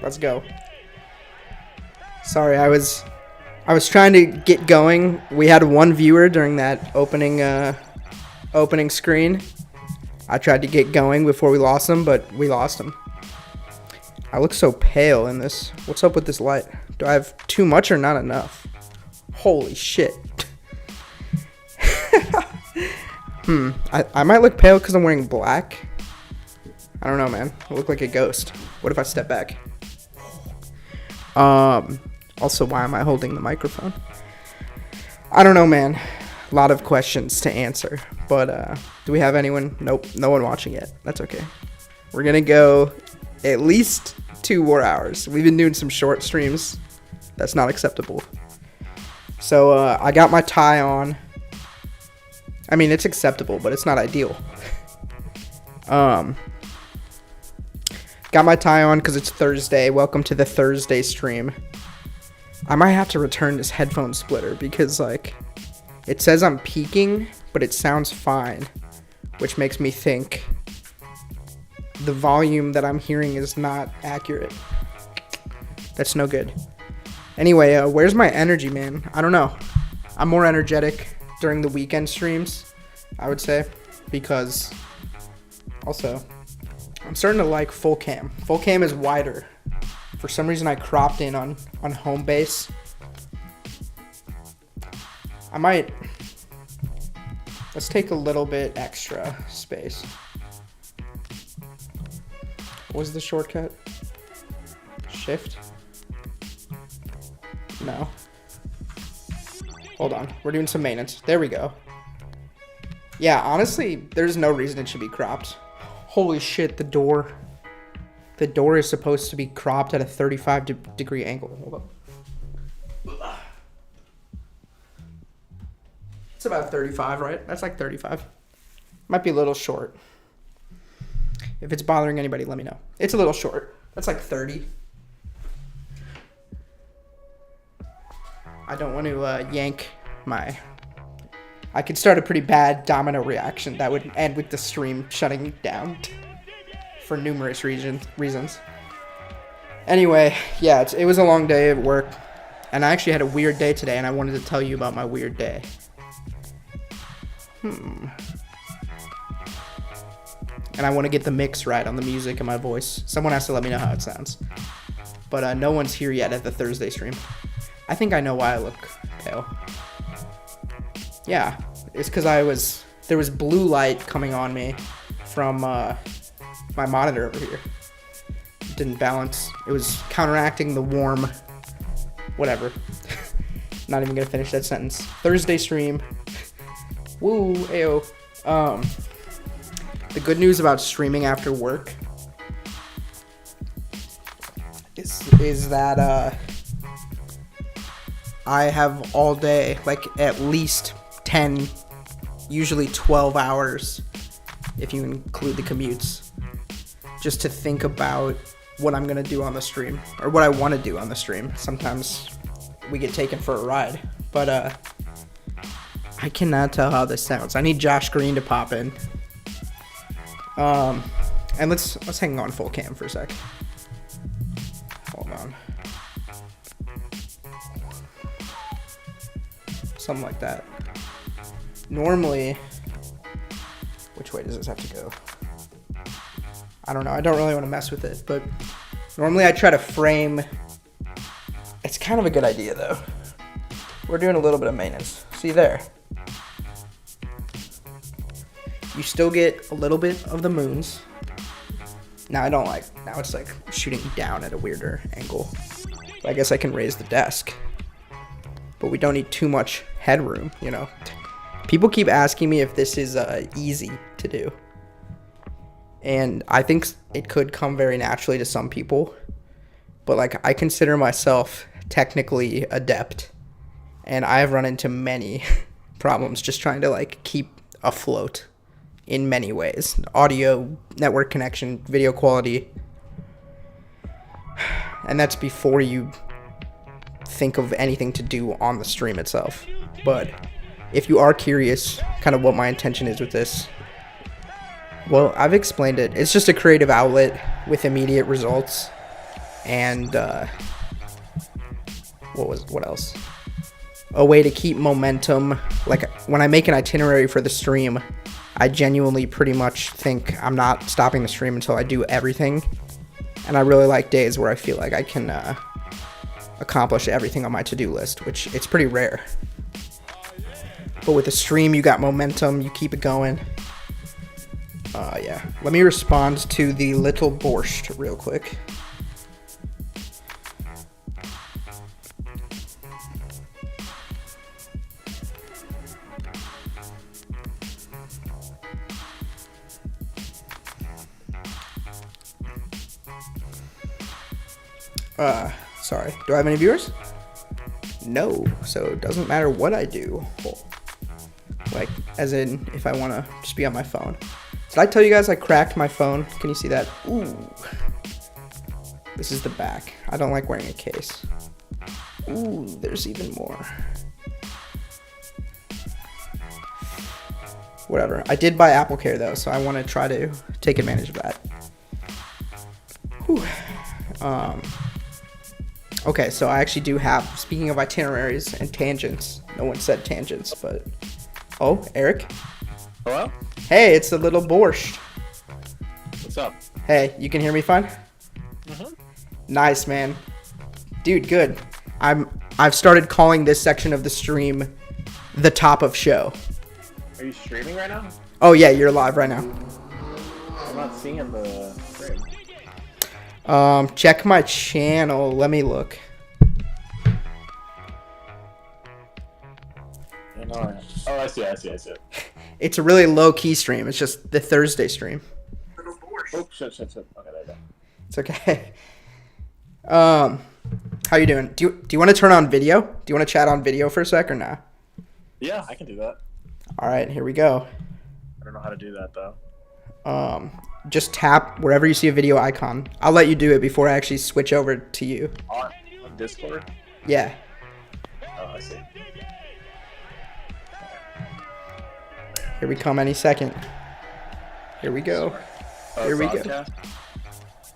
Let's go. Sorry, I was trying to get going. We had one viewer during that opening screen. I tried to get going before we lost him, but we lost him. I look so pale in this. What's up with this light? Do I have too much or not enough? Holy shit. I might look pale because I'm wearing black. I don't know, man. I look like a ghost. What if I step back? Also, why am I holding the microphone? I don't know, man. A lot of questions to answer. But, do we have anyone? Nope. No one watching yet. That's okay. We're going to go at least 2 more hours. We've been doing some short streams. That's not acceptable. So, I got my tie on. I mean, it's acceptable, but it's not ideal. Got my tie on because it's Thursday. Welcome to the Thursday stream. I might have to return this headphone splitter because, like, it says I'm peaking, but it sounds fine, which makes me think the volume that I'm hearing is not accurate. That's no good. Anyway, where's my energy, man? I don't know. I'm more energetic during the weekend streams, I would say, because also I'm starting to like full cam. Full cam is wider. For some reason I cropped in on home base. Let's take a little bit extra space. What was the shortcut? Shift? No. Hold on. We're doing some maintenance. There we go. Yeah, honestly, there's no reason it should be cropped. Holy shit, the door. The door is supposed to be cropped at a 35-degree angle. Hold up. It's about 35, right? That's like 35. Might be a little short. If it's bothering anybody, let me know. It's a little short. That's like 30. I don't want to yank my... I could start a pretty bad domino reaction that would end with the stream shutting down for numerous reasons. Anyway, yeah, it was a long day at work, and I actually had a weird day today, and I wanted to tell you about my weird day. And I want to get the mix right on the music and my voice. Someone has to let me know how it sounds. But no one's here yet at the Thursday stream. I think I know why I look pale. Yeah, it's because there was blue light coming on me from my monitor over here. It didn't balance. It was counteracting the warm, whatever. Not even gonna finish that sentence. Thursday stream. Woo, ayo. The good news about streaming after work is that I have all day, like at least 10, usually 12 hours, if you include the commutes, just to think about what I'm going to do on the stream, or what I want to do on the stream. Sometimes we get taken for a ride, but I cannot tell how this sounds. I need Josh Green to pop in. And let's hang on full cam for a sec. Hold on. Something like that. Normally, which way does this have to go? I don't know. I don't really want to mess with it, but normally I try to frame. It's kind of a good idea though. We're doing a little bit of maintenance. See there? You still get a little bit of the moons. Now it's like shooting down at a weirder angle. But I guess I can raise the desk. But we don't need too much headroom, you know. People keep asking me if this is easy to do. And I think it could come very naturally to some people. But like, I consider myself technically adept. And I have run into many problems just trying to like keep afloat in many ways. Audio, network connection, video quality. And that's before you think of anything to do on the stream itself. But if you are curious kind of what my intention is with this, well, I've explained it. It's just a creative outlet with immediate results. and what else? A way to keep momentum. Like when I make an itinerary for the stream, I genuinely pretty much think I'm not stopping the stream until I do everything. And I really like days where I feel like I can accomplish everything on my to-do list, which it's pretty rare. But with a stream, you got momentum, you keep it going. Yeah. Let me respond to the little borscht real quick. Sorry. Do I have any viewers? No. So it doesn't matter what I do. Like, as in, if I want to just be on my phone. Did I tell you guys I cracked my phone? Can you see that? Ooh. This is the back. I don't like wearing a case. Ooh, there's even more. Whatever. I did buy Apple Care, though, so I want to try to take advantage of that. Whew. Okay, so I actually do have, speaking of itineraries and tangents, no one said tangents, but... Oh, Eric? Hello? Hey, it's the little borscht. What's up? Hey, you can hear me fine? Mm-hmm. Nice, man. Dude, good. I've started calling this section of the stream the top of show. Are you streaming right now? Oh, yeah, you're live right now. I'm not seeing the frame. Check my channel. Let me look. Oh, I see. It's a really low-key stream. It's just the Thursday stream. Oh, shit. Okay, there you go. It's okay. How you doing? Do you want to turn on video? Do you want to chat on video for a sec or nah? Yeah, I can do that. All right, here we go. I don't know how to do that, though. Just tap wherever you see a video icon. I'll let you do it before I actually switch over to you. On Discord? Yeah. Oh, I see. Here we come any second. Here we go. Here we go.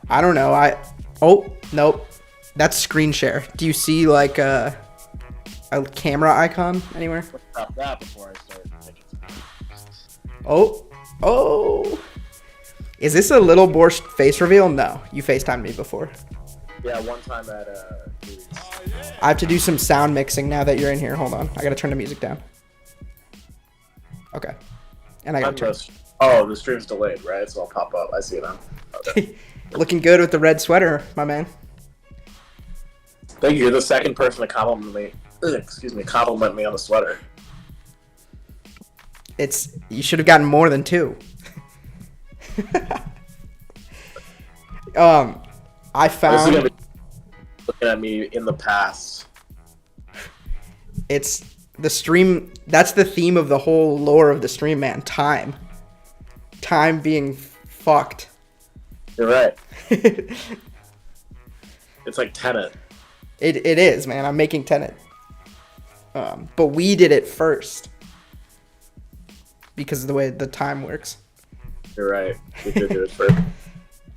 I don't know. Oh, nope. That's screen share. Do you see like a camera icon anywhere? Stop that before I start making Oh. Is this a little borscht face reveal? No. You FaceTimed me before. Yeah, one time at I have to do some sound mixing now that you're in here. Hold on. I gotta turn the music down. Okay. And I gotta turn. Oh, the stream's delayed, right? So I'll pop up. I see it now. Okay. Looking good with the red sweater, my man. Thank you. You're the second person to compliment me. Compliment me on the sweater. You should have gotten more than 2. I found looking at me in the past. It's the stream. That's the theme of the whole lore of the stream, man. Time being fucked. You're right. It's like Tenet. It is, man. I'm making Tenet. But we did it first because of the way the time works. You're right. We did do it first.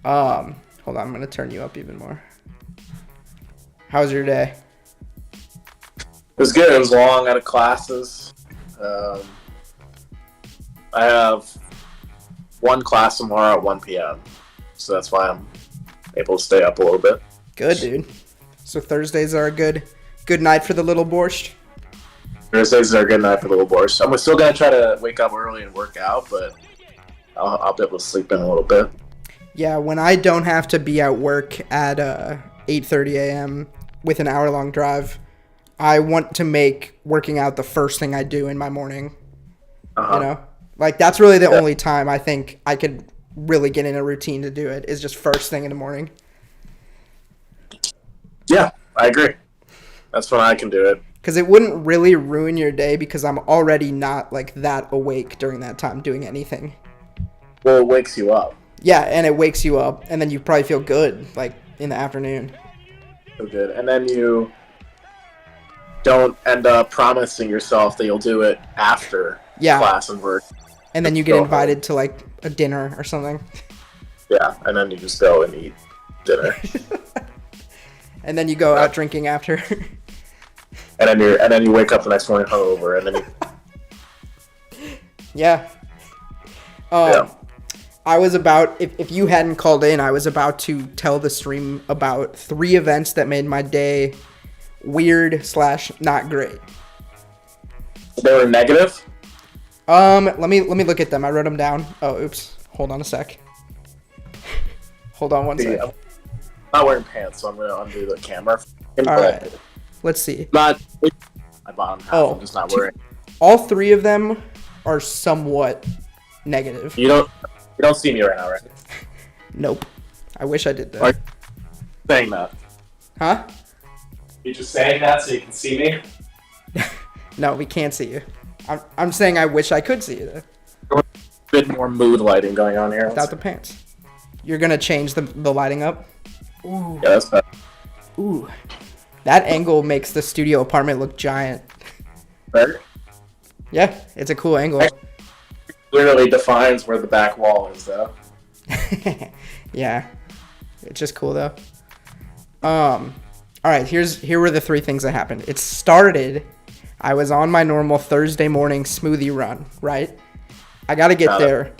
Hold on. I'm gonna turn you up even more. How's your day? It was good. It was long out of classes. I have one class tomorrow at 1 p.m. So that's why I'm able to stay up a little bit. Good, dude. So Thursdays are a good night for the little borscht? Thursdays are a good night for the little borscht. I'm still going to try to wake up early and work out, but I'll be able to sleep in a little bit. Yeah, when I don't have to be at work at 8:30 a.m. with an hour-long drive, I want to make working out the first thing I do in my morning. Uh-huh. You know? Like, that's really the only time I think I could really get in a routine to do it, is just first thing in the morning. Yeah, I agree. That's when I can do it. Because it wouldn't really ruin your day because I'm already not, like, that awake during that time doing anything. Well, it wakes you up. Yeah, and it wakes you up, and then you probably feel good, like, in the afternoon. Feel good. And then you don't end up promising yourself that you'll do it after class and work. And then you get invited to, like, a dinner or something. Yeah, and then you just go and eat dinner. And then you go out drinking after. And then you wake up the next morning hungover, and then Yeah. I was about, if you hadn't called in, I was about to tell the stream about 3 events that made my day weird / not great. They were negative? Let me look at them. I wrote them down. Oh, oops. Hold on a sec. Hold on one sec. I'm not wearing pants, so I'm going to undo the camera. All right. Let's see. My bottom half, I'm just not wearing. All 3 of them are somewhat negative. You don't see me right now, right? Nope. I wish I did that. Are you saying that? Huh? You just saying that so you can see me? No, we can't see you. I'm saying I wish I could see you, though. A bit more mood lighting going on here. Without the pants. You're going to change the lighting up? Ooh. Yeah, that's better. Ooh. That angle makes the studio apartment look giant. Better? Yeah, it's a cool angle. Clearly defines where the back wall is, though. Yeah. It's just cool, though. All right, here were the 3 things that happened. It started, I was on my normal Thursday morning smoothie run, right? I got to get there.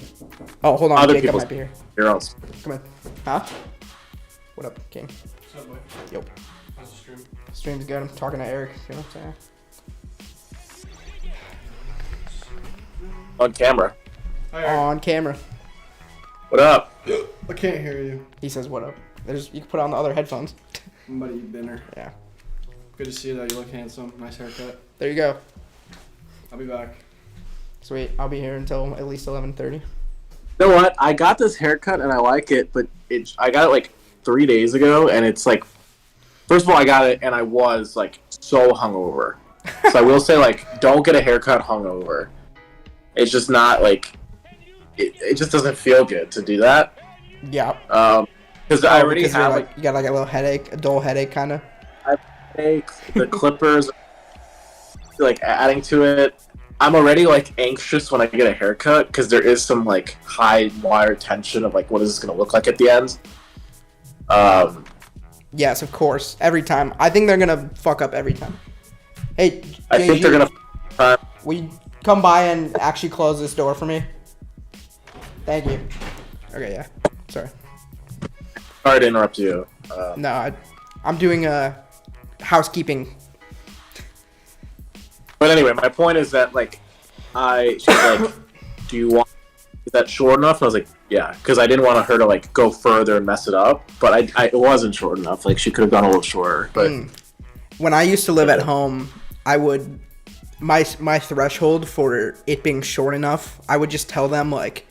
Oh, hold on. Other Jacob might be here. Your own. Come in. Huh? What up, King? What's up, boy? Yo. How's the stream? Stream's good. I'm talking to Eric. You know what I'm saying? On camera. Hi, Eric. On camera. What up? I can't hear you. He says, what up? You can put on the other headphones. Somebody eat dinner. Yeah. Good to see you, though. You look handsome. Nice haircut. There you go. I'll be back. Sweet. I'll be here until at least 11:30. You know what? I got this haircut and I like it, but I got it like 3 days ago, and it's like, first of all, I got it and I was like so hungover. So I will say, like, don't get a haircut hungover. It's just not like, it just doesn't feel good to do that. Yeah. Because I already have like, you got like a little headache, a dull headache kind of. The clippers, like adding to it. I'm already like anxious when I get a haircut because there is some like high wire tension of like what is this gonna look like at the end. Yes, of course. Every time. I think they're gonna fuck up every time. Hey, I think they're gonna. Will you come by and actually close this door for me? Thank you. Okay, yeah. Sorry. Sorry to interrupt you. No, I'm doing housekeeping. But anyway, my point is that like, she's like, "Do you want? Is that short enough?" And I was like, "Yeah," because I didn't want her to like go further and mess it up. But it wasn't short enough. Like she could have gone a little shorter. But when I used to live at home, I would my threshold for it being short enough, I would just tell them like,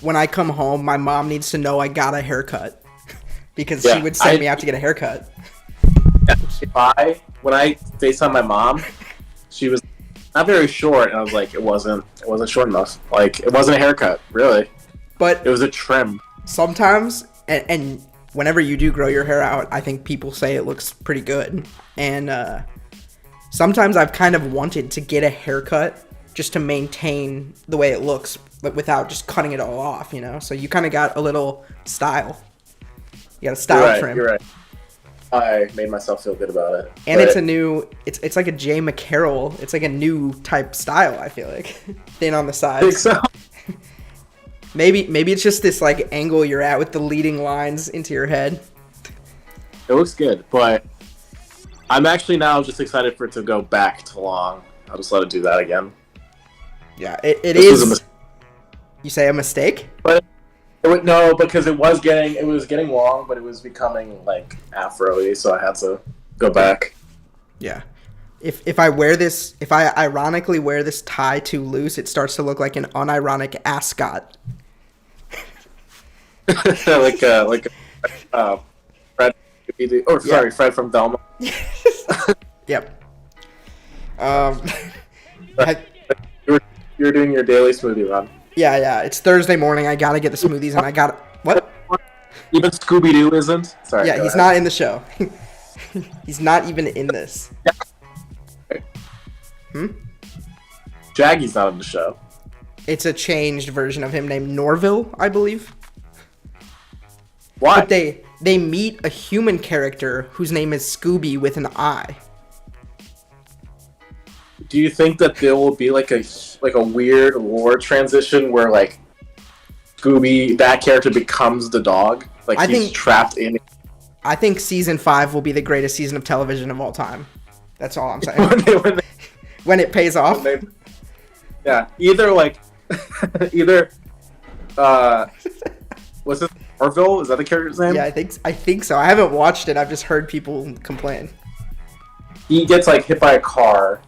when I come home, my mom needs to know I got a haircut because she would send me out to get a haircut. When I FaceTime my mom, she was not very short, and I was like, it wasn't short enough. Like, it wasn't a haircut, really. But it was a trim. Sometimes, and whenever you do grow your hair out, I think people say it looks pretty good. And sometimes I've kind of wanted to get a haircut just to maintain the way it looks, but without just cutting it all off, you know? So you kind of got a little style. You got a style trim. You're right. I made myself feel good about it. And it's a new, it's like a Jay McCarroll. It's like a new type style, I feel like. Thin on the sides. I think so. Maybe it's just this like angle you're at with the leading lines into your head. It looks good, but I'm actually now just excited for it to go back to long. I'll just let it do that again. Yeah, it is. You say a mistake? But no, because it was getting long, but it was becoming like afro-y, so I had to go back. Yeah. If I ironically wear this tie too loose, it starts to look like an unironic ascot. like Fred, Fred from Velma. Yep. You're doing your daily smoothie run. Yeah. It's Thursday morning. I gotta get the smoothies, and I got what? Even Scooby-Doo isn't. Sorry. Yeah, he's not in the show. He's not even in this. Jaggy's not in the show. It's a changed version of him named Norville, I believe. Why? But they meet a human character whose name is Scooby with an I. Do you think that there will be like a weird lore transition where like Scooby, that character, becomes the dog? Like he's trapped in. I think season 5 will be the greatest season of television of all time. That's all I'm saying. When it pays off. Yeah, either what's this? Orville? Is that the character's name? Yeah, I think so. I haven't watched it. I've just heard people complain. He gets like hit by a car,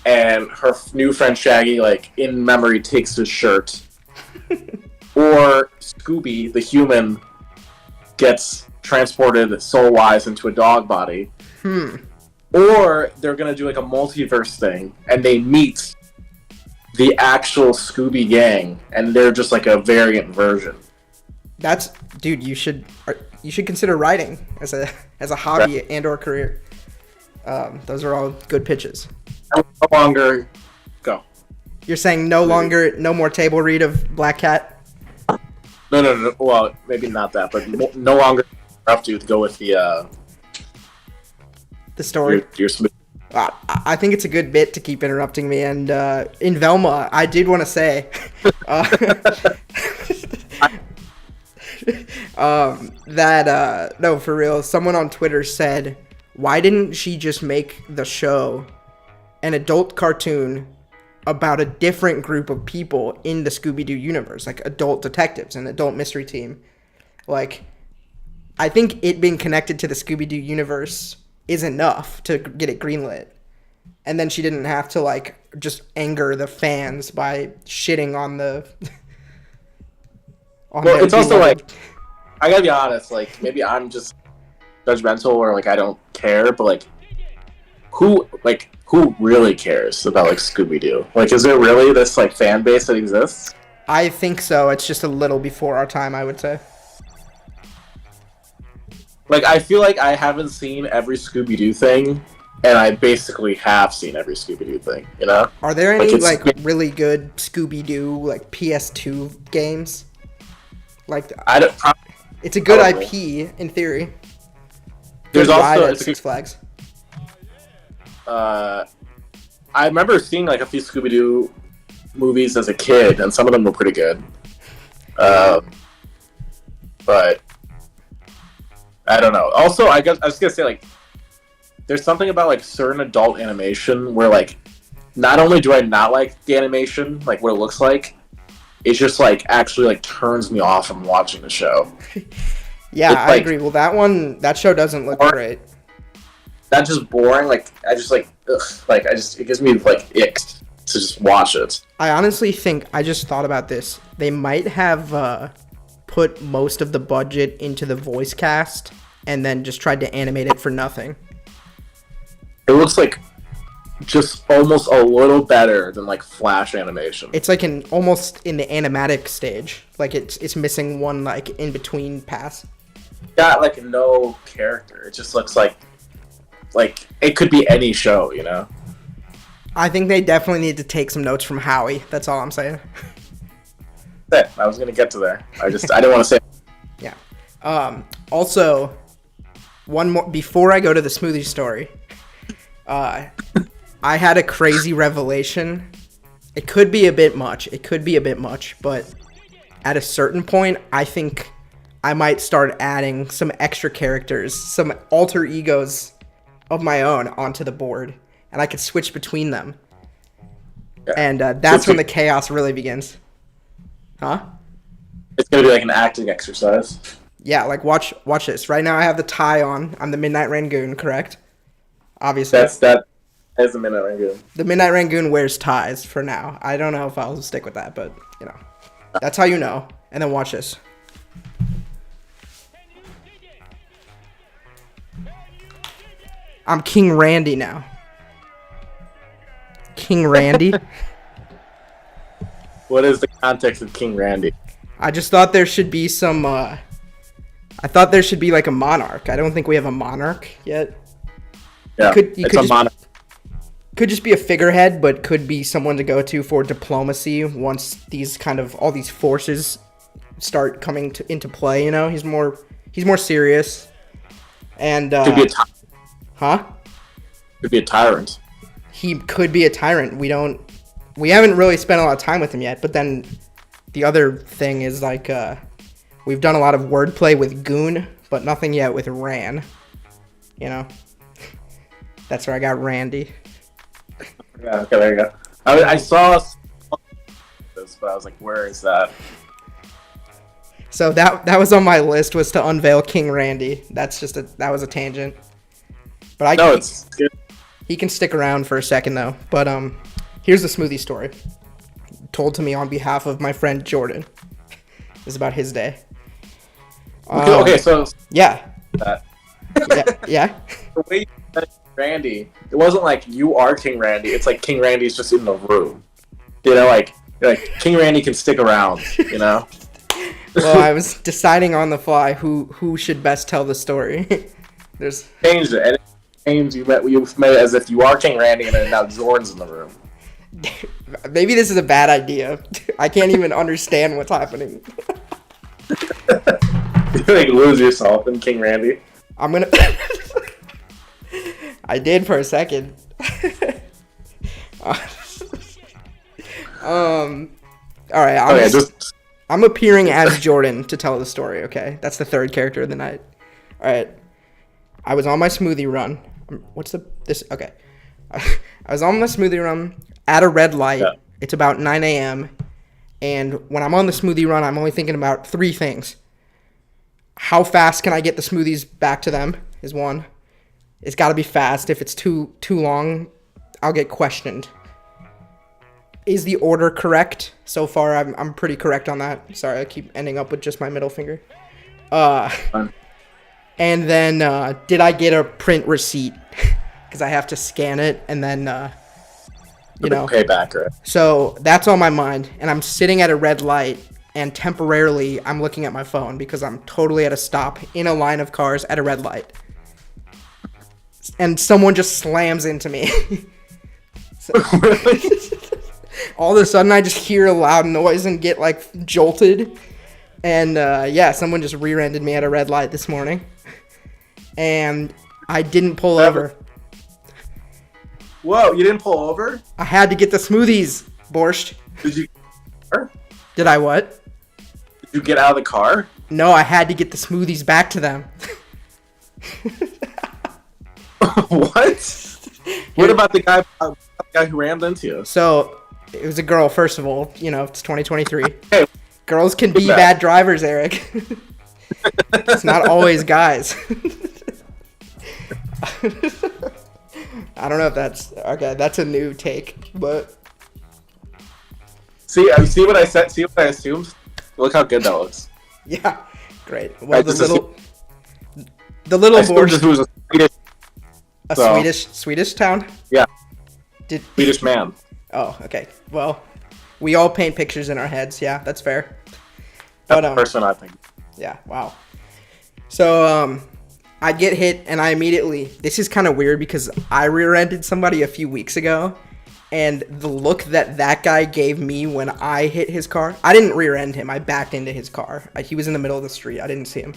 and her new friend Shaggy, like in memory, takes his shirt. Or Scooby, the human, gets transported soul-wise into a dog body. Or they're gonna do like a multiverse thing, and they meet the actual Scooby gang, and they're just like a variant version. Dude, you should consider writing as a hobby and or career. Those are all good pitches. No longer go. You're saying no more table read of Black Cat? No. Well, maybe not that, but no longer have to go with the story. Your I think it's a good bit to keep interrupting me. And in Velma, I did want to say that no, for real. Someone on Twitter said, "Why didn't she just make the show an adult cartoon about a different group of people in the Scooby-Doo universe, like adult detectives and adult mystery team?" Like, I think it being connected to the Scooby-Doo universe is enough to get it greenlit. And then she didn't have to, like, just anger the fans by shitting on the... Well, it's also, like, I gotta be honest, like, maybe I'm just judgmental or, like, I don't care, but, like, who really cares about, like, Scooby-Doo? Like, is there really this, like, fan base that exists? I think so. It's just a little before our time, I would say. Like, I feel like I haven't seen every Scooby-Doo thing, and I basically have seen every Scooby-Doo thing, you know? Are there any, like really good Scooby-Doo, like, PS2 games? Like, it's a good IP, in theory. There's also... at Six Flags. I remember seeing, like, a few Scooby-Doo movies as a kid, and some of them were pretty good. But... I don't know. Also, I was gonna say, like, there's something about, like, certain adult animation where, like, not only do I not like the animation, like, what it looks like, it just, like, actually, like, turns me off from watching the show. Yeah, I agree. Well, that show doesn't look great. That's just boring. Like, I just, like, ugh. Like, it gives me, like, ick to just watch it. I honestly think, I just thought about this, they might have, put most of the budget into the voice cast and then just tried to animate it for nothing. It looks like just almost a little better than like Flash animation. It's like almost in the animatic stage. Like it's missing one like in between pass. Got like no character. It just looks like it could be any show, you know? I think they definitely need to take some notes from Howie. That's all I'm saying. I was gonna get to there. I didn't want to say. Yeah. Also, one more before I go to the smoothie story. I had a crazy revelation. It could be a bit much. But at a certain point, I think I might start adding some extra characters, some alter egos of my own onto the board, and I could switch between them. Yeah. And that's when the chaos really begins. Huh? It's gonna be like an acting exercise. Yeah, like watch this. Right now I have the tie on. I'm the Midnight Rangoon, correct? Obviously. That is the Midnight Rangoon. The Midnight Rangoon wears ties for now. I don't know if I'll stick with that, but you know. That's how you know. And then watch this. I'm King Randy now. King Randy? What is the context of King Randy? I just thought there should be some, I thought there should be like a monarch. I don't think we have a monarch yet. Yeah, it's a monarch. Could just be a figurehead, but could be someone to go to for diplomacy once these all these forces start coming into play, you know? He's more He's more serious. And Could be a huh? Could be a tyrant. He could be a tyrant. We haven't really spent a lot of time with him yet. But then the other thing is like we've done a lot of wordplay with Goon, but nothing yet with Ran. You know, that's where I got Randy. Yeah, okay, there you go. I saw this, but I was like, where is that? So that was on my list, was to unveil King Randy. That was a tangent. But It's good. he can stick around for a second though. But here's the smoothie story, told to me on behalf of my friend Jordan. It's about his day. Okay, so yeah. that. yeah. The way you said Randy, it wasn't like you are King Randy. It's like King Randy's just in the room. You know, like King Randy can stick around. You know. Well, I was deciding on the fly who should best tell the story. There's Changed it. And you met it as if you are King Randy, and then now Jordan's in the room. maybe this is a bad idea. I can't even understand what's happening. You like lose yourself in King Randy. I'm gonna. I did for a second. All right. I'm appearing as Jordan to tell the story. Okay, that's the third character of the night. All right. I was on my smoothie run. Okay. I was on my smoothie run at a red light. Yeah. It's about 9 a.m. And when I'm on the smoothie run, I'm only thinking about three things. How fast can I get the smoothies back to them is one. It's got to be fast. If it's too long, I'll get questioned. Is the order correct? So far, I'm pretty correct on that. Sorry, I keep ending up with just my middle finger. And then, did I get a print receipt? Because I have to scan it and then, pay back, right? So that's on my mind. And I'm sitting at a red light, and temporarily I'm looking at my phone because I'm totally at a stop in a line of cars at a red light. And someone just slams into me. Really? All of a sudden, I just hear a loud noise and get, like, jolted. And, someone just rear-ended me at a red light this morning. And I didn't pull over. Whoa, you didn't pull over? I had to get the smoothies, Borscht. Did you? Did I what? Did you get out of the car? No, I had to get the smoothies back to them. What? What about the guy who rammed into you? So, it was a girl, first of all. You know, it's 2023. Hey, girls can be bad drivers, Eric. It's not always guys. I don't know if that's... Okay, that's a new take, but... See what I said? See what I assumed? Look how good that looks. Yeah, great. Well, the little Borscht... was a Swedish town? Yeah. Swedish man. Oh, okay. Well, we all paint pictures in our heads. Yeah, that's fair. But That's the person I think. Yeah. Wow. So I get hit, and I immediately. This is kind of weird because I rear-ended somebody a few weeks ago, and the look that guy gave me when I hit his car. I didn't rear-end him. I backed into his car. He was in the middle of the street. I didn't see him.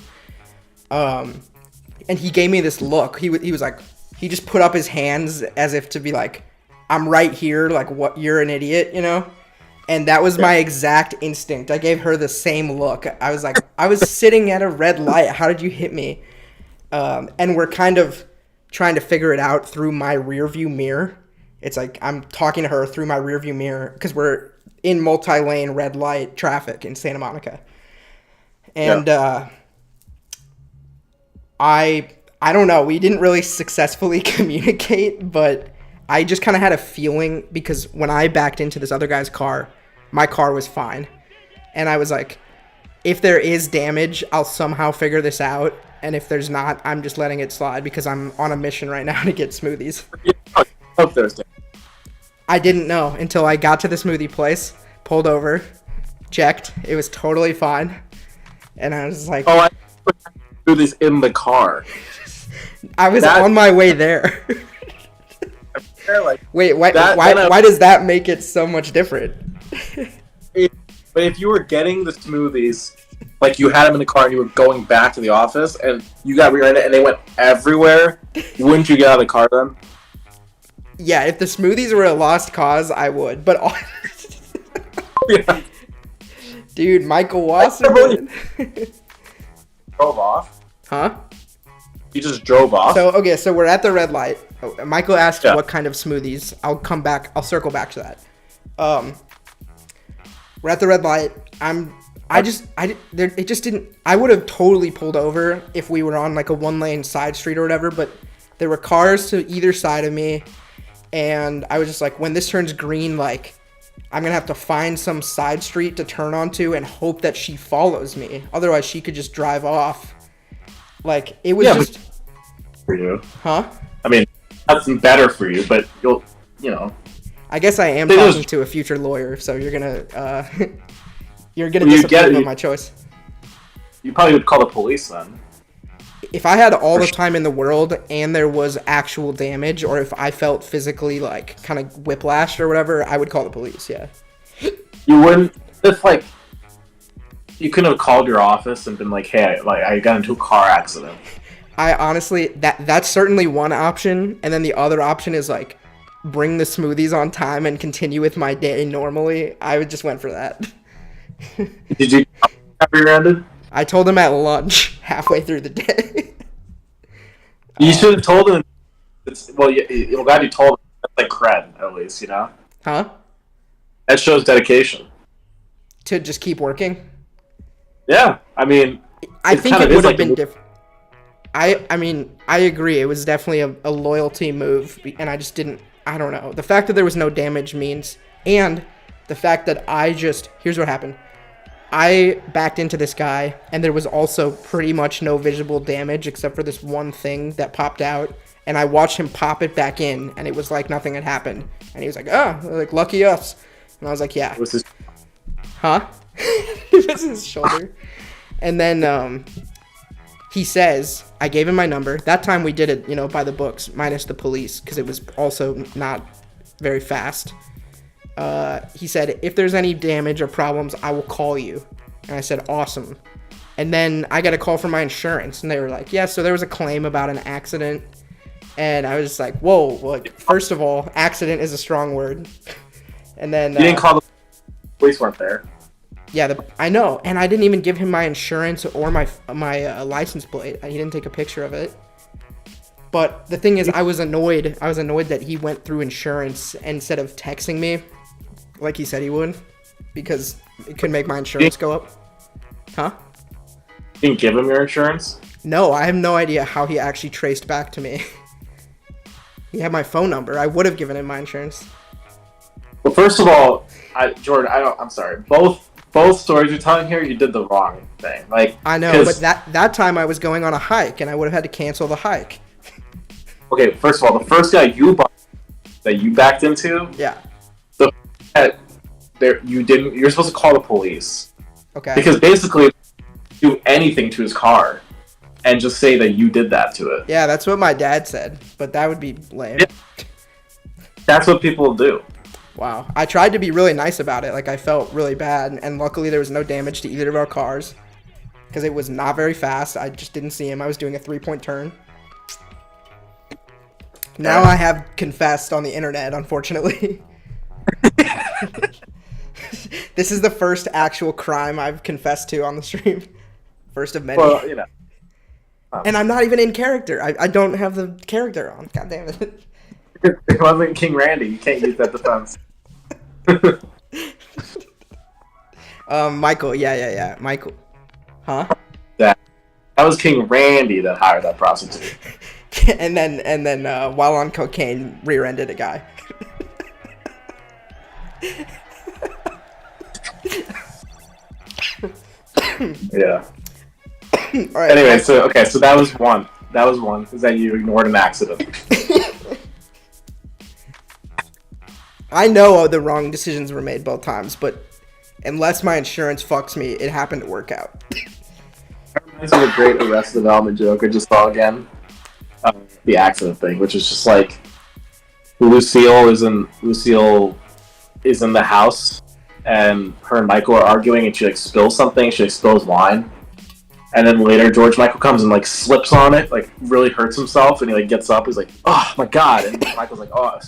And he gave me this look. He was like, he just put up his hands as if to be like, I'm right here, like, what, you're an idiot, you know? And that was my exact instinct. I gave her the same look. I was like, I was sitting at a red light. How did you hit me? And we're kind of trying to figure it out through my rear view mirror. It's like I'm talking to her through my rear view mirror because we're in multi-lane red light traffic in Santa Monica. And I don't know. We didn't really successfully communicate, but I just kind of had a feeling because when I backed into this other guy's car, my car was fine. And I was like, if there is damage, I'll somehow figure this out. And if there's not, I'm just letting it slide because I'm on a mission right now to get smoothies. Hope there's damage. I didn't know until I got to the smoothie place, pulled over, checked. It was totally fine. And I was like... Oh, I do this in the car. I was on my way there. Wait, why does that make it so much different? But if you were getting the smoothies, like you had them in the car and you were going back to the office and you got rear-ended and they went everywhere, wouldn't you get out of the car then? Yeah, if the smoothies were a lost cause, I would. But Yeah. dude, Michael Wasserman. Drove off? Huh? You just drove off? So we're at the red light. Oh, Michael asked Yeah. what kind of smoothies. I'll circle back to that. We're at the red light. I would have totally pulled over if we were on like a 1-lane side street or whatever, but there were cars to either side of me, and I was just like, when this turns green, like, I'm gonna have to find some side street to turn onto and hope that she follows me. Otherwise, she could just drive off. Like, it was just... For you. Huh? I mean, that's better for you, but you'll, you know... I guess I am It talking is- to a future lawyer, so you're gonna You disapprove get it. of my choice. You probably would call the police then. If I had all the time in the world and there was actual damage, or if I felt physically like kind of whiplashed or whatever, I would call the police. Yeah. You wouldn't... If, like... You couldn't have called your office and been like, hey, I got into a car accident. I honestly, that's certainly one option, and then the other option is like bring the smoothies on time and continue with my day normally. I would just went for that. Did you have rear-ended? I told him at lunch halfway through the day. You should have told him. I'm glad you told him. That's like cred, at least, you know? Huh? That shows dedication. To just keep working? Yeah, I mean... I think it would have like been different. I mean, I agree. It was definitely a loyalty move, and I just didn't... I don't know. The fact that there was no damage means... And the fact that here's what happened. I backed into this guy, and there was also pretty much no visible damage except for this one thing that popped out, and I watched him pop it back in, and it was like nothing had happened. And he was like, like, lucky us. And I was like, yeah. It was his... Huh? It was his shoulder. And then he says, I gave him my number. That time we did it, by the books, minus the police, because it was also not very fast. He said, if there's any damage or problems, I will call you. And I said, awesome. And then I got a call from my insurance, and they were like, yeah, so there was a claim about an accident. And I was just like, whoa, like, first of all, accident is a strong word. And then... You didn't call the police, weren't there? Yeah, I know, and I didn't even give him my insurance or my license plate. He didn't take a picture of it. But the thing is, I was annoyed. I was annoyed that he went through insurance instead of texting me, like he said he would, because it could make my insurance go up. Huh? You didn't give him your insurance? No, I have no idea how he actually traced back to me. He had my phone number. I would have given him my insurance. Well, first of all, Jordan, I'm sorry. Both stories you're telling here, you did the wrong thing. Like, I know, but that time I was going on a hike, and I would have had to cancel the hike. Okay, first of all, the first guy that you backed into, Yeah. You're supposed to call the police. Okay. Because basically, do anything to his car, and just say that you did that to it. Yeah, that's what my dad said, but that would be lame. Yeah. That's what people do. Wow. I tried to be really nice about it. Like, I felt really bad, and luckily there was no damage to either of our cars, because it was not very fast. I just didn't see him. I was doing a 3-point turn. Now I have confessed on the internet, unfortunately. This is the first actual crime I've confessed to on the stream. First of many. Well, And I'm not even in character. I don't have the character on. God damn it. It wasn't King Randy. You can't use that defense. Michael. Yeah. Michael. Huh? That was King Randy that hired that prostitute. and then while on cocaine, rear-ended a guy. Yeah. All right. Anyway, so that was one. Is that you ignored an accident. I know the wrong decisions were made both times, but unless my insurance fucks me, it happened to work out. That reminds me of a great Arrested Development joke I just saw again. The accident thing, which is just like Lucille is in the house, and her and Michael are arguing, and she like spills something. She like spills wine, and then later George Michael comes and like slips on it, like really hurts himself, and he like gets up. He's like, "Oh my god!" And Michael's like, "Oh,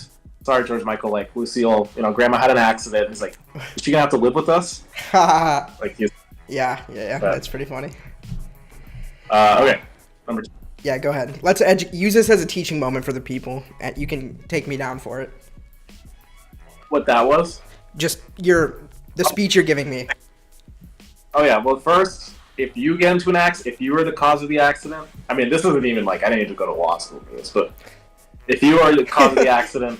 sorry, George Michael. Like Lucille, Grandma had an accident." And he's like, "Is she gonna have to live with us?" Like he's yeah. That's pretty funny. Okay, number 2. Yeah, go ahead. Let's use this as a teaching moment for the people. You can take me down for it. What that was? Just the speech you're giving me. Oh yeah. Well, first, if you get into an accident, if you were the cause of the accident, I mean, this isn't even like I didn't need to go to law school for this, but if you are the cause of the accident,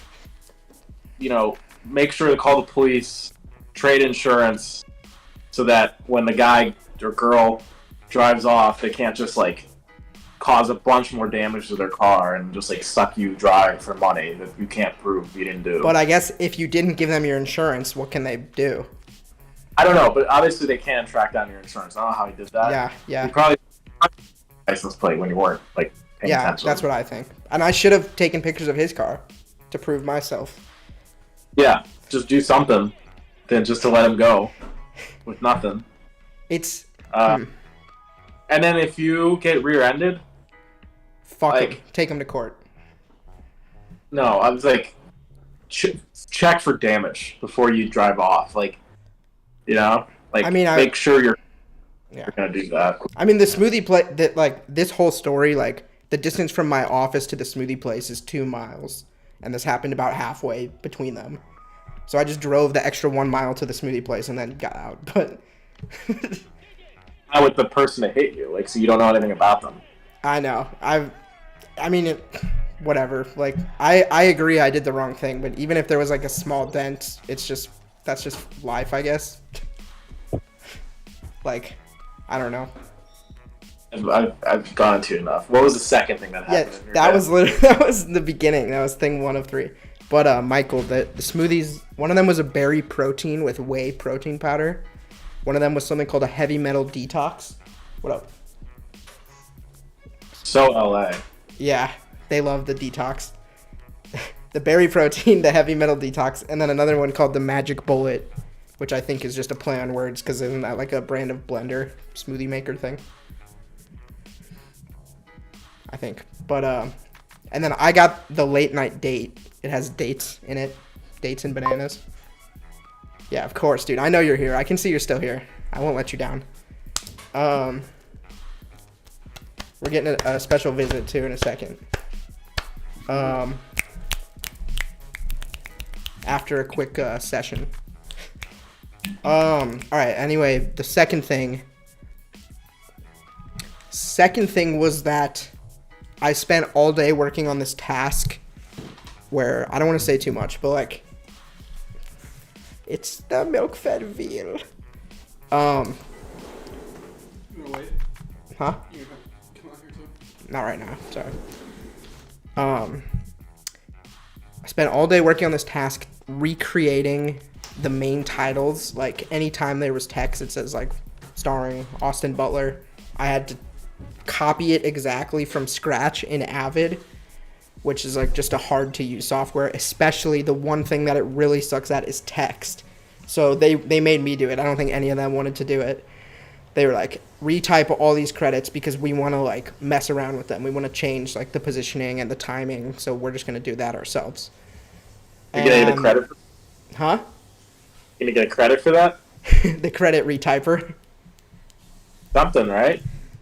make sure to call the police, trade insurance, so that when the guy or girl drives off, they can't just like cause a bunch more damage to their car and just like suck you dry for money that you can't prove you didn't do. But I guess if you didn't give them your insurance, what can they do? I don't know, but obviously they can track down your insurance. I don't know how he did that. Yeah. You probably license plate when you weren't like paying attention. That's what I think. And I should have taken pictures of his car to prove myself. Yeah, just do something than just to let him go with nothing. It's and then if you get rear-ended, fuck him. Take him to court. No, I was like, check for damage before you drive off. Like, make sure you're gonna do that. I mean, the smoothie place that this whole story, the distance from my office to the smoothie place is 2 miles, and this happened about halfway between them. So I just drove the extra 1 mile to the smoothie place and then got out. But not with the person that hit you, so you don't know anything about them. I know. Whatever. I agree I did the wrong thing, but even if there was a small dent, that's just life, I guess. I don't know. I've gone into enough. What was the second thing that happened? Yeah, that was the beginning. That was thing 1 of 3. But Michael, the smoothies, one of them was a berry protein with whey protein powder. One of them was something called a heavy metal detox. What up? So LA. Yeah, they love the detox. The berry protein, the heavy metal detox, and then another one called the magic bullet, which I think is just a play on words because isn't that like a brand of blender smoothie maker thing? I think. But and then I got the late night date. It has dates in it. Dates and bananas. Yeah, of course, dude. I know you're here. I can see you're still here. I won't let you down. We're getting a special visit too in a second. After a quick session. All right. Anyway, the second thing was that I spent all day working on this task where I don't want to say too much, but it's the milk-fed veal. You wanna wait? Huh? You gonna come out here too? Not right now. Sorry. I spent all day working on this task, recreating the main titles. Anytime there was text, it says starring Austin Butler. I had to copy it exactly from scratch in Avid, which is just a hard to use software. Especially the one thing that it really sucks at is text. So they made me do it. I don't think any of them wanted to do it. They were retype all these credits because we want to mess around with them. We want to change the positioning and the timing. So we're just gonna do that ourselves. You get any credit? Huh? You gonna get credit for that? The credit retyper. Something, right?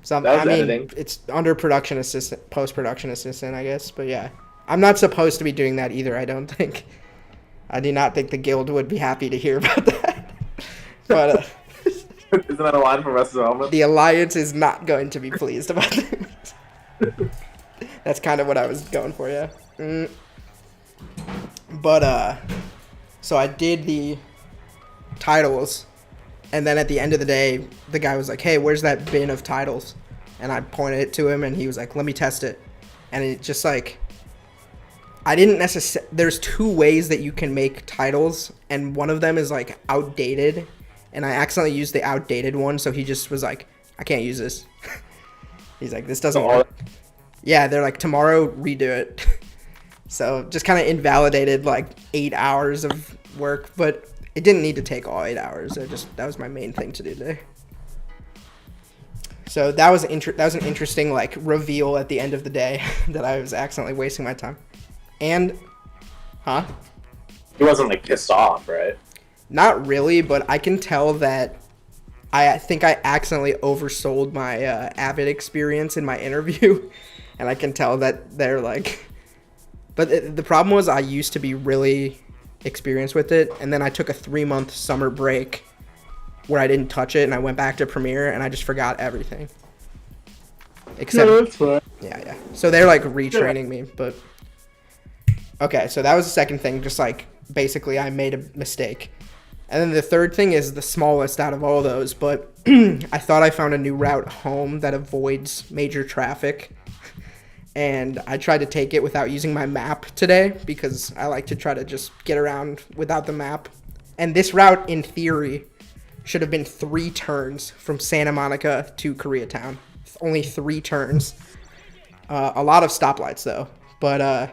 Editing. It's under production assistant, post-production assistant, I guess. But yeah, I'm not supposed to be doing that either. I don't think. I do not think the guild would be happy to hear about that. But isn't that a line from Arrested Development? The Alliance is not going to be pleased about that. That's kind of what I was going for, yeah. But so I did the titles. And then at the end of the day, the guy was like, "Hey, where's that bin of titles?" And I pointed it to him, and he was like, "Let me test it." And it just I didn't necessarily. There's 2 ways that you can make titles, and one of them is outdated. And I accidentally used the outdated one, so he just was like, "I can't use this." He's like, "This doesn't work." Yeah, they're like, "Tomorrow, redo it." So just kind of invalidated 8 hours of work, but It didn't need to take all 8 hours. That was my main thing to do today. So that was an interesting like reveal at the end of the day that I was accidentally wasting my time. And, He wasn't like pissed off, right? Not really, but I can tell that I think I accidentally oversold my Avid experience in my interview, and I can tell that they're like. But the problem was I used to be really experienced with it, and then I took a 3-month summer break where I didn't touch it, and I went back to Premiere, and I just forgot everything. Except, No, that's fine. yeah. So they're like retraining me, but okay. So that was the second thing. Just like basically, I made a mistake, and then the third thing is the smallest out of all those. But I thought I found a new route home that avoids major traffic, and I tried to take it without using my map today because I like to try to just get around without the map. And this route, in theory, should have been 3 turns from Santa Monica to Koreatown. Only 3 turns. A lot of stoplights, though. But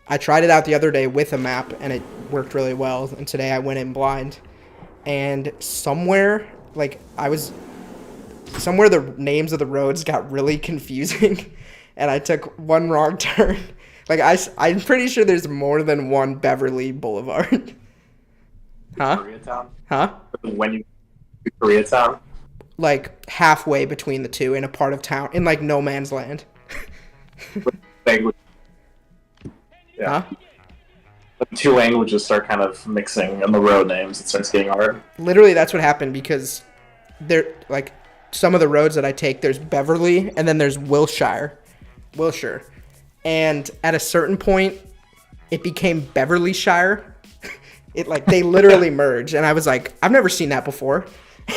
I tried it out the other day with a map, and it worked really well. And today I went in blind. And somewhere the names of the roads got really confusing. And I took one wrong turn. I'm pretty sure there's more than one Beverly Boulevard. Huh? Koreatown? Huh? When you Koreatown? Like halfway between the two in a part of town, in like no man's land. Language. Yeah. Huh? The 2 languages start kind of mixing in the road names. It starts getting hard. Literally, that's what happened because there, like, some of the roads that I take, there's Beverly and then there's Wilshire. And at a certain point, it became Beverly Shire. They literally merged, and I was like, I've never seen that before.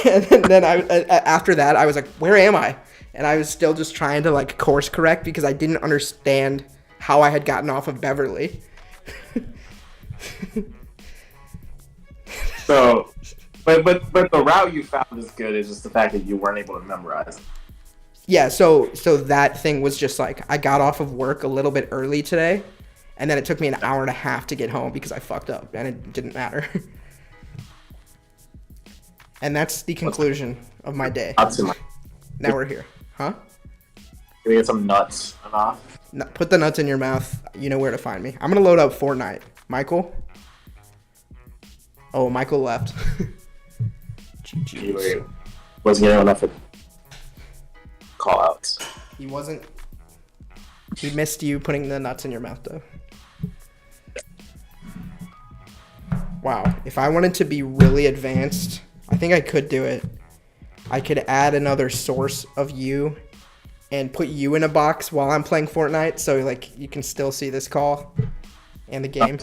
And then after that, I was like, where am I? And I was still just trying to like course correct because I didn't understand how I had gotten off of Beverly. So, but the route you found is good. Is just the fact that you weren't able to memorize it. Yeah, so that thing was just like, I got off of work a little bit early today, and then it took me an hour and a half to get home because I fucked up, and it didn't matter. And that's the conclusion of my day. Now we're here. Huh? Can we get some nuts and off? Put the nuts in your mouth. You know where to find me. I'm going to load up Fortnite. Michael? Oh, Michael left. He wasn't getting enough call outs. He wasn't. He missed you putting the nuts in your mouth, though. Wow. If I wanted to be really advanced, I think I could do it. I could add another source of you and put you in a box while I'm playing Fortnite, so like you can still see this call and the game.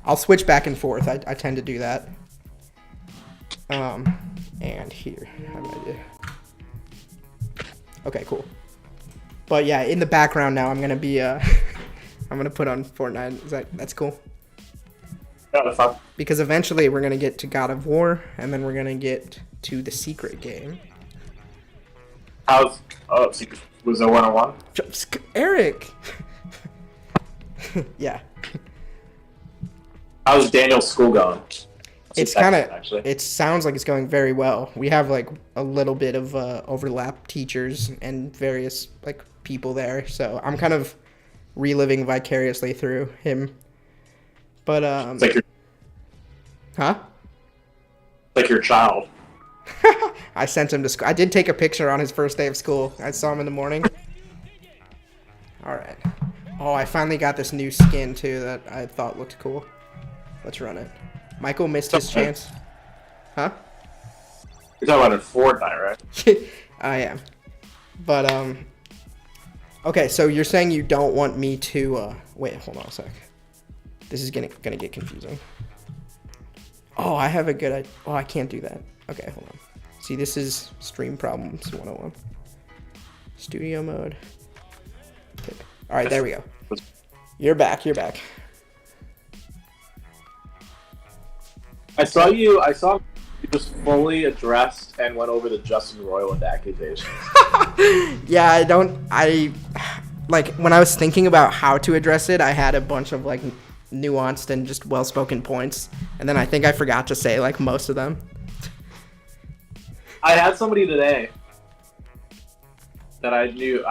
I'll switch back and forth. I tend to do that. And here, how do I do? Okay, cool. But yeah, in the background now, I'm gonna be I'm gonna put on Fortnite. That's cool? Yeah, that's fun. Because eventually we're gonna get to God of War, and then we're gonna get to the secret game. Was there 101? Eric. Yeah. How's Daniel's school going? It's kind of. It sounds like it's going very well. We have like a little bit of overlap teachers and various like people there, so I'm kind of reliving vicariously through him. But it's like like your child. I sent him to school. I did take a picture on his first day of school. I saw him in the morning. All right. Oh, I finally got this new skin too that I thought looked cool. Let's run it. Michael missed his chance. Huh? You're talking about in Fortnite, right? I am. But okay, so you're saying you don't want me to wait, hold on a sec. This is gonna get confusing. Oh, I have a good idea. Oh, I can't do that. Okay, hold on. See, this is Stream Problems 101. Studio mode. Okay. All right, there we go. You're back. I saw you just fully addressed and went over the Justin Roiland accusations. Yeah, like when I was thinking about how to address it, I had a bunch of like nuanced and just well-spoken points. And then I think I forgot to say like most of them. I had somebody today that I knew.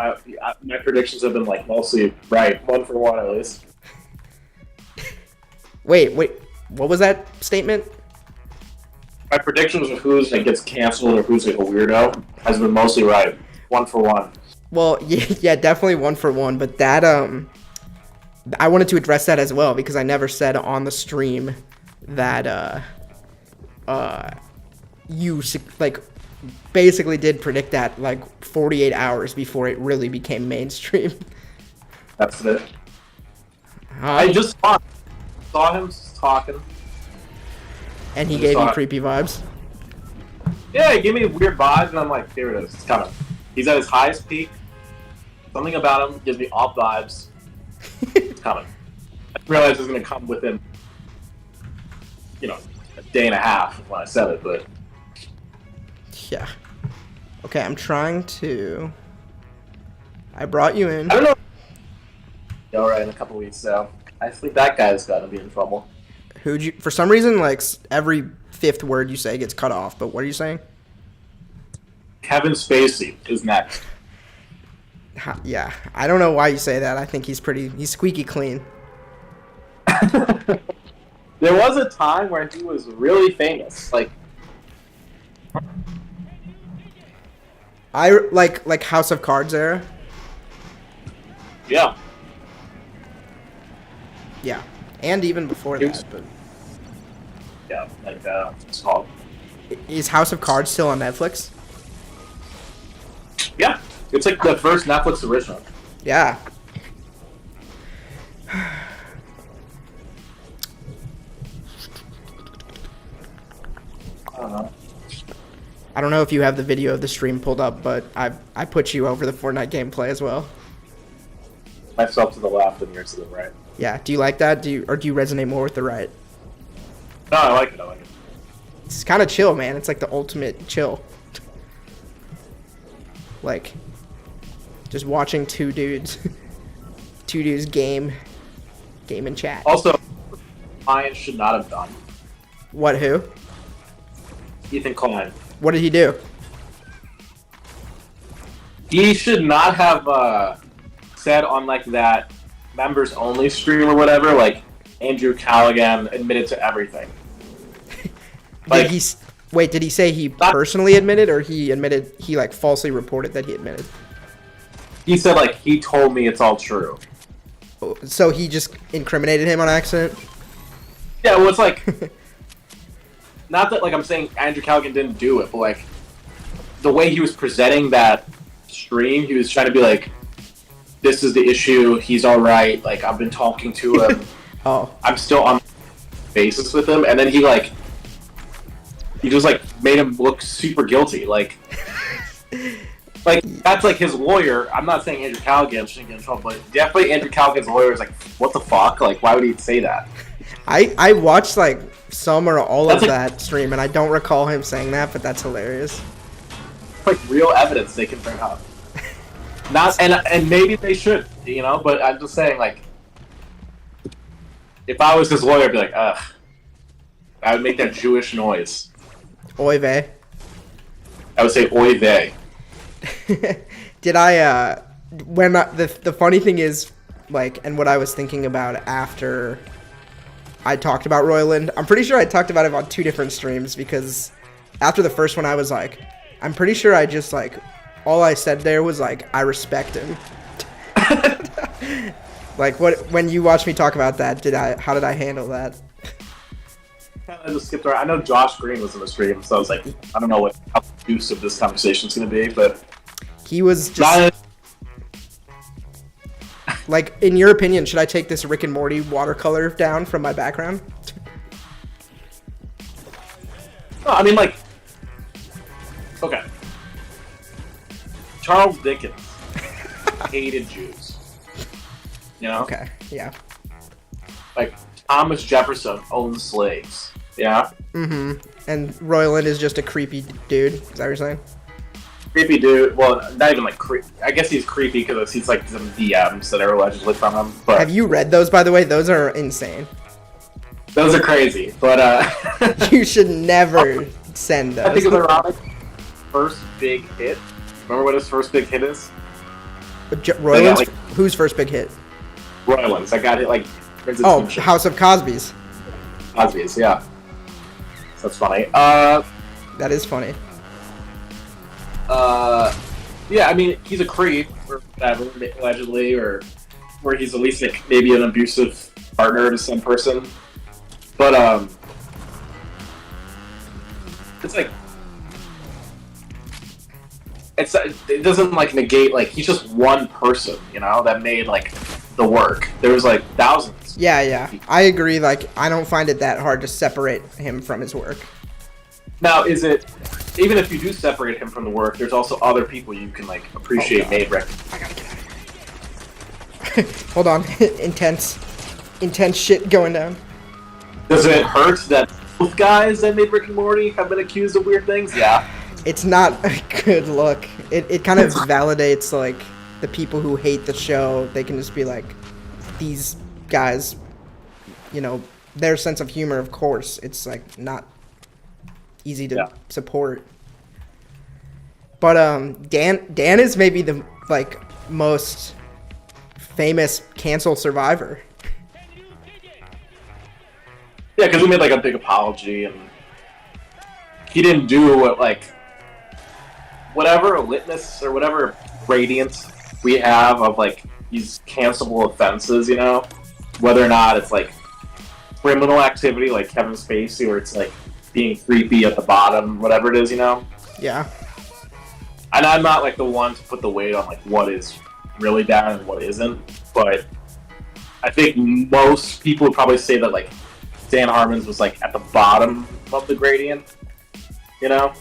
My predictions have been like mostly right, 1 for 1 at least. Wait, what was that statement? My predictions of who's like gets canceled or who's like a weirdo has been mostly right, 1 for 1. Well, yeah, definitely 1 for 1. But that I wanted to address that as well because I never said on the stream that you like basically did predict that like 48 hours before it really became mainstream. That's it. I just saw him talking. And he gave you creepy vibes. Yeah, he gave me weird vibes, and I'm like, here it is. It's coming. He's at his highest peak. Something about him gives me off vibes. It's coming. I didn't realize it was going to come within, a day and a half when I said it, but... Yeah. Okay, I'm trying to... I brought you in. I don't know. All right, in a couple weeks, so I think that guy's got to be in trouble. Who'd you... For some reason, like, every 5th word you say gets cut off, but what are you saying? Kevin Spacey is next. Yeah, I don't know why you say that. I think he's squeaky clean. There was a time where he was really famous, like... I like House of Cards era. Yeah. Yeah, and even before that. But yeah, like it's called. Is House of Cards still on Netflix? Yeah, it's like the first Netflix original. Yeah. I don't know. I don't know if you have the video of the stream pulled up, but I put you over the Fortnite gameplay as well. Myself to the left and yours to the right. Yeah. Do you like that? Do you resonate more with the right? No, I like it. It's kind of chill, man. It's like the ultimate chill. Like, just watching two dudes game and chat. Also, Klein should not have done. What? Who? Ethan Klein. What did he do? He should not have said on like that members only stream or whatever. Like Andrew Callaghan admitted to everything. Did he say he personally admitted, or he admitted he like falsely reported that he admitted? He said like he told me it's all true. So he just incriminated him on accident? Yeah, well, it's like not that like I'm saying Andrew Callaghan didn't do it, but like the way he was presenting that stream, he was trying to be like, "This is the issue. He's all right. Like I've been talking to him. Oh, I'm still on basis with him," and then he just like made him look super guilty. Like that's like his lawyer. I'm not saying Andrew Callaghan shouldn't get in trouble, but definitely Andrew Callaghan's lawyer is like, what the fuck? Like, why would he say that? I watched like some or all of that stream, and I don't recall him saying that, but that's hilarious. Like real evidence they can bring up. Not and maybe they should, but I'm just saying, like, if I was his lawyer, I'd be like, ugh. I would make that Jewish noise. Oy vey. I would say oy vey. Did I the funny thing is, like, and what I was thinking about after I talked about Royland, I'm pretty sure I talked about it on 2 different streams, because after the first one I was like, I'm pretty sure I just like, all I said there was like, I respect him. Like, when you watched me talk about that, how did I handle that? I just skipped around. I know Josh Green was in the stream, so I was like, I don't know how the use of this conversation is going to be, but he was just like, in your opinion, should I take this Rick and Morty watercolor down from my background? No, I mean, like, okay. Charles Dickens hated Jews. Okay, yeah. Like, Thomas Jefferson owned slaves. Yeah? Mm-hmm. And Royland is just a creepy dude. Is that what you're saying? creepy dude. Well, not even like creepy. I guess he's creepy because he's like some DMs that are allegedly from him. But Have you read those, by the way? Those are insane. those are crazy. But You should never send those. I think it's ironic. First big hit. Remember what his first big hit is? Royland's, like- whose first big hit? Royland's. I got hit like. Oh, House of Cosby's. Cosby's, yeah. So that's funny. That is funny. Yeah, I mean, he's a creep, or whatever, allegedly, or he's at least like maybe an abusive partner to some person. But it's like it doesn't like negate like he's just one person, you know, that made like the work. There was like thousands. Yeah, I agree. Like, I don't find it that hard to separate him from his work. Now, is it even if you do separate him from the work? There's also other people you can like appreciate made records. I gotta get out of here. Hold on, intense shit going down. Does it hurt that both guys that made Rick and Morty have been accused of weird things? Yeah. It's not a good look. It kind of validates like the people who hate the show. They can just be like, these guys, you know, their sense of humor. Of course, it's like not easy to support. But Dan is maybe the like most famous cancel survivor. Yeah, because he made like a big apology, and he didn't do what like whatever litmus or whatever gradient we have of like these cancelable offenses, you know, whether or not it's like criminal activity like Kevin Spacey, or it's like being creepy at the bottom, whatever it is, you know. Yeah. And I'm not like the one to put the weight on like what is really bad and what isn't, but I think most people would probably say that like Dan Harmon's was like at the bottom of the gradient, you know?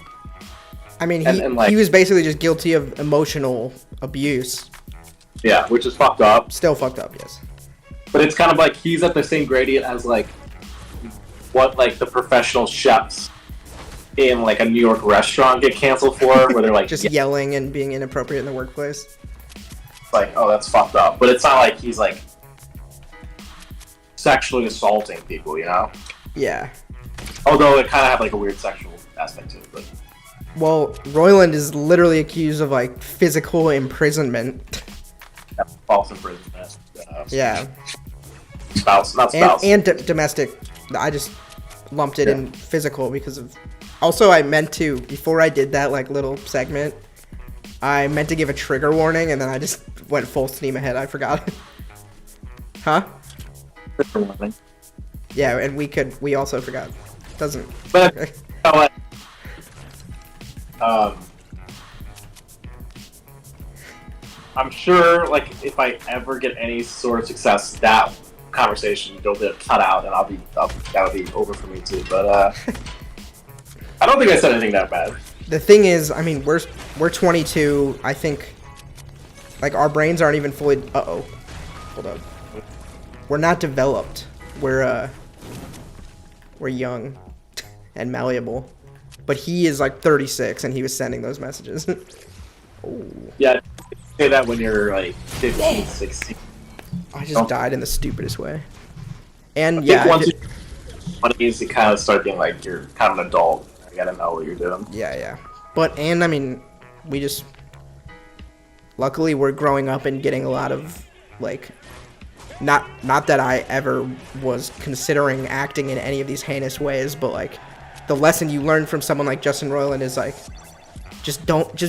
I mean, and he was basically just guilty of emotional abuse. Yeah, which is fucked up. Still fucked up, yes. But it's kind of like he's at the same gradient as like what like the professional chefs in like a New York restaurant get canceled for, where they're like just yelling and being inappropriate in the workplace. Like, oh, that's fucked up. But it's not like he's like sexually assaulting people, you know? Yeah. Although it kind of had like a weird sexual aspect to it, but. Well, Royland is literally accused of like physical imprisonment. False imprisonment. Yeah. Spouse, not spouse. And domestic. I just lumped it in physical because of. Also, I meant to, before I did that like little segment, I meant to give a trigger warning, and then I just went full steam ahead. I forgot. Huh? Trigger warning. Yeah, and we also forgot. Doesn't. But you know what? I'm sure, like, if I ever get any sort of success, that conversation will get cut out, and that'll be over for me too. But I don't think I said anything that bad. The thing is, I mean, we're 22. I think, like, our brains aren't even fully. Hold up. We're not developed. We're young and malleable. But he is like 36, and he was sending those messages. Oh. Yeah, say that when you're like 15, 16. I just died in the stupidest way. And I yeah, think once you're 20s, you kind of start being like you're kind of an adult. You gotta know what you're doing. Yeah. And I mean, we just luckily we're growing up and getting a lot of like. Not that I ever was considering acting in any of these heinous ways, but like the lesson you learn from someone like Justin Roiland is like just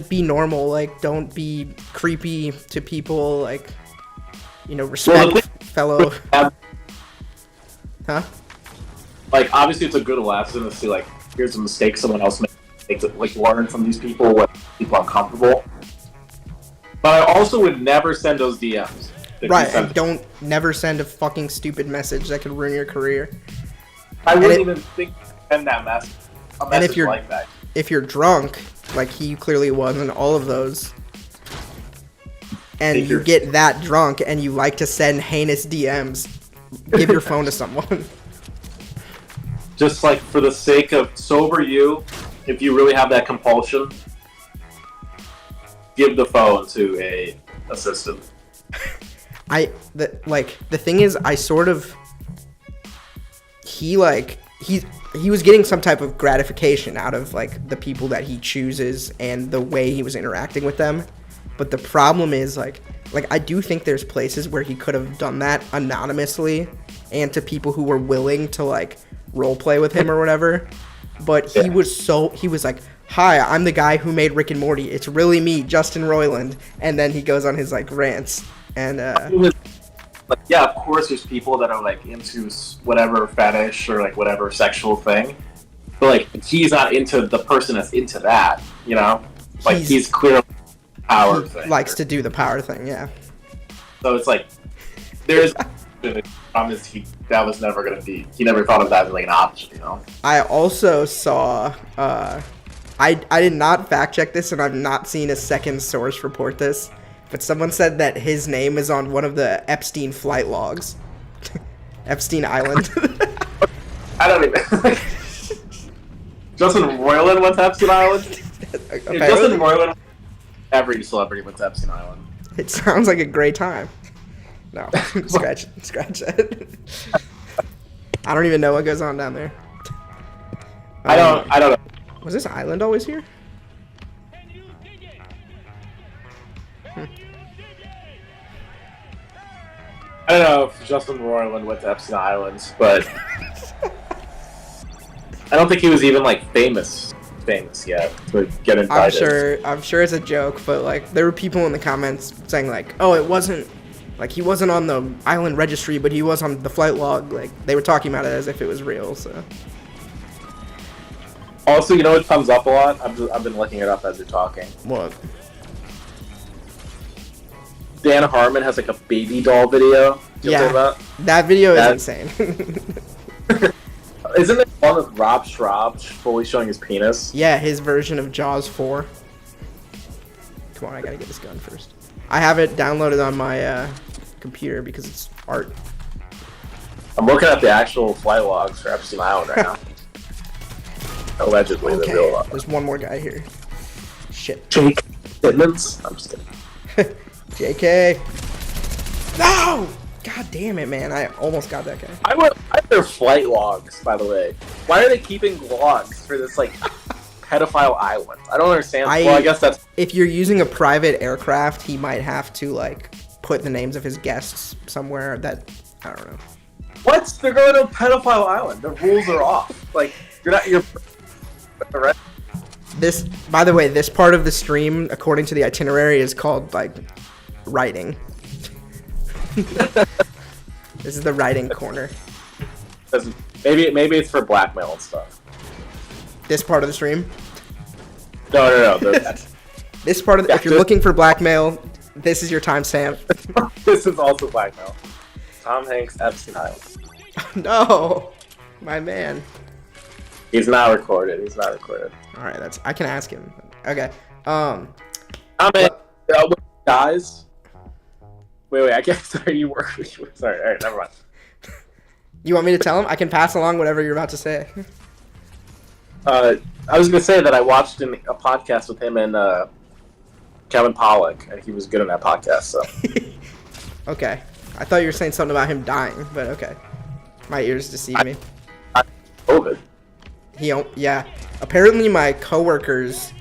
be normal, like don't be creepy to people, like, you know, respect fellow. Huh? Like obviously it's a good lesson to see like here's a mistake someone else makes, like learn from these people what people uncomfortable. But I also would never send those DMs. Right, and never send a fucking stupid message that could ruin your career. I wouldn't even think to send that message. And if you're like that. If you're drunk, like he clearly was in all of those, and you get that drunk and you like to send heinous DMs, give your phone to someone. Just like for the sake of sober you, if you really have that compulsion, give the phone to a assistant. The thing is, I sort of, he was getting some type of gratification out of like the people that he chooses and the way he was interacting with them. But the problem is like I do think there's places where he could have done that anonymously and to people who were willing to like role play with him or whatever. But he was like, "Hi, I'm the guy who made Rick and Morty. It's really me, Justin Roiland." And then he goes on his like rants and like, yeah, of course there's people that are like into whatever fetish or like whatever sexual thing, but like he's not into the person that's into that, you know? Like he's clearly power thing. Likes to do the power thing, yeah. So it's like there's the problem is that was never gonna be, he never thought of that as like an option, you know? I also saw I did not fact check this and I've not seen a second source report this. But someone said that his name is on one of the Epstein flight logs. Epstein Island. I don't even. Justin Roiland went to Epstein Island? If Justin Roiland, every celebrity went to Epstein Island. It sounds like a great time. No, scratch that. I don't even know what goes on down there. I don't know. Was this island always here? I don't know if Justin Roiland went to Epstein Island, but I don't think he was even like famous yet to get invited. I'm sure it's a joke, but like there were people in the comments saying like, "Oh, it wasn't like he wasn't on the island registry, but he was on the flight log." Like they were talking about it as if it was real. So. Also, you know what comes up a lot? I've been looking it up as you're talking. What? Dan Harmon has like a baby doll video. Yeah, that video is insane. Isn't there one with Rob Schrab fully showing his penis? Yeah, his version of Jaws 4. Come on, I gotta get this gun first. I have it downloaded on my computer because it's art. I'm looking at the actual flight logs for Epstein Island right now. Allegedly, the real log. There's one more guy here. Shit. Jake Simmons? I'm just kidding. JK. No! God damn it, man. I almost got that guy. Why are there flight logs, by the way? Why are they keeping logs for this, like, pedophile island? I don't understand. Well, I guess that's... If you're using a private aircraft, he might have to, like, put the names of his guests somewhere that... I don't know. What? They're going to a pedophile island. The rules are off. Like, you're... This, by the way, this part of the stream, according to the itinerary, is called, like... writing. This is the writing corner. Maybe it's for blackmail and stuff. This part of the stream? No. This part of if you're looking for blackmail, this is your timestamp. This is also blackmail. Tom Hanks, Epstein Island. No, my man. He's not recorded. All right, I can ask him. Okay. Guys. Wait, I guess you work with you. Sorry, alright, never mind. You want me to tell him? I can pass along whatever you're about to say. I was going to say that I watched a podcast with him and Kevin Pollak, and he was good on that podcast, so. Okay. I thought you were saying something about him dying, but okay. My ears deceive me. COVID. Yeah. Apparently my coworkers,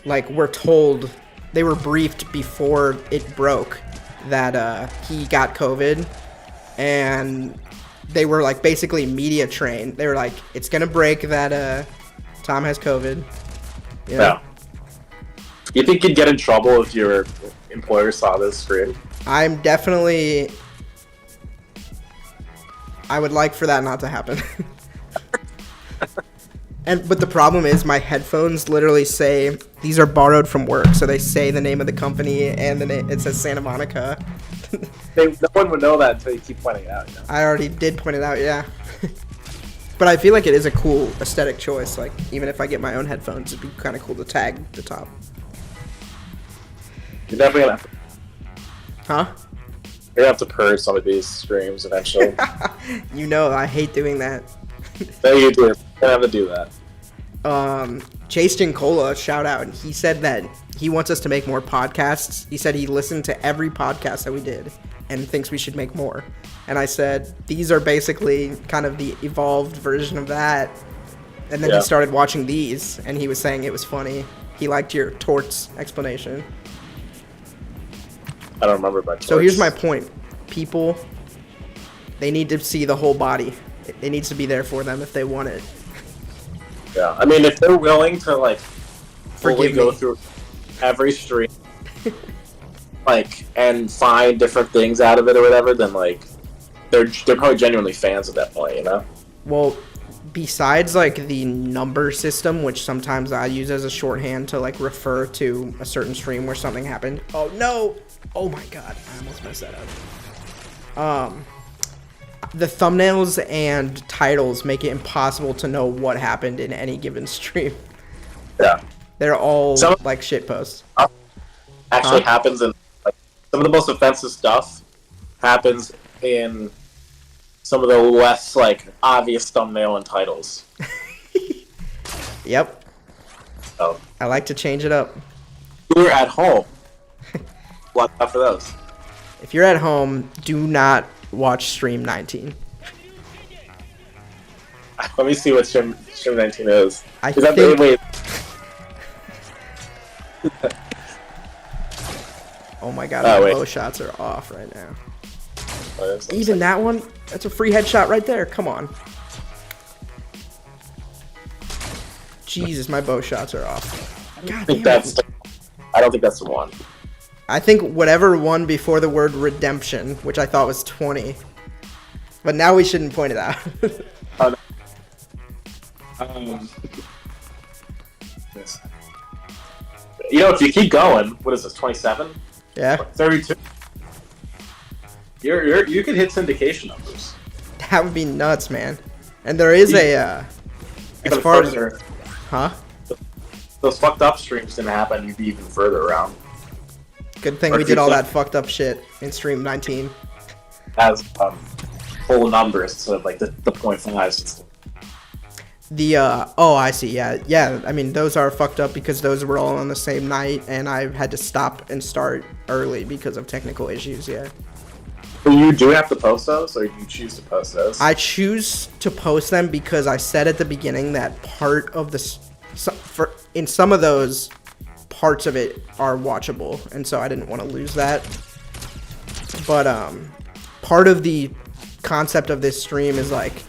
like, were told, they were briefed before it broke that he got COVID, and they were like basically media trained. They were like, it's gonna break that Tom has COVID. You know? Yeah. You think you'd get in trouble if your employer saw this stream? I would like for that not to happen. But the problem is my headphones literally say these are borrowed from work, so they say the name of the company and then it says Santa Monica. No one would know that until you keep pointing it out. You know? I already did point it out, yeah. But I feel like it is a cool aesthetic choice. Like even if I get my own headphones, it'd be kind of cool to tag the top. You're definitely gonna have to. Huh? You're gonna have to purge some of these streams eventually. You know, I hate doing that. No, you do. You're gonna have to do that. Chaston Cola, shout out. He said that he wants us to make more podcasts. He said he listened to every podcast that we did and thinks we should make more. And I said, these are basically kind of the evolved version of that. And then he started watching these, and he was saying it was funny. He liked your torts explanation. I don't remember about torts. So here's my point. People, they need to see the whole body. It needs to be there for them if they want it. Yeah, I mean, if they're willing to, like, fully go through every stream, like, and find different things out of it or whatever, then, like, they're probably genuinely fans at that point, you know? Well, besides, like, the number system, which sometimes I use as a shorthand to, like, refer to a certain stream where something happened. Oh, no! Oh, my God. I almost messed that up. The thumbnails and titles make it impossible to know what happened in any given stream. Yeah. They're all, like, shit posts. Actually happens in, like, some of the most offensive stuff happens in some of the less, like, obvious thumbnail and titles. Yep. So, I like to change it up. you're at home. Watch out for those. If you're at home, do not watch stream 19. Let me see what stream 19 is. I Is that think... wait. Oh my god, my bow shots are off right now. Even that one? That's a free headshot right there. Come on. Jesus, my bow shots are off. God damn it. I don't think that's the one. I think whatever one before the word redemption, which I thought was 20. But now we shouldn't point it out. You know, if you keep going, what is this, 27? Yeah. 32? You could hit syndication numbers. That would be nuts, man. And there is a, as far as... Huh? Those fucked up streams didn't happen, you'd be even further around. Good thing we did all that fucked up shit in stream 19. As full numbers instead of like the 0.5s. Oh, I see, yeah, I mean, those are fucked up because those were all on the same night, and I had to stop and start early because of technical issues, yeah. So you do have to post those, or you choose to post those? I choose to post them because I said at the beginning that part of in some of those, parts of it are watchable, and so I didn't want to lose that. But part of the concept of this stream is like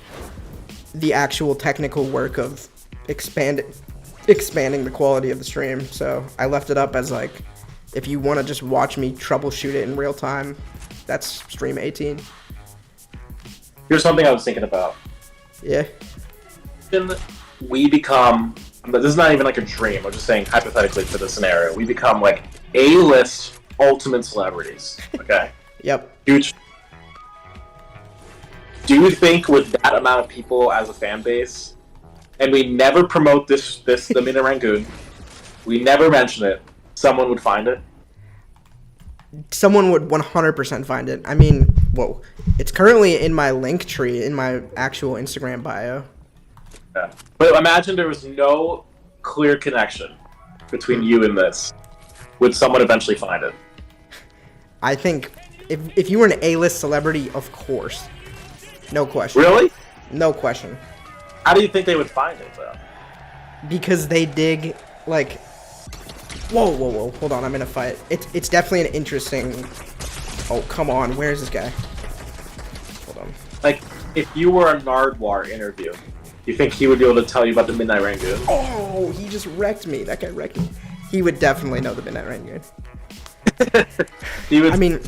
the actual technical work of expanding the quality of the stream. So I left it up as like, if you want to just watch me troubleshoot it in real time, that's stream 18. Here's something I was thinking about. Yeah. We become, this is not even like a dream, I'm just saying hypothetically for the scenario, we become like A-list ultimate celebrities, okay? Yep. Huge. Do you think with that amount of people as a fan base, and we never promote the Mina Rangoon, we never mention it, someone would find it? Someone would 100% find it. I mean, whoa. It's currently in my link tree in my actual Instagram bio. Yeah. But imagine there was no clear connection between you and this. Would someone eventually find it? I think if you were an A-list celebrity, of course. No question. Really? No question. How do you think they would find it, though? Because they dig, like... Whoa. Hold on, I'm in a fight. It's definitely an interesting... Oh, come on. Where's this guy? Hold on. Like, if you were a Nardwar interview, you think he would be able to tell you about the Midnight Rangoon? Oh, he just wrecked me. That guy wrecked me. He would definitely know the Midnight Rangoon. I mean,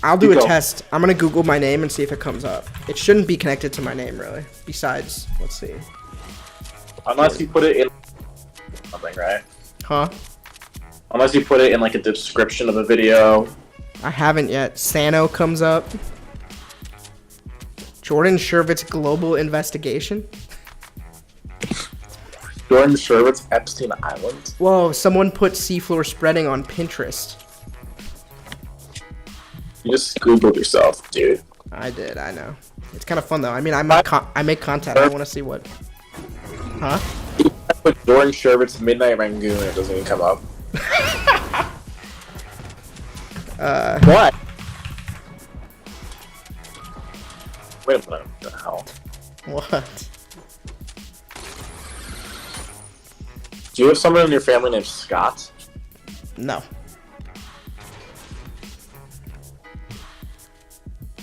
I'll do a test. I'm going to Google my name and see if it comes up. It shouldn't be connected to my name, really. Besides, let's see. Unless you put it in something, right? Huh? Unless you put it in, like, a description of a video. I haven't yet. Sano comes up. Jordan Shervitt's Global Investigation. Jordan Shervitt's Epstein Island. Whoa, someone put seafloor spreading on Pinterest. You just Googled yourself, dude. I did, I know. It's kind of fun, though. I mean, I make content. I want to see what... Huh? put Jordan Sherbett's Midnight Rangoon and it doesn't even come up. What? Wait a minute. What the hell? What? Do you have someone in your family named Scott? No.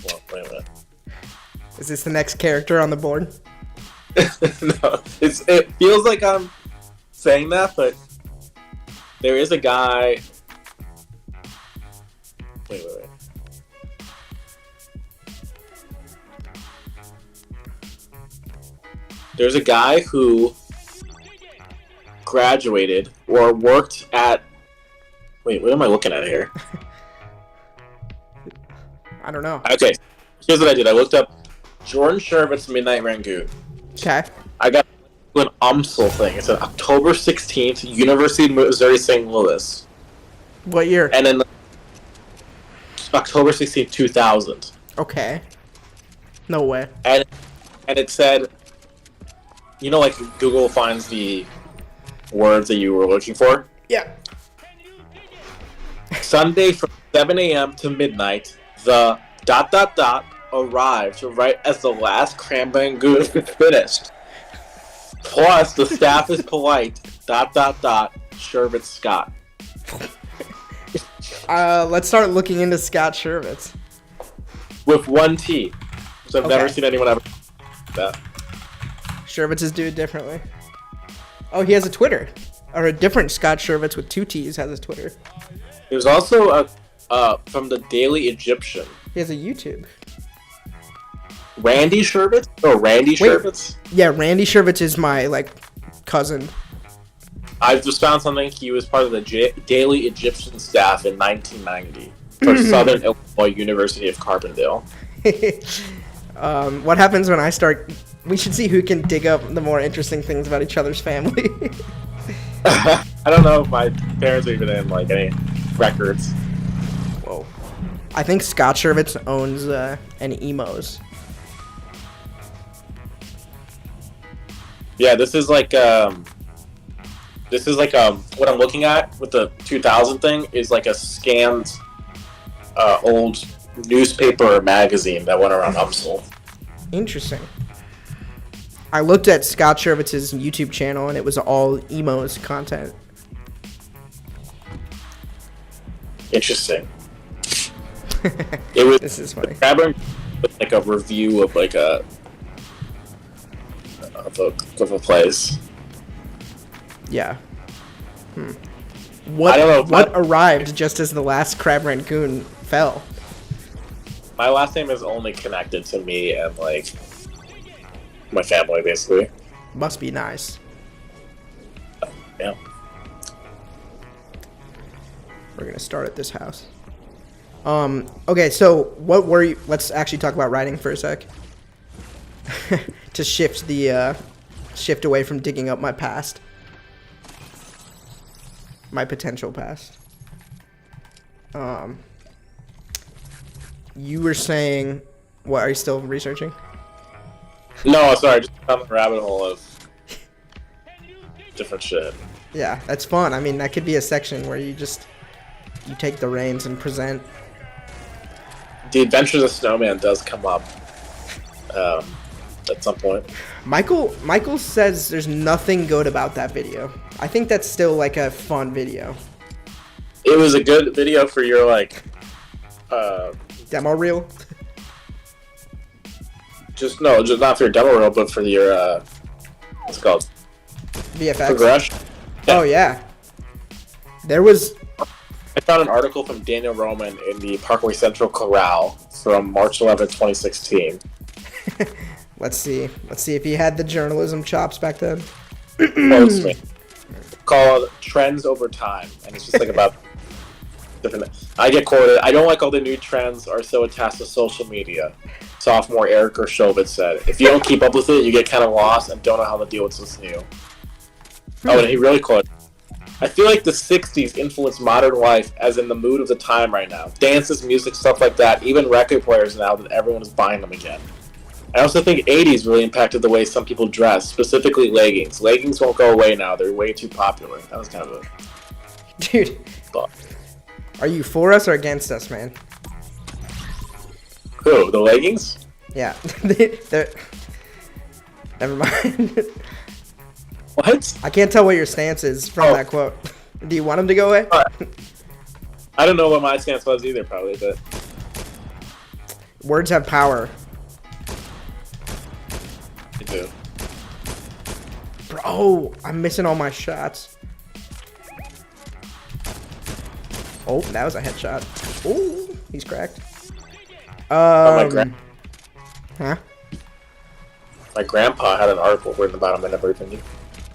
Well, wait a minute. Is this the next character on the board? No, it feels like I'm saying that, but there is a guy. Wait. There's a guy who graduated or worked at. Wait, what am I looking at here? I don't know. Okay, here's what I did. I looked up Jordan Sherbett's Midnight Rangoon. Okay. I got an UMSL thing. It's an October 16th, University of Missouri St. Louis. What year? And then October 16th, 2000. Okay. No way. And it said, you know, like Google finds the words that you were looking for? Yeah. Sunday from 7 a.m. to midnight, the ... arrived right as the last cram rangoon was finished. Plus, the staff is polite. ... Sherbet Scott. Let's start looking into Scott Sherbets. With one T. So I've never seen anyone ever that. Sherbets is do it differently. Oh, he has a Twitter. Or a different Scott Sherbets with 2 T's has a Twitter. There's also a from the Daily Egyptian. He has a YouTube. Randy Sherbets? Oh, Randy Sherbets? Yeah, Randy Sherbets is my, cousin. I've just found something. He was part of the Daily Egyptian staff in 1990 for Southern Illinois University of Carbondale. What happens when I start... We should see who can dig up the more interesting things about each other's family. I don't know if my parents are even in, any records. Whoa. I think Scott Sherbets owns an Emos. Yeah, this is what I'm looking at with the 2000 thing is like a scanned old newspaper or magazine that went around UMSL. Interesting. I looked at Scott Sherbets' YouTube channel and it was all Emos content. Interesting. It was. This is funny. Like a review of of a place. Yeah. What? I don't know. What arrived just as the last crab rangoon fell? My last name is only connected to me and my family, basically. Must be nice. Yeah. We're gonna start at this house. Okay, so what were you... Let's actually talk about writing for a sec. To shift away from digging up my past. My potential past. You were saying... What, are you still researching? No, sorry, just found the rabbit hole of different shit. Yeah, that's fun. I mean, that could be a section where you take the reins and present. The Adventures of Snowman does come up at some point. Michael says there's nothing good about that video. I think that's still a fun video. It was a good video for your Demo reel? just not for your demo reel, but for your what's it called? VFX. Progression. Oh yeah. There was... I found an article from Daniel Roman in the Parkway Central Corral from March 11, 2016. Let's see if he had the journalism chops back then. Quotes me. Called Trends Over Time, and it's just about different. I get quoted. I don't like all the new trends are so attached to social media. Sophomore Eric Gershovitz said, "If you don't keep up with it, you get kind of lost and don't know how to deal with what's new." Oh, and he really quoted, "I feel like the 60s influenced modern life as in the mood of the time right now. Dances, music, stuff like that. Even record players now that everyone is buying them again." I also think 80s really impacted the way some people dress, specifically leggings. Leggings won't go away now. They're way too popular. That was kind of a Dude, thought. are you for us or against us, man? Who? The leggings? Yeah. They're... Never mind. What? I can't tell what your stance is from that quote. Do you want them to go away? I don't know what my stance was either, probably, but... Words have power. Me too. Bro, I'm missing all my shots. Oh, that was a headshot. Oh, he's cracked. Huh? My grandpa had an article written about him I never even knew.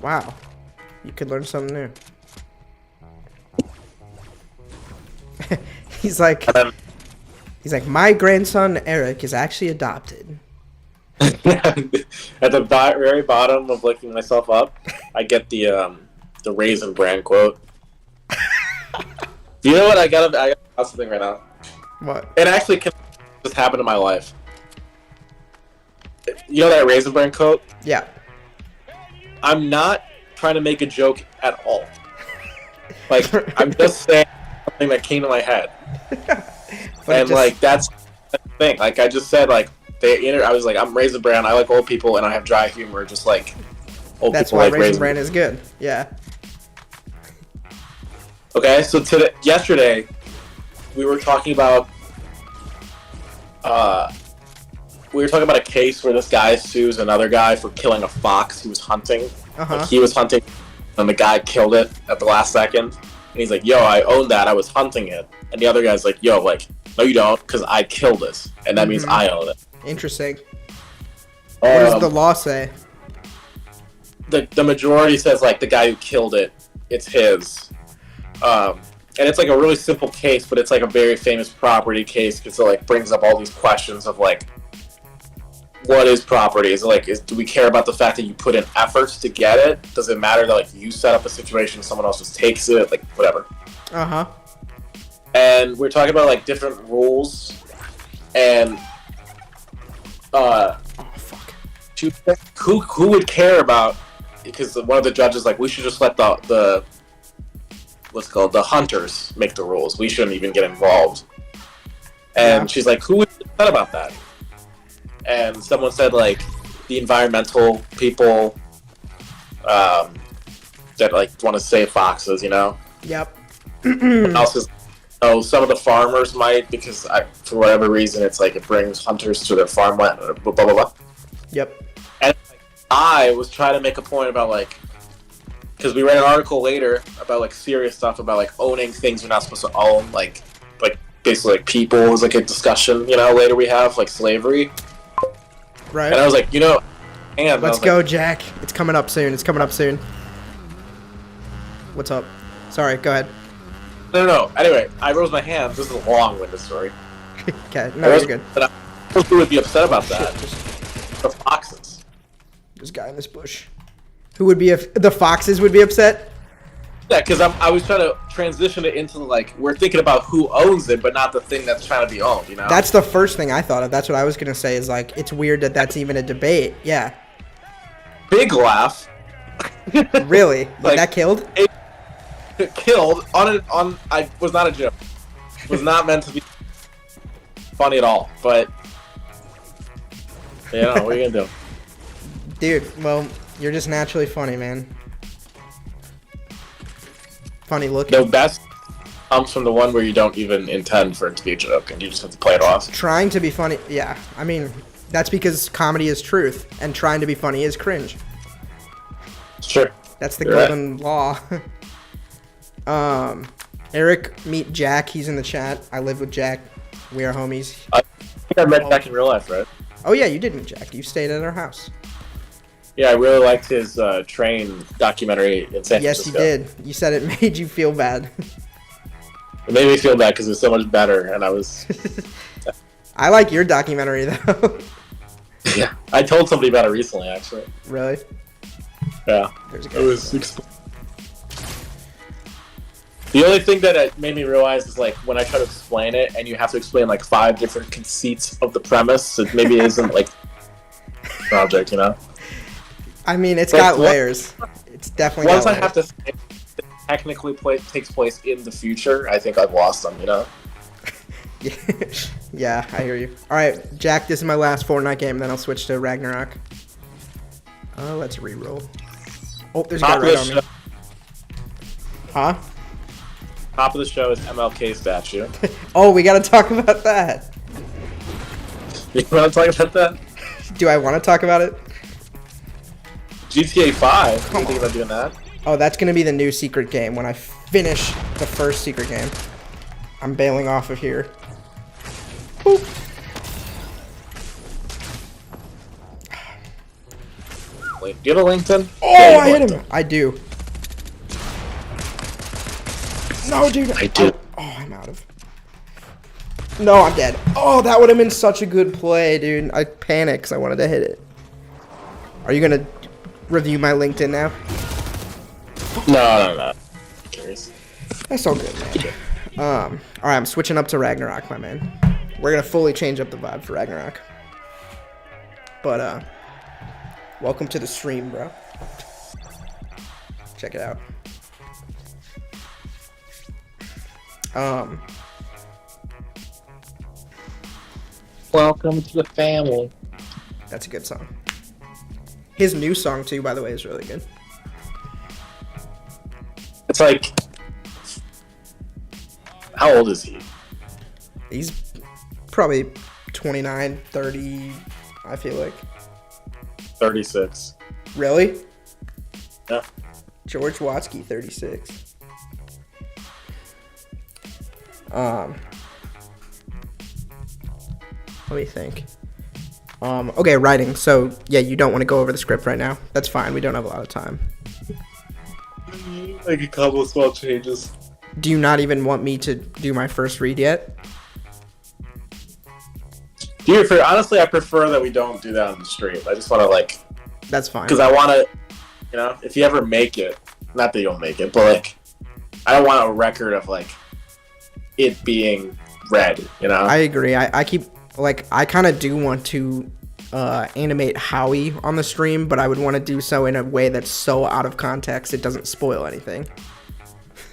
Wow. You could learn something new. He's like, my grandson Eric is actually adopted. At the very bottom of looking myself up, I get the Raisin Bran quote. You know what? I got something right now. What? It actually can just happen in my life. You know that Raisin Bran quote? Yeah. I'm not trying to make a joke at all. Like, I'm just saying something that came to my head. And, like, that's the thing. Like, I just said, like, I was like, I'm Raisin Bran, I like old people, and I have dry humor, just like old That's people why like Raisin Bran is good. Yeah. Okay, so yesterday, we were talking about a case where this guy sues another guy for killing a fox he was hunting. Like, he was hunting, and the guy killed it at the last second. And he's like, yo, I own that, I was hunting it. And the other guy's like, yo, like, no you don't, because I killed it. And that means I own it. Interesting. What does the law say? The majority says, like, the guy who killed it, it's his. And it's, like, a really simple case, but it's, like, a very famous property case, because it, like, brings up all these questions of, like, what is property? Is it, like, do we care about the fact that you put in efforts to get it? Does it matter that, like, you set up a situation, someone else just takes it? Like, whatever. Uh-huh. And we're talking about, like, different rules, and, who would care about, because one of the judges, like, we should just let the the hunters make the rules. We shouldn't even get involved. And she's like, who would be upset about that? And someone said, like, the environmental people that, like, want to save foxes, you know? Yep. Some of the farmers might, because for whatever reason, it's like it brings hunters to their farmland, blah, blah, blah. Yep. And I was trying to make a point about, like, because we read an article later about, like, serious stuff about, like, owning things you're not supposed to own, like basically, like, people is, like, a discussion, you know, later we have, like, slavery. Right. And I was like, you know, let's go, Jack. It's coming up soon. What's up? Sorry, go ahead. No. Anyway, I rose my hand. This is a long-winded story. Okay, no, you're good. But who would be upset about that? The foxes. This guy in this bush. Who would be if the foxes would be upset? Yeah, because I was trying to transition it into, like, we're thinking about who owns it, but not the thing that's trying to be owned, you know? That's the first thing I thought of. That's what I was going to say is, like, it's weird that that's even a debate. Yeah. Big laugh. Really? Like, that killed? It killed I was not a joke. It was not meant to be funny at all, but, you know, what are you going to do? Dude, well, you're just naturally funny, man. Funny looking. The best comes from the one where you don't even intend for it to be a joke, and you just have to play it off. Trying to be funny, yeah. I mean, that's because comedy is truth, and trying to be funny is cringe. Sure. That's the golden law. Eric, meet Jack. He's in the chat. I live with Jack. We are homies. I think I met Jack in real life, right? Oh yeah, you did meet Jack. You stayed at our house. Yeah, I really liked his train documentary in San Francisco. Yes, you did. You said it made you feel bad. It made me feel bad because it was so much better, and I was... I like your documentary, though. Yeah, I told somebody about it recently, actually. Really? Yeah. It was... The only thing that it made me realize is, like, when I try to explain it, and you have to explain, like, 5 different conceits of the premise, it maybe isn't, like... project, you know. I mean, it's Like, got what- layers. It's definitely Once got I layers. have to think it technically takes place in the future, I think I've lost them, you know. Yeah. Yeah, I hear you. All right, Jack, this is my last Fortnite game, then I'll switch to Ragnarok. Let's reroll. Oh, there's a guy Top of right the on me. show. Huh? Top of the show is MLK statue. Oh, we gotta talk about that. You want to talk about that? Do I want to talk about it? GTA 5. What do you think about doing that? Oh, that's gonna be the new secret game when I finish the first secret game. I'm bailing off of here. Boop. Wait, do you have a LinkedIn? Oh, Yeah, you I have hit LinkedIn. him. I do. No, dude. I do. Oh, I'm out of. No, I'm dead. Oh, that would have been such a good play, dude. I panicked because I wanted to hit it. Are you gonna review my LinkedIn now? No. I'm curious. That's all good, man. All right, I'm switching up to Ragnarok, my man. We're gonna fully change up the vibe for Ragnarok. But welcome to the stream, bro. Check it out. Welcome to the family. That's a good song. His new song too, by the way, is really good. It's like, how old is he? He's probably 29, 30, I feel like. 36. Really? Yeah. George Watsky, 36. Let me think. Okay, writing. So, yeah, you don't want to go over the script right now. That's fine. We don't have a lot of time. Like a couple of small changes. Do you not even want me to do my first read yet? Honestly, I prefer that we don't do that on the stream. I just want to, like, That's fine. because I want to, you know, if you ever make it, not that you don't make it, but, like, I don't want a record of, like, it being read, you know? I agree. I keep, like, I kind of do want to animate Howie on the stream, but I would want to do so in a way that's so out of context it doesn't spoil anything.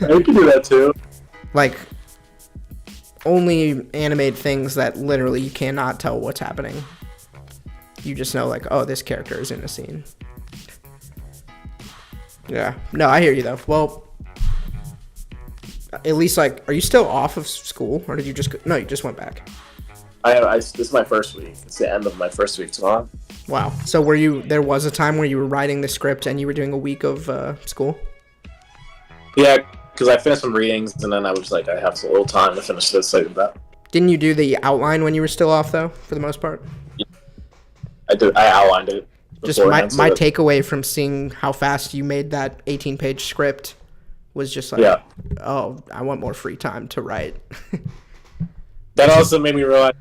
You can do that, too. Like, only animate things that literally you cannot tell what's happening. You just know, like, oh, this character is in a scene. Yeah. No, I hear you, though. Well, at least, like, are you still off of school? Or did you just... No, you just went back. This is my first week. It's the end of my first week tomorrow. Wow. So were you... There was a time where you were writing the script and you were doing a week of school? Yeah, because I finished some readings, and then I was like, I have a little time to finish this, so I did that. Didn't you do the outline when you were still off, though, for the most part? I outlined it. Just my beforehand, so that- takeaway from seeing how fast you made that 18-page script was just like, Yeah. oh, I want more free time to write. That also made me realize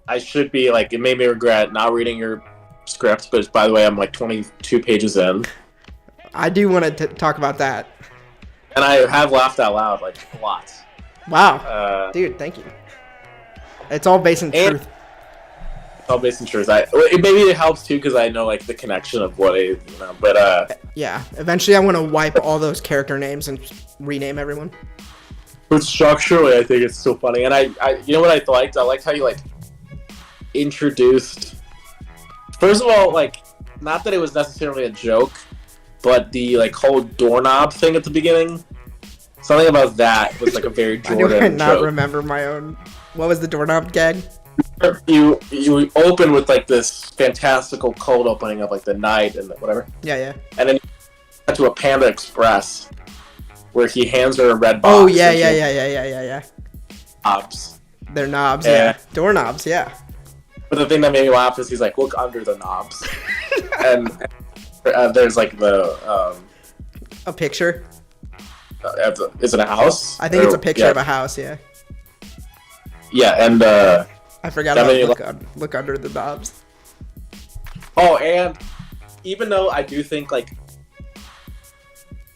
I should be, like, it made me regret not reading your script, but by the way, I'm like 22 pages in. I do want to talk about that. And I have laughed out loud, like, a lot. Wow. Dude, thank you. It's all based in And- truth. All based in truth. Maybe it helps, too, because I know, like, the connection of what it, you know, but, Yeah. Eventually, I want to wipe all those character names and rename everyone. but structurally, I think it's still funny. And I you know what I liked? I liked how you, like, introduced... First of all, like, not that it was necessarily a joke, but the, like, whole doorknob thing at the beginning, something about that was, like, a very I Jordan do not joke. remember my own... What was the doorknob gag? You open with, like, this fantastical cold opening of, like, the night and whatever, Yeah. and then you get to a Panda Express where he hands her a red box. Oh, yeah. Knobs. They're knobs, Yeah. yeah. Doorknobs, yeah. But the thing that made me laugh is he's like, look under the knobs. and there's, like, the, A picture? is it a house? I think it's a picture yeah. of a house, yeah. Yeah, and, I forgot That about made look under the knobs. oh, and even though I do think, like,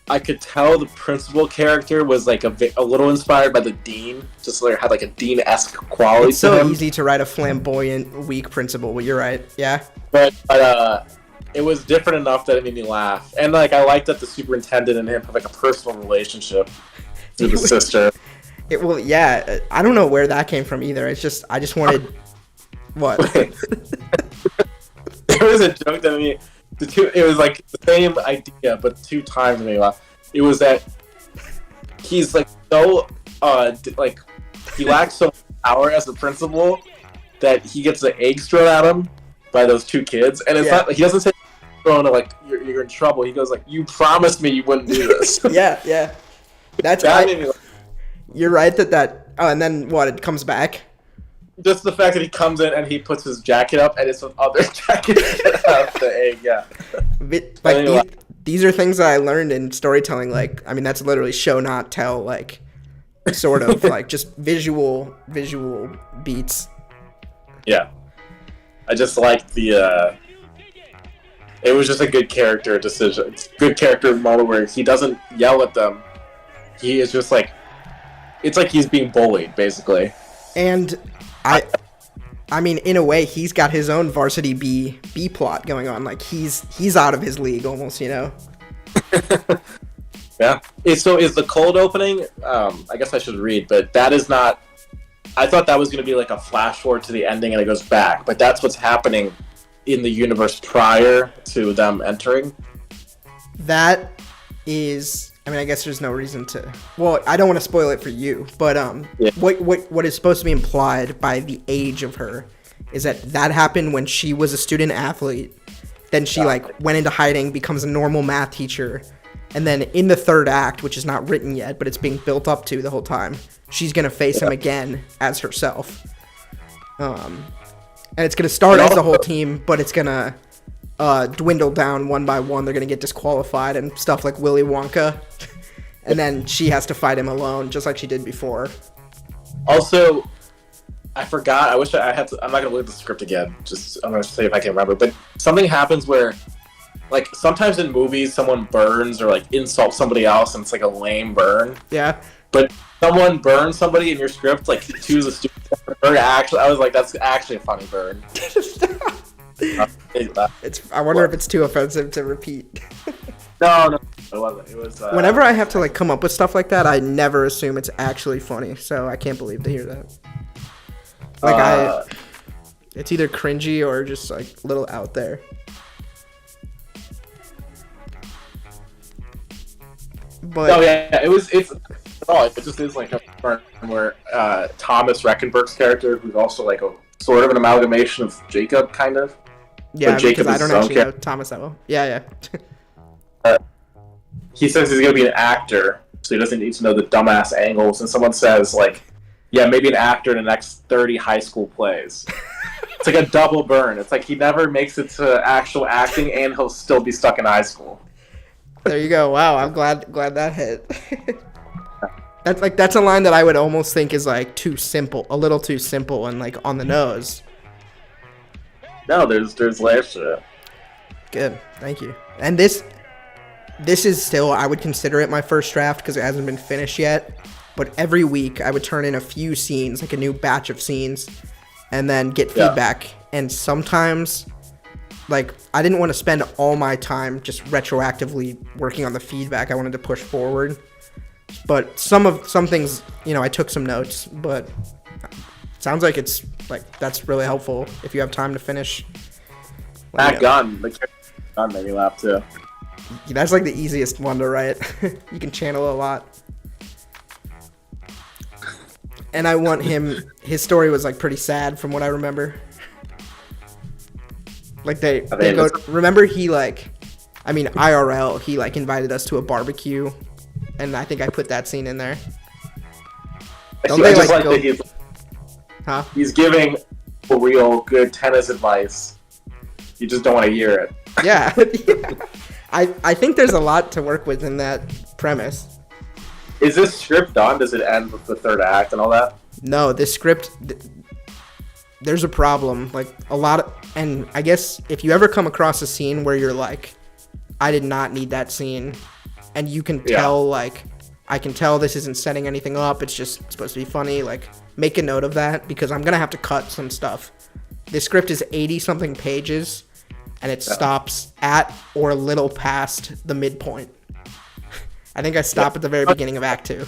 I could tell the principal character was like a little inspired by the dean, just like had like a dean-esque quality It's to so him. easy to write a flamboyant, weak principal. Well, you're right. Yeah. But it was different enough that it made me laugh, and like I liked that the superintendent and him have like a personal relationship through the sister. Well, yeah. I don't know where that came from either. It's just I just wanted what. There was a joke that made it was like the same idea, but 2 times made me laugh. It was that he's like so like he lacks so much power as a principal that he gets the eggs thrown at him by those 2 kids, and it's not. He doesn't say thrown like you're in trouble. He goes like, "You promised me you wouldn't do this." Yeah. That's that made me laugh. You're right that. Oh, and then what? It comes back. Just the fact that he comes in and he puts his jacket up and it's with other jackets out the egg. Yeah. Like these are things that I learned in storytelling. Like, I mean, that's literally show not tell. Like, sort of like just visual beats. Yeah. I just liked the. It was just a good character decision. It's a good character moment where he doesn't yell at them. He is just like, it's like he's being bullied, basically. And I mean, in a way, he's got his own varsity B plot going on. Like he's out of his league almost, you know. Yeah. So is the cold opening? I guess I should read, but that is not. I thought that was going to be like a flash forward to the ending and it goes back, but that's what's happening in the universe prior to them entering. That is. I mean, I guess there's no reason to. Well, I don't want to spoil it for you, but yeah. What is supposed to be implied by the age of her is that happened when she was a student athlete. Then she like went into hiding, becomes a normal math teacher, and then in the 3rd act, which is not written yet, but it's being built up to the whole time, she's gonna face him again as herself. And it's gonna start as the whole team, but it's gonna dwindle down one by one. They're gonna get disqualified and stuff like Willy Wonka, and then she has to fight him alone, just like she did before. Also, I forgot. I wish I had to. I'm not gonna look at the script again. I'm gonna see if I can remember. But something happens where, like, sometimes in movies, someone burns or like insults somebody else, and it's like a lame burn. Yeah. But someone burns somebody in your script, like choose a stupid burn. Actually, I was like, that's actually a funny burn. I wonder if it's too offensive to repeat. No, it wasn't. It was. Whenever I have to like come up with stuff like that, I never assume it's actually funny. So I can't believe to hear that. Like it's either cringy or just like a little out there. But oh yeah, it just is like a burn where Thomas Reckenberg's character, who's also like a sort of an amalgamation of Jacob, kind of. Yeah, Jacob because I don't actually know Thomas that well. Yeah. He says he's going to be an actor, so he doesn't need to know the dumbass angles. And someone says, like, yeah, maybe an actor in the next 30 high school plays. It's like a double burn. It's like he never makes it to actual acting, and he'll still be stuck in high school. There you go. Wow, I'm glad that hit. That's a line that I would almost think is like too simple, a little too simple, and like on the nose. No, there's layers to it. Good, thank you. And this is still, I would consider it my first draft because it hasn't been finished yet. But every week I would turn in a few scenes, like a new batch of scenes, and then get feedback. And sometimes, like, I didn't want to spend all my time just retroactively working on the feedback. I wanted to push forward. But some things, you know, I took some notes, but sounds like it's like that's really helpful if you have time to finish. That gun, the gun made me laugh too. That's like the easiest one to write. You can channel a lot. And I want his story was like pretty sad from what I remember. Like they go, remember he like, I mean IRL, he like invited us to a barbecue, and I think I put that scene in there. Don't they like go? Huh? He's giving real good tennis advice. You just don't want to hear it. Yeah. I think there's a lot to work with in that premise. Is this script done? Does it end with the 3rd act and all that? No, this script, there's a problem. Like a lot of, and I guess if you ever come across a scene where you're like, I did not need that scene, and you can Yeah. tell, like, I can tell this isn't setting anything up. It's just supposed to be funny. Like, make a note of that because I'm going to have to cut some stuff. This script is 80-something pages, and it stops at or a little past the midpoint. I think I stop at the very beginning of Act 2.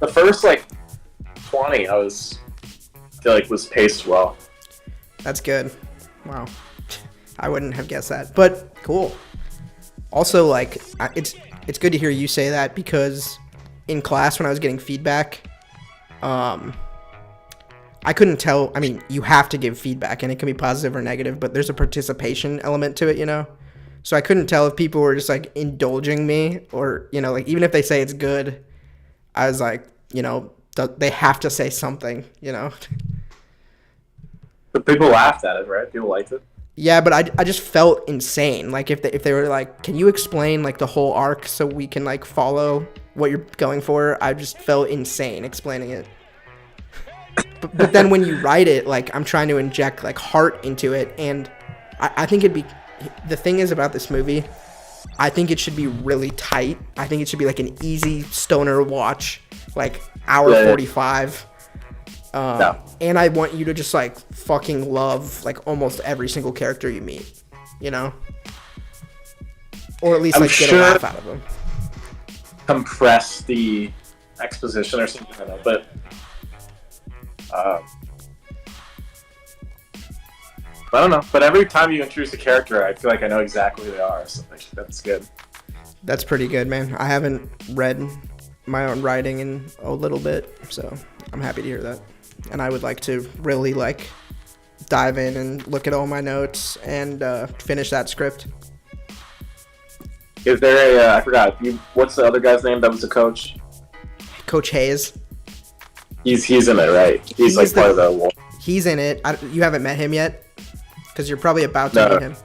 The first, like, 20, I feel like was paced well. That's good. Wow. I wouldn't have guessed that, but cool. Also, like, it's good to hear you say that because in class when I was getting feedback, I couldn't tell. I mean, you have to give feedback, and it can be positive or negative, but there's a participation element to it, you know? So I couldn't tell if people were just, like, indulging me or, you know, like, even if they say it's good, I was like, you know, they have to say something, you know? But people laughed at it, right? People liked it. Yeah, but I just felt insane. Like, if they were like, can you explain, like, the whole arc so we can, like, follow what you're going for? I just felt insane explaining it. But then when you write it, like, I'm trying to inject, like, heart into it, and I think it'd be... The thing is about this movie, I think it should be really tight. I think it should be, like, an easy stoner watch, like, hour 45. And I want you to just, like, fucking love, like, almost every single character you meet, you know? Or at least, like, get a laugh out of them. Compress the exposition or something, I don't know, but I don't know. But every time you introduce a character, I feel like I know exactly who they are, so like, that's good. That's pretty good, man. I haven't read my own writing in a little bit, so I'm happy to hear that. And I would like to really, like, dive in and look at all my notes and finish that script. Is there I forgot, what's the other guy's name that was the coach? Coach Hayes. He's in it, right? He's like part of the war. He's in it. You haven't met him yet? Because you're probably about to meet him.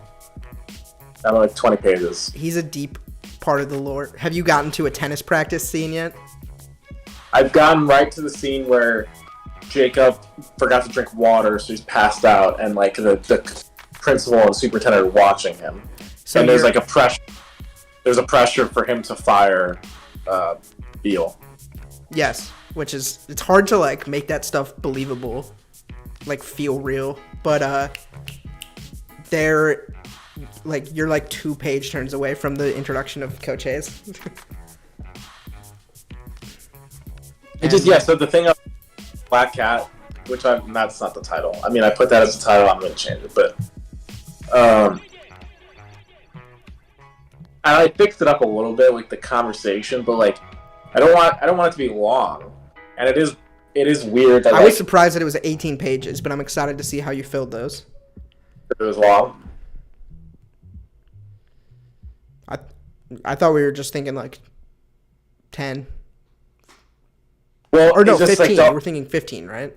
I'm like 20 pages. He's a deep part of the lore. Have you gotten to a tennis practice scene yet? I've gotten right to the scene where Jacob forgot to drink water, so he's passed out, and like the principal and superintendent are watching him. So and there's like there's a pressure for him to fire Beal. Yes, which is, it's hard to like make that stuff believable, like feel real, but they're like, you're like 2 page turns away from the introduction of Coach Hayes. So the thing of Black Cat, which that's not the title. I mean, I put that as the title. I'm going to change it, but I fixed it up a little bit, like the conversation, but like I don't want it to be long, and it is weird that I was surprised that it was 18 pages, but I'm excited to see how you filled those. It was long. I thought we were just thinking like 10. Well, or no, 15. Like, We're thinking 15, right?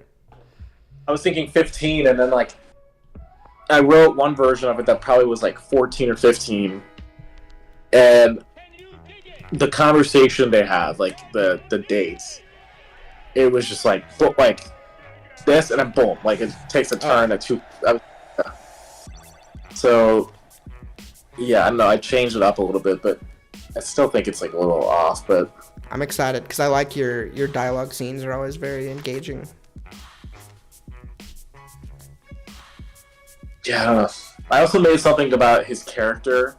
I was thinking 15, and then like I wrote one version of it that probably was like 14 or 15, and the conversation they have, like the dates, it was just like this, and then boom, like it takes a turn at 2. So yeah, I don't know. I changed it up a little bit, but I still think it's like a little off. But I'm excited because I like your dialogue scenes are always very engaging. Yeah, I don't know. I also made something about his character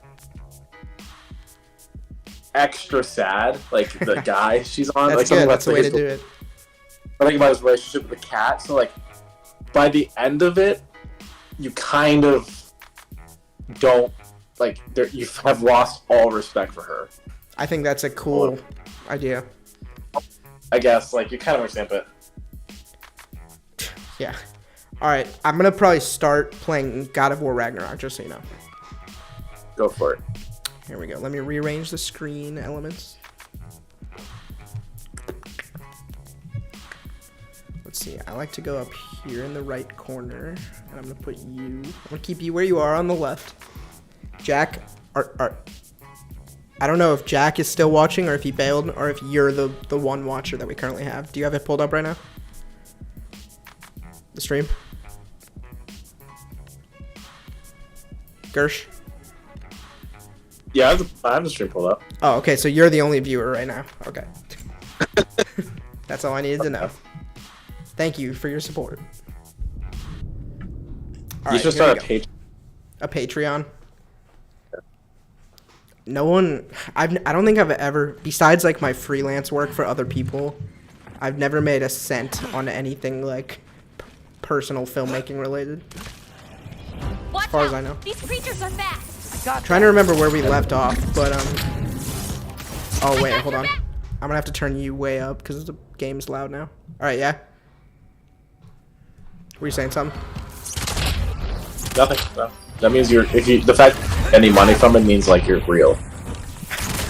extra sad, like the guy she's on. That's like good. That's the way to do it. I think about his relationship with the cat. So like, by the end of it, you kind of don't like. You have lost all respect for her. I think that's a cool idea. I guess like you kind of understand, but yeah. All right, I'm gonna probably start playing God of War Ragnarok, just so you know. Go for it. Here we go. Let me rearrange the screen elements. Let's see. I like to go up here in the right corner, and I'm gonna put you. I'm gonna keep you where you are on the left. Jack, I don't know if Jack is still watching or if he bailed, or if you're the one watcher that we currently have. Do you have it pulled up right now? The stream? Gersh? Yeah, I have the stream pulled up. Oh, okay. So you're the only viewer right now. Okay. That's all I needed to know. Thank you for your support. All You should start a page. A Patreon. No one. I don't think I've ever, besides like my freelance work for other people, I've never made a cent on anything like personal filmmaking related. As far as I know. These creatures are fast. Trying to remember where we left off, but oh wait, hold on. I'm gonna have to turn you way up because the game's loud now. All right, yeah. Were you saying something? Nothing. No. That means the fact any money from it means like you're real.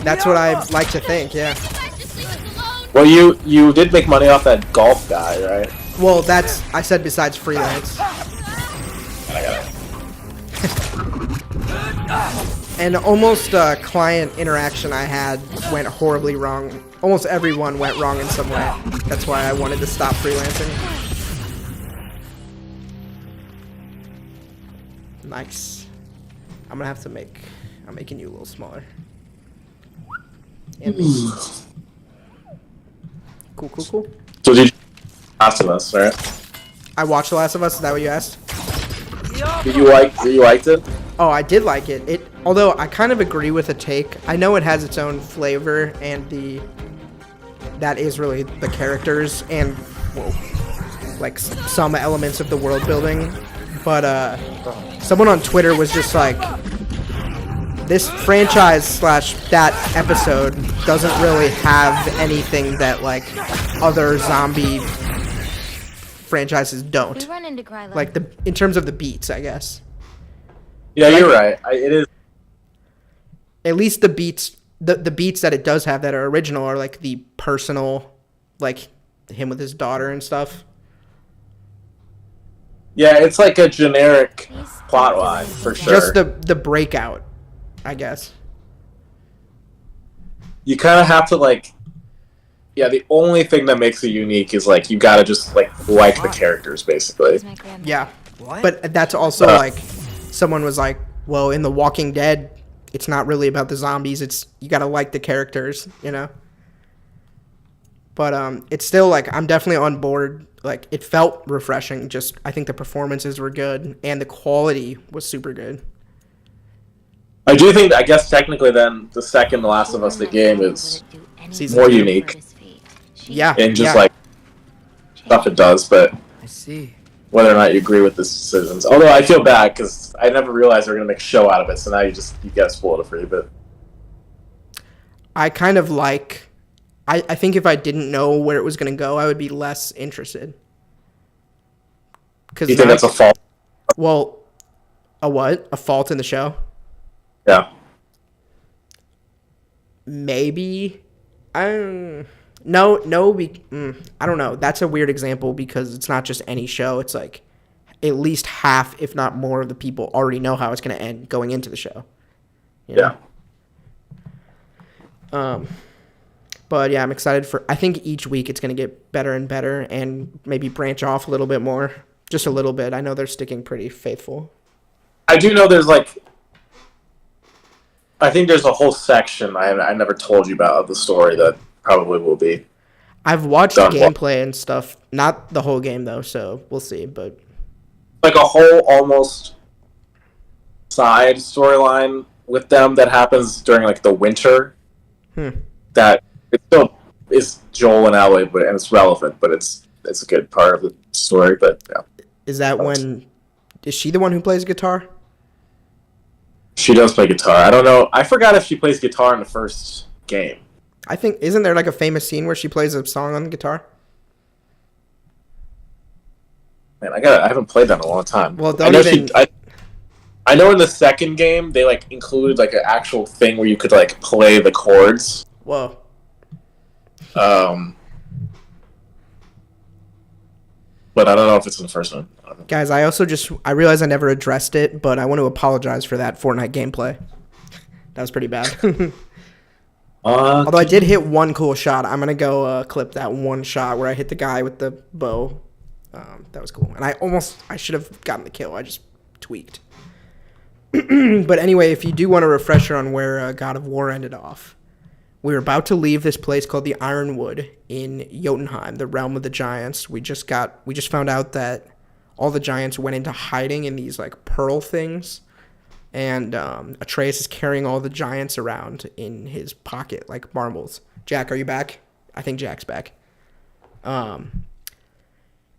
That's what I like to think, yeah. Just leave us alone. Well, you did make money off that golf guy, right? Well, I said besides freelance. I got it. And almost client interaction I had went horribly wrong. Almost everyone went wrong in some way. That's why I wanted to stop freelancing. Nice. I'm gonna have to I'm making you a little smaller. And me. Cool. So did you Last of Us, right? I watched The Last of Us. Is that what you asked? Did you liked it? Oh, I did like it. Although I kind of agree with the take. I know it has its own flavor, and that is really the characters and like some elements of the world building. But someone on Twitter was just like, this franchise / that episode doesn't really have anything that like other zombie franchises don't. We run into Kryla. Like in terms of the beats, I guess. Yeah, you're right. It is. At least the beats that it does have that are original are like the personal, like him with his daughter and stuff. Yeah, it's like a generic plot line for sure. Just the breakout, I guess. You kind of have to like. Yeah, the only thing that makes it unique is like you gotta just like the characters basically. Yeah, but that's also like someone was like, well, in The Walking Dead, it's not really about the zombies. It's you gotta like the characters, you know. But it's still like I'm definitely on board. Like it felt refreshing. Just I think the performances were good and the quality was super good. I do think. I guess technically, then the second The Last of Us the game is more unique. Yeah, and just like stuff it does, but I see. Whether or not you agree with the decisions. Although I feel bad because I never realized they were gonna make a show out of it, so now you gotta spoil it for you. But I kind of like. I think if I didn't know where it was gonna go, I would be less interested. You think that's a fault? Well, a what? A fault in the show? Yeah. Maybe. No. I don't know. That's a weird example because it's not just any show. It's like at least half, if not more, of the people already know how it's going to end going into the show. You know? Yeah. But yeah, I'm excited for. I think each week it's going to get better and better, and maybe branch off a little bit more, just a little bit. I know they're sticking pretty faithful. I do know there's like. I think there's a whole section I never told you about of the story that probably will be. I've watched gameplay and stuff, not the whole game though, so we'll see. But like a whole almost side storyline with them that happens during like the winter. That it still is Joel and Ellie, and it's relevant, but it's a good part of the story. But yeah, is that when? Is she the one who plays guitar? She does play guitar. I don't know. I forgot if she plays guitar in the first game. I think isn't there like a famous scene where she plays a song on the guitar? Man, I haven't played that in a long time. Well, I know in the second game they like included like an actual thing where you could like play the chords. Whoa. But I don't know if it's in the first one. Guys, I realize I never addressed it, but I want to apologize for that Fortnite gameplay. That was pretty bad. Although I did hit one cool shot. I'm going to go clip that one shot where I hit the guy with the bow. That was cool. And I should have gotten the kill. I just tweaked. But anyway, if you do want a refresher on where God of War ended off, we were about to leave this place called the Ironwood in Jotunheim, the realm of the giants. We just found out that all the giants went into hiding in these like pearl things, and Atreus is carrying all the giants around in his pocket like marbles. Jack, are you back? I think Jack's back.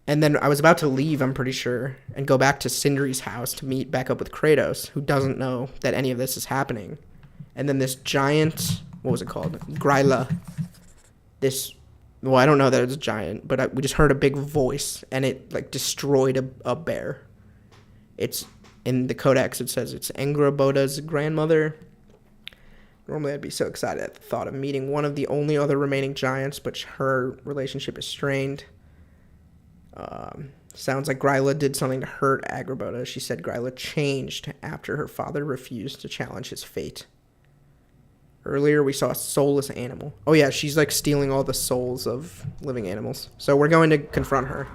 And then I was about to leave, I'm pretty sure, and go back to Sindri's house to meet back up with Kratos, who doesn't know that any of this is happening. And then this giant, what was it called? Gryla. I don't know that it's a giant, but we just heard a big voice, and it like destroyed a bear. It's in the codex. It says it's Angraboda's grandmother. Normally, I'd be so excited at the thought of meeting one of the only other remaining giants, but her relationship is strained. Sounds like Gryla did something to hurt Angraboda. She said Gryla changed after her father refused to challenge his fate. Earlier, we saw a soulless animal. Oh yeah, she's like stealing all the souls of living animals. So we're going to confront her.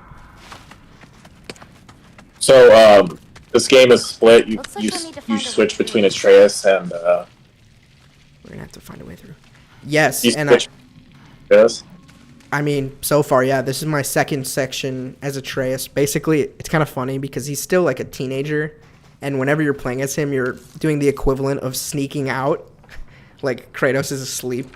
So, this game is split. You Looks like we'll need to you find a switch way between through. Atreus and We're gonna have to find a way through. Yes, you and switch. Yes. I mean, so far, yeah, this is my second section as Atreus. Basically, it's kind of funny because he's still like a teenager, and whenever you're playing as him, you're doing the equivalent of sneaking out, like Kratos is asleep.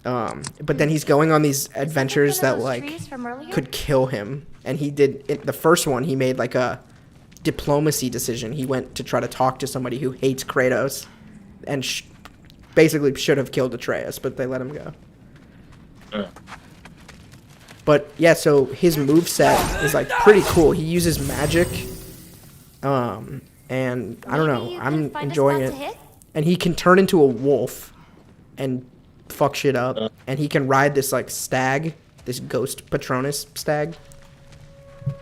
But then he's going on these adventures that like could kill him, and he did the first one. He made like a diplomacy decision. He went to try to talk to somebody who hates Kratos, and basically should have killed Atreus, but they let him go. But yeah, so his moveset is like pretty cool. He uses magic, and I don't know, I'm enjoying it. And he can turn into a wolf and fuck shit up, and he can ride this like stag, this ghost Patronus stag. All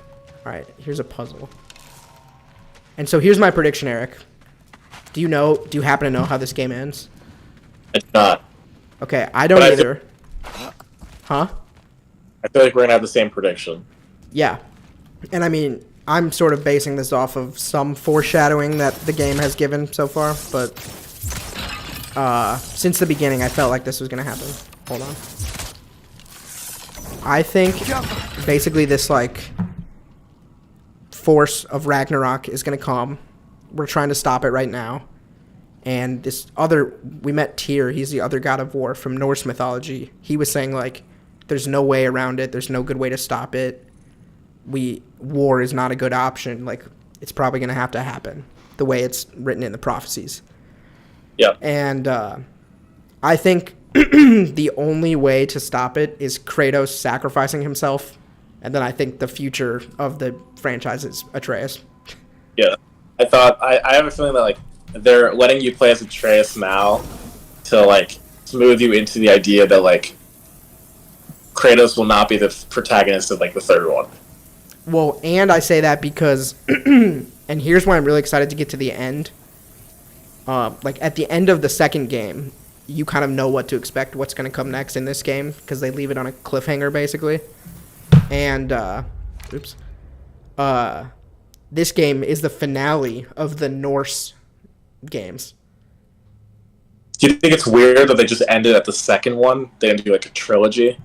right, here's a puzzle. And so here's my prediction, Eric. Do you happen to know how this game ends? It's not. Okay, I don't either. Huh? I feel like we're gonna have the same prediction. Yeah. And I mean, I'm sort of basing this off of some foreshadowing that the game has given so far, but since the beginning, I felt like this was going to happen. Hold on. I think basically this, like, force of Ragnarok is going to come. We're trying to stop it right now. And we met Tyr, he's the other god of war from Norse mythology. He was saying, like, there's no way around it. There's no good way to stop it. War is not a good option. Like, it's probably going to have to happen the way it's written in the prophecies. Yeah. And I think the only way to stop it is Kratos sacrificing himself. And then I think the future of the franchise is Atreus. Yeah. I have a feeling that, like, they're letting you play as Atreus now to, like, smooth you into the idea that, like, Kratos will not be the protagonist of, like, the third one. Well, and I say that because, and here's why I'm really excited to get to the end. Like, at the end of the second game, you kind of know what to expect, what's going to come next in this game, because they leave it on a cliffhanger, basically. And, this game is the finale of the Norse games. Do you think it's weird that they just ended at the second one? They didn't do, like, a trilogy?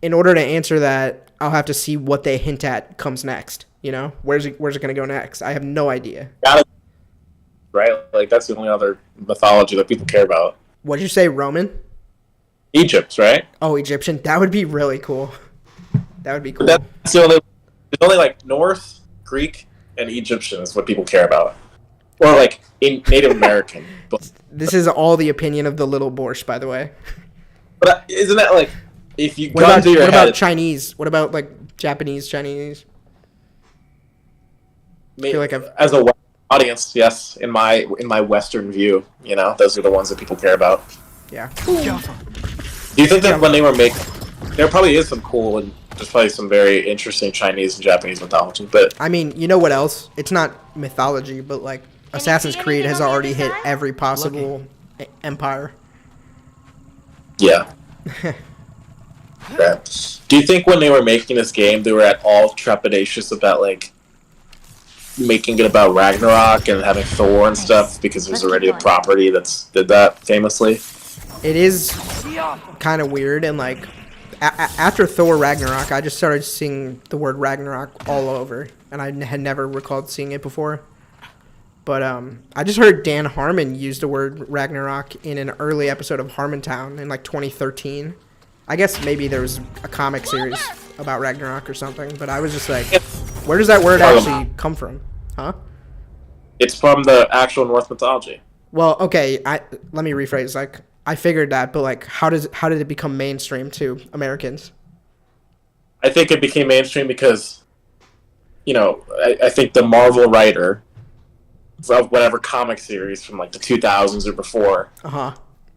In order to answer that, I'll have to see what they hint at comes next. You know, where's it going to go next? I have no idea. Right? Like, that's the only other mythology that people care about. What'd you say, Roman? Egypt, right? Oh, Egyptian. That would be really cool. That would be cool. But that's the only. There's only like North, Greek, and Egyptian is what people care about, or like in Native American. This is all the opinion of the little Borscht, by the way. But isn't that like if you What gun to your about head? Chinese? What about like Japanese, Chinese? I feel like as a audience, yes, in my Western view, you know, those are the ones that people care about. Yeah. Do you think that when they were making, there probably is some cool and there's probably some very interesting Chinese and Japanese mythology, but I mean, you know what else? It's not mythology, but like Assassin's Creed has already hit every possible empire. yeah. Yeah. Do you think when they were making this game, they were at all trepidatious about like making it about Ragnarok and having Thor and stuff because there's already a property that's did that famously. It is kind of weird, and like after Thor Ragnarok, I just started seeing the word Ragnarok all over, and I had never recalled seeing it before. But I just heard Dan Harmon use the word Ragnarok in an early episode of Harmontown in like 2013. I guess maybe there was a comic series about Ragnarok or something, but I was just like, where does that word actually come from? Huh? It's from the actual Norse mythology. Well, okay, let me rephrase. Like, I figured that, but like, how did it become mainstream to Americans? I think it became mainstream because, I think the Marvel writer of whatever comic series from like the 2000s or before,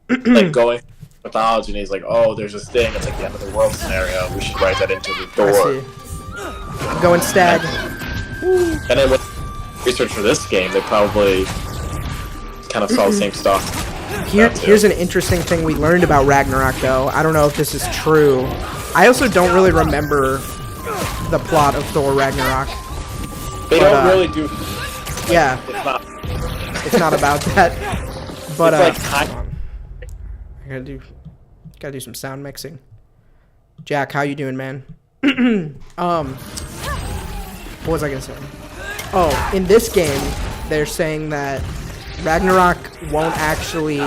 like going mythology, and he's like, oh, there's this thing, it's like the end of the world scenario, we should write that into the Thor. I'm going stag. And then with research for this game, they probably kind of saw the same stuff. Here's an interesting thing we learned about Ragnarok, though. I don't know if this is true. I also don't really remember the plot of Thor Ragnarok. They don't really do. Yeah. It's not about that. But it's hold on. I gotta do some sound mixing. Jack, how you doing, man? What was I gonna say? Oh, in this game, they're saying that Ragnarok won't actually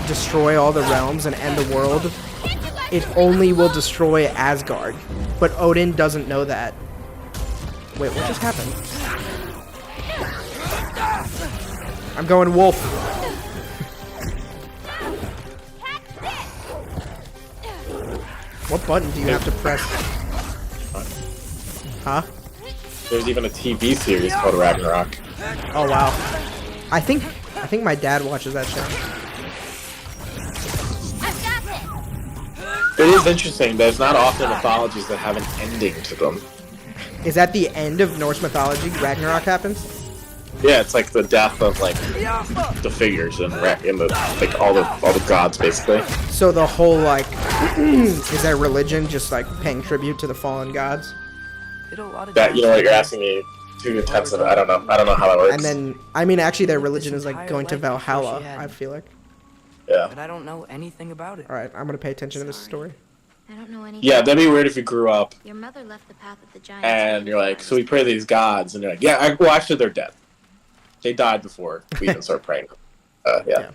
destroy all the realms and end the world. It only will destroy Asgard. But Odin doesn't know that. Wait, what just happened? I'm going wolf. What button do you have to press? Huh? There's even a TV series called Ragnarok. Oh wow. I think my dad watches that show. It is interesting. There's not often mythologies that have an ending to them. Is that the end of Norse mythology? Ragnarok happens? Yeah, it's like the death of like the figures in the like all the gods basically. So the whole like is that religion just like paying tribute to the fallen gods? That you're asking me too intensive. I don't know how that works. And then I mean actually their religion is like going to Valhalla, I feel like. Yeah. But I don't know anything about it. Alright, I'm gonna pay attention to this story. I don't know anything. Yeah, that'd be weird if you grew up Your mother left the path of the giants. and you're like, so we pray to these gods, and you're like, yeah, well actually they're dead. They died before we even started praying. Yeah.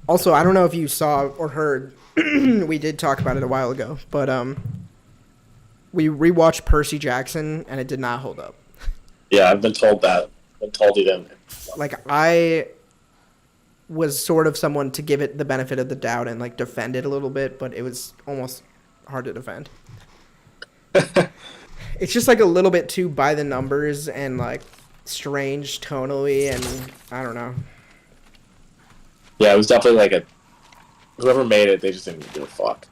Also, I don't know if you saw or heard, we did talk about it a while ago, but we rewatched Percy Jackson and it did not hold up. Yeah, I've been told that. I've been told he didn't. Like I was sort of someone to give it the benefit of the doubt and like defend it a little bit, but it was almost hard to defend. It's just like a little bit too by the numbers and like strange tonally, and I don't know. Yeah, it was definitely like whoever made it, they just didn't give a fuck.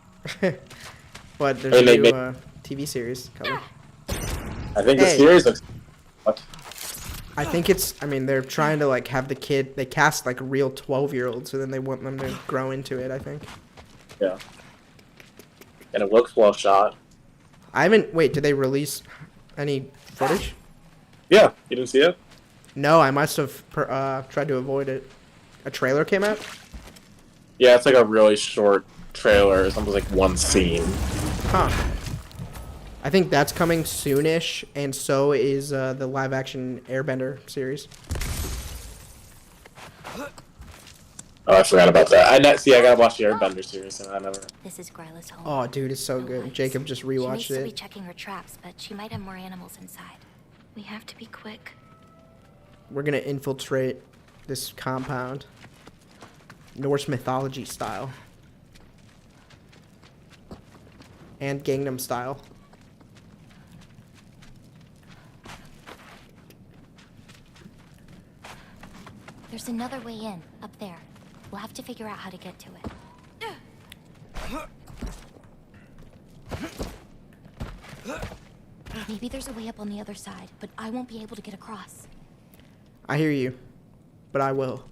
But there's a new TV series coming. I think the series looks. What? I think they're trying to like have the kid. They cast like real 12-year-olds, so then they want them to grow into it. I think. Yeah. And it looks well shot. Wait, did they release any footage? Yeah, you didn't see it? No, I must have tried to avoid it. A trailer came out? Yeah, it's like a really short trailer. It's almost like one scene. Huh. I think that's coming soonish, and so is the live-action Airbender series. Oh, I forgot about that. I gotta watch the Airbender series, and I never. This is Gryla's home. Oh, dude, it's so good. Jacob just She rewatched needs to be it. checking her traps, but she might have more animals inside. We have to be quick. We're gonna infiltrate this compound, Norse mythology style, and Gangnam style. There's another way in, up there. We'll have to figure out how to get to it. Maybe there's a way up on the other side, but I won't be able to get across. I hear you, but I will.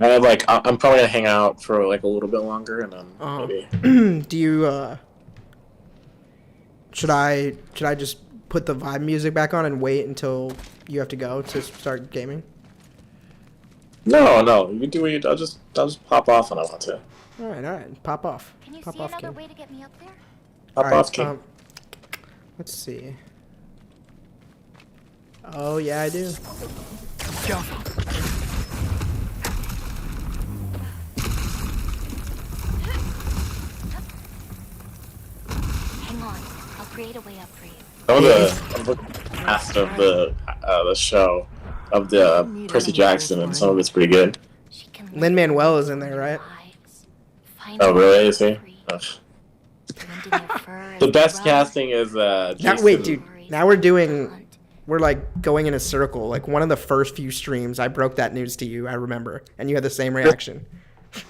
I have like I'm probably gonna hang out for like a little bit longer, and then maybe. Do you should I just put the vibe music back on and wait until you have to go to start gaming? No, you can do what you. I'll just pop off when I want to. All right, pop off. Can you Pop see off, another King. way to get me up there? Pop All right, off, King. Let's see. Oh yeah, I do. Jump. Hang on. I'll create a way up for you. I'm the cast of the show of the Percy Jackson, and some of it's pretty good. She can Lin-Manuel is in there, right? Oh, really? Is he? Ugh. The best casting is Now, Jason. wait, dude. Now we're like going in a circle. Like one of the first few streams, I broke that news to you. I remember, and you had the same reaction.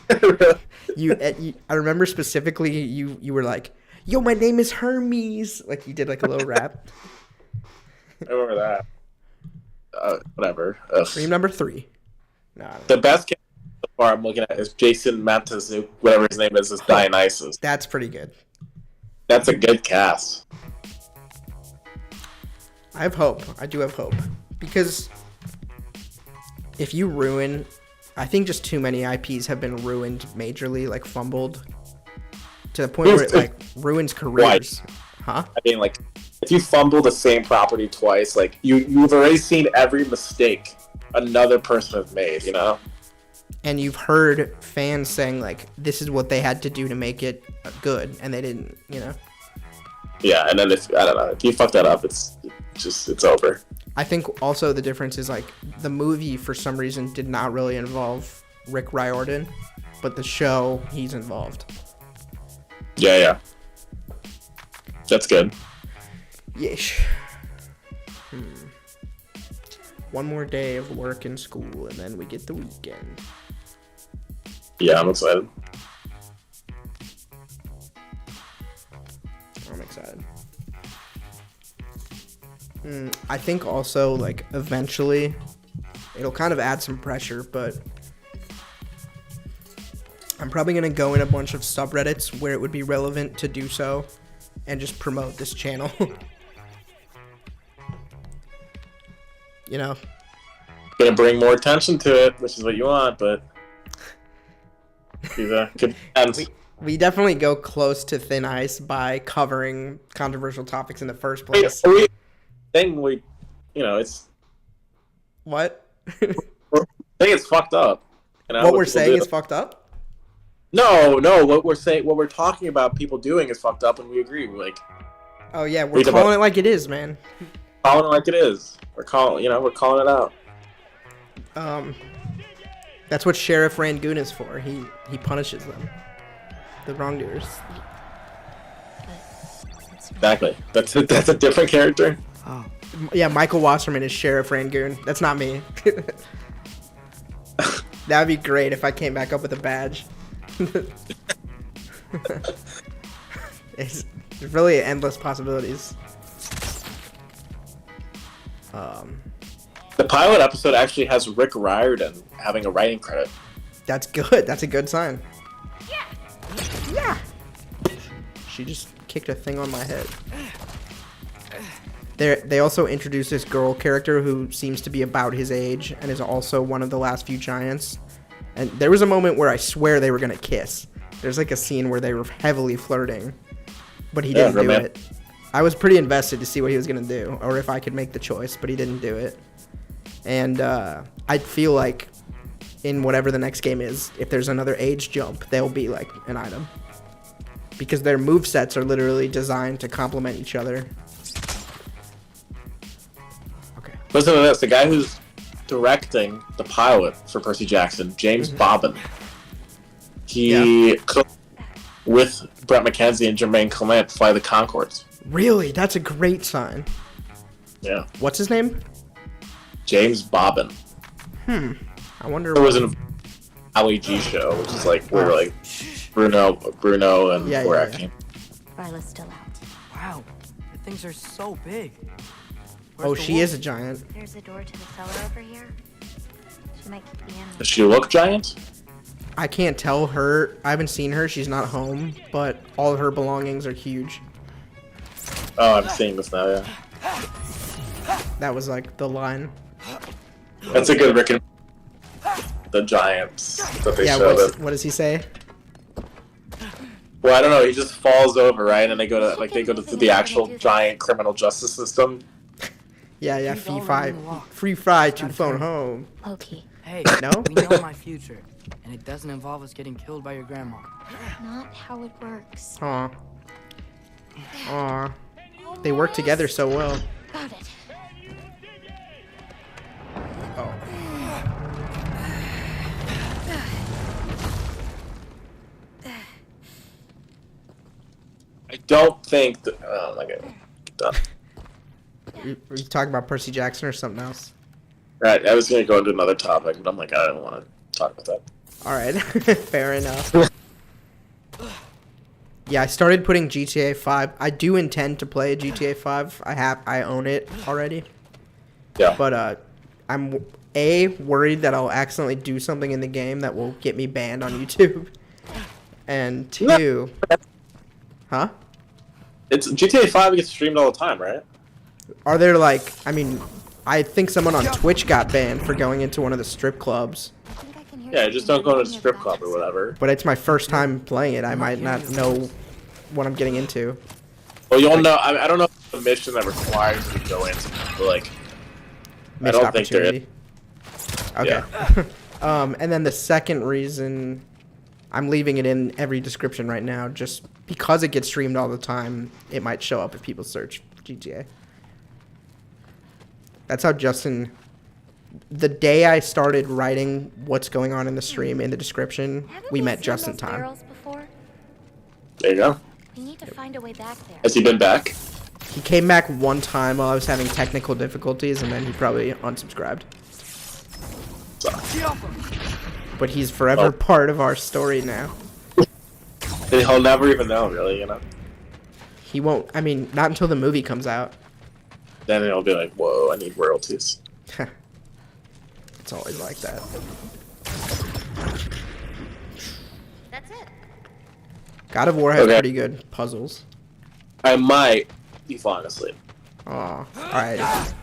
I remember specifically you were like, "Yo, my name is Hermes." Like you did like a little rap. I remember that. Whatever. Ugh. Stream number 3. No, The best cast so far I'm looking at is Jason Mantzoukas, whatever his name is Dionysus. that's pretty good. That's a good cast. I have hope. I do have hope because if you ruin, I think just too many IPs have been ruined majorly, like fumbled to the point where it like ruins careers. Huh? I mean, like, if you fumble the same property twice, like you've already seen every mistake another person has made, you know? And you've heard fans saying like this is what they had to do to make it good, and they didn't, you know? Yeah, and then if you fuck that up, it's over. I think also the difference is like the movie for some reason did not really involve Rick Riordan, but the show he's involved. Yeah. That's good. Yeesh. One more day of work and school, and then we get the weekend. Yeah, I'm excited. I'm excited. I think also, like, eventually, it'll kind of add some pressure, but I'm probably going to go in a bunch of subreddits where it would be relevant to do so and just promote this channel. You know? Gonna bring more attention to it, which is what you want, but good ends. We definitely go close to thin ice by covering controversial topics in the first place. It's What? I think it's fucked up. You know, What we're saying is fucked up? No, what we're talking about people doing is fucked up, and we agree. Like, Oh yeah, we're calling it like it is, man. calling it like it is. We're calling it out. That's what Sheriff Rangoon is for. He punishes them, the wrongdoers. Exactly. That's a different character. Oh. Yeah, Michael Wasserman is Sheriff Rangoon. That's not me. That'd be great if I came back up with a badge. There's really endless possibilities. The pilot episode actually has Rick Riordan having a writing credit. That's good. That's a good sign. Yeah. She just kicked a thing on my head. They also introduced this girl character who seems to be about his age and is also one of the last few giants. And there was a moment where I swear they were gonna kiss. There's like a scene where they were heavily flirting, but he didn't do it. I was pretty invested to see what he was gonna do, or if I could make the choice, but he didn't do it. And I feel like in whatever the next game is, if there's another age jump, they'll be like an item. Because their movesets are literally designed to complement each other. Okay. Listen to this. The guy who's directing the pilot for Percy Jackson, James Bobbin, he cooked with Brett McKenzie and Jermaine Clement Fly the Conchords. Really? That's a great sign. Yeah. What's his name? James Bobbin. I wonder. It was an Ali G show, which is like where like Bruno and Borak came. Ryla's still out. Wow, the things are so big. Oh, she is a giant. There's a door to the cellar over here. She might kick the animal. Does she look giant? I can't tell her. I haven't seen her. She's not home, but all of her belongings are huge. Oh, I'm seeing this now. Yeah, That was like the line. that's a good Rick and the giants that they Yeah, showed. what does he say? Well, I don't know. He just falls over, right? And they go to the actual giant criminal justice system. Yeah, He's free already fry, in the law. free fry to Gotta phone turn. home. Loki, Hey, No? we know my future, and it doesn't involve us getting killed by your grandma. not how it works. Aw. Aw. They work together so well. Got it. Oh. I don't think that. Oh my god. Done. Were you talking about Percy Jackson or something else? Right, I was gonna go into another topic, but I'm like, I don't want to talk about that. Alright, fair enough. Yeah, I started putting GTA 5. I do intend to play GTA 5. I own it already. Yeah. But I'm worried that I'll accidentally do something in the game that will get me banned on YouTube. And 2, huh? It's GTA 5 gets streamed all the time, right? Are there like, I mean, I think someone on Twitch got banned for going into one of the strip clubs. I think I can hear Yeah, something just don't go to a moving in strip the club or back. whatever. But it's my first time playing it. I might not know what I'm getting into. Well, you'll know. I don't know if the mission that requires you to go into, but like, I Missed don't think there is. opportunity. Okay. And then the second reason I'm leaving it in every description right now, just because it gets streamed all the time, it might show up if people search GTA. That's how Justin. The day I started writing what's going on in the stream in the description, Haven't we met seen just in those time. barrels before? There you go. We need to find a way back there. Has he been back? He came back one time while I was having technical difficulties, and then he probably unsubscribed. But he's forever Oh. part of our story now. And he'll never even know, really. You know. He won't. I mean, not until the movie comes out. Then he'll be like, "Whoa, I need royalties." It's always like that. That's it. God of War has Okay. pretty good puzzles. I might be falling asleep, Aw. Alright.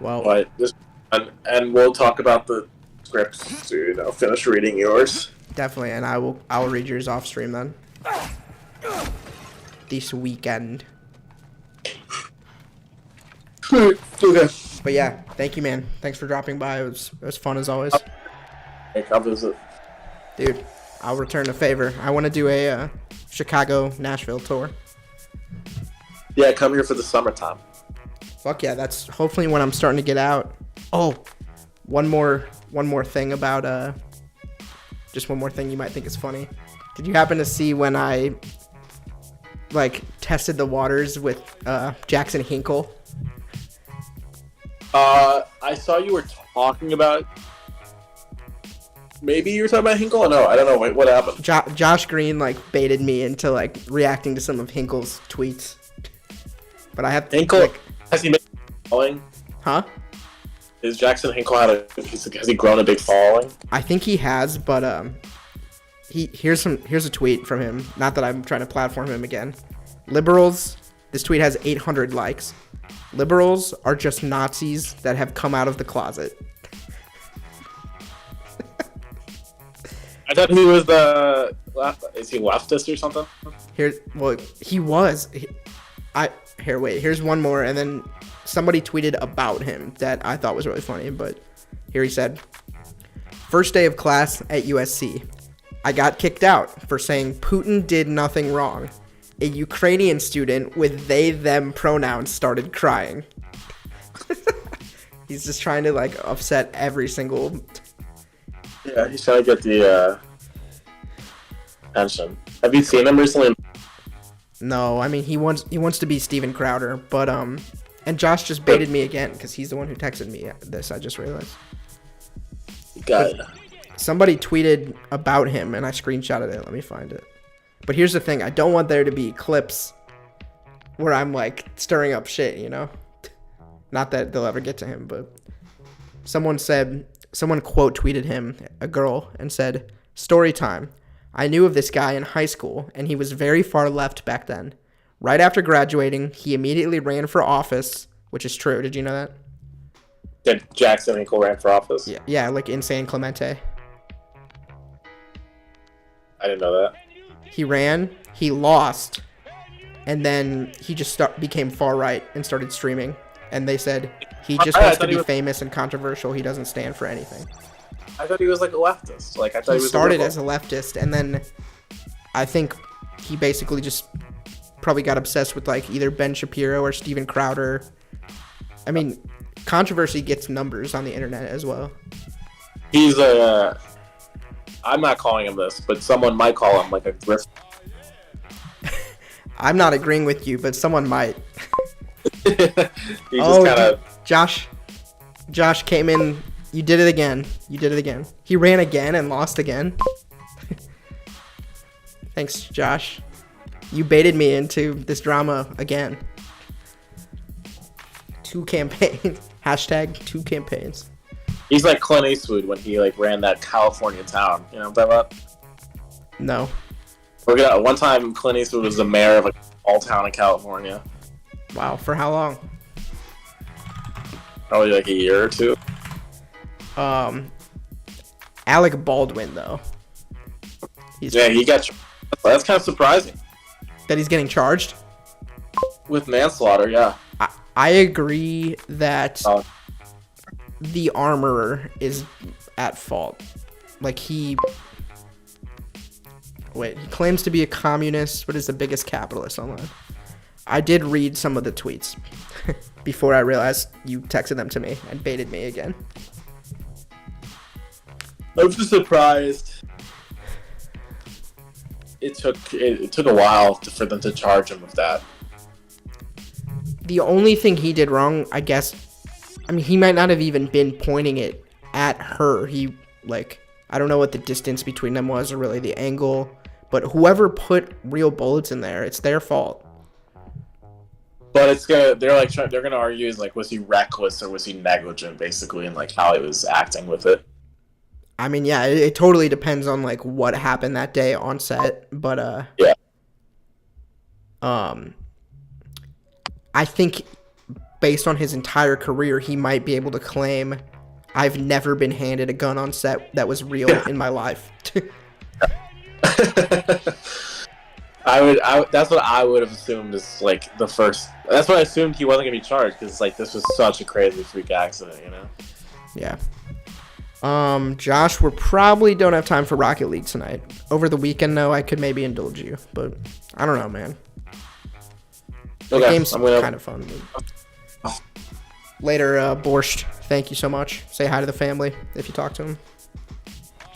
Well, but just and we'll talk about the scripts to finish reading yours. definitely, and I'll read yours off stream then. This weekend. Okay. But yeah, thank you, man. Thanks for dropping by. It was fun as always. I'll visit. Dude, I'll return the favor. I want to do a Chicago, Nashville tour. Yeah, come here for the summertime. Fuck yeah, that's hopefully when I'm starting to get out. Oh, one more thing about just one more thing you might think is funny. Did you happen to see when I like tested the waters with Jackson Hinkle? I saw you were talking about. Maybe you were talking about Hinkle? No, I don't know. Wait, what happened? Josh Green like baited me into like reacting to some of Hinkle's tweets. But I have to Hinkle, like, has he made a following? huh? Is Jackson Hinkle has he grown a big following? I think he has, but here's a tweet from him. Not that I'm trying to platform him again. Liberals, this tweet has 800 likes. Liberals are just Nazis that have come out of the closet. I thought he was is he leftist or something? He was. Here's one more, and then somebody tweeted about him that I thought was really funny, but here he said, "First day of class at USC. I got kicked out for saying Putin did nothing wrong. A Ukrainian student with they/them pronouns started crying." He's just trying to like upset every single. Yeah, he's trying to get the attention. Have you seen him recently? No, I mean he wants to be Steven Crowder, but and Josh just baited me again because he's the one who texted me this. I just realized. Got it. Somebody tweeted about him and I screenshotted it. Let me find it. But here's the thing: I don't want there to be clips where I'm like stirring up shit, you know. Not that they'll ever get to him, but someone said someone quote tweeted him, a girl, and said, "Story time. I knew of this guy in high school, and he was very far left back then. Right after graduating, he immediately ran for office," which is true. Did you know that? Did Jackson Hinkle ran for office? Yeah, like in San Clemente. I didn't know that. He ran, he lost, and then he just became far right and started streaming. And they said he just wants to be famous and controversial. He doesn't stand for anything. I thought he was like a leftist. Like I thought He he was started as a leftist, and then I think he basically just probably got obsessed with like either Ben Shapiro or Steven Crowder. I mean, controversy gets numbers on the internet as well. He's a. I'm not calling him this, but someone might call him like a grift. I'm not agreeing with you, but someone might. He just kind of. Josh came in. You did it again. He ran again and lost again. Thanks, Josh. You baited me into this drama again. 2 campaigns. Hashtag 2 campaigns. He's like Clint Eastwood when he like ran that California town. You know what I'm talking about? No. One time Clint Eastwood was the mayor of a small town in California. Wow, for how long? Probably like a year or 2. Alec Baldwin though. He got. That's kind of surprising. That he's getting charged? With manslaughter, yeah. I agree that the armorer is at fault. Like he claims to be a communist, but is the biggest capitalist online. I did read some of the tweets before I realized you texted them to me and baited me again. I'm just surprised. It took a while for them to charge him with that. The only thing he did wrong, I guess, I mean, he might not have even been pointing it at her. He, like, I don't know what the distance between them was or really the angle, but whoever put real bullets in there, it's their fault. But they're gonna argue is like, was he reckless or was he negligent, basically, in like how he was acting with it. I mean, yeah, it totally depends on like what happened that day on set, but yeah. I think based on his entire career, he might be able to claim, "I've never been handed a gun on set that was real in my life." That's what I would have assumed is like the first. That's what I assumed he wasn't gonna be charged because like this was such a crazy freak accident, you know. Yeah. Josh, we probably don't have time for Rocket League tonight. Over the weekend, though, I could maybe indulge you, but I don't know, man. The game's kind of fun. But... Later, Borscht. Thank you so much. Say hi to the family if you talk to him.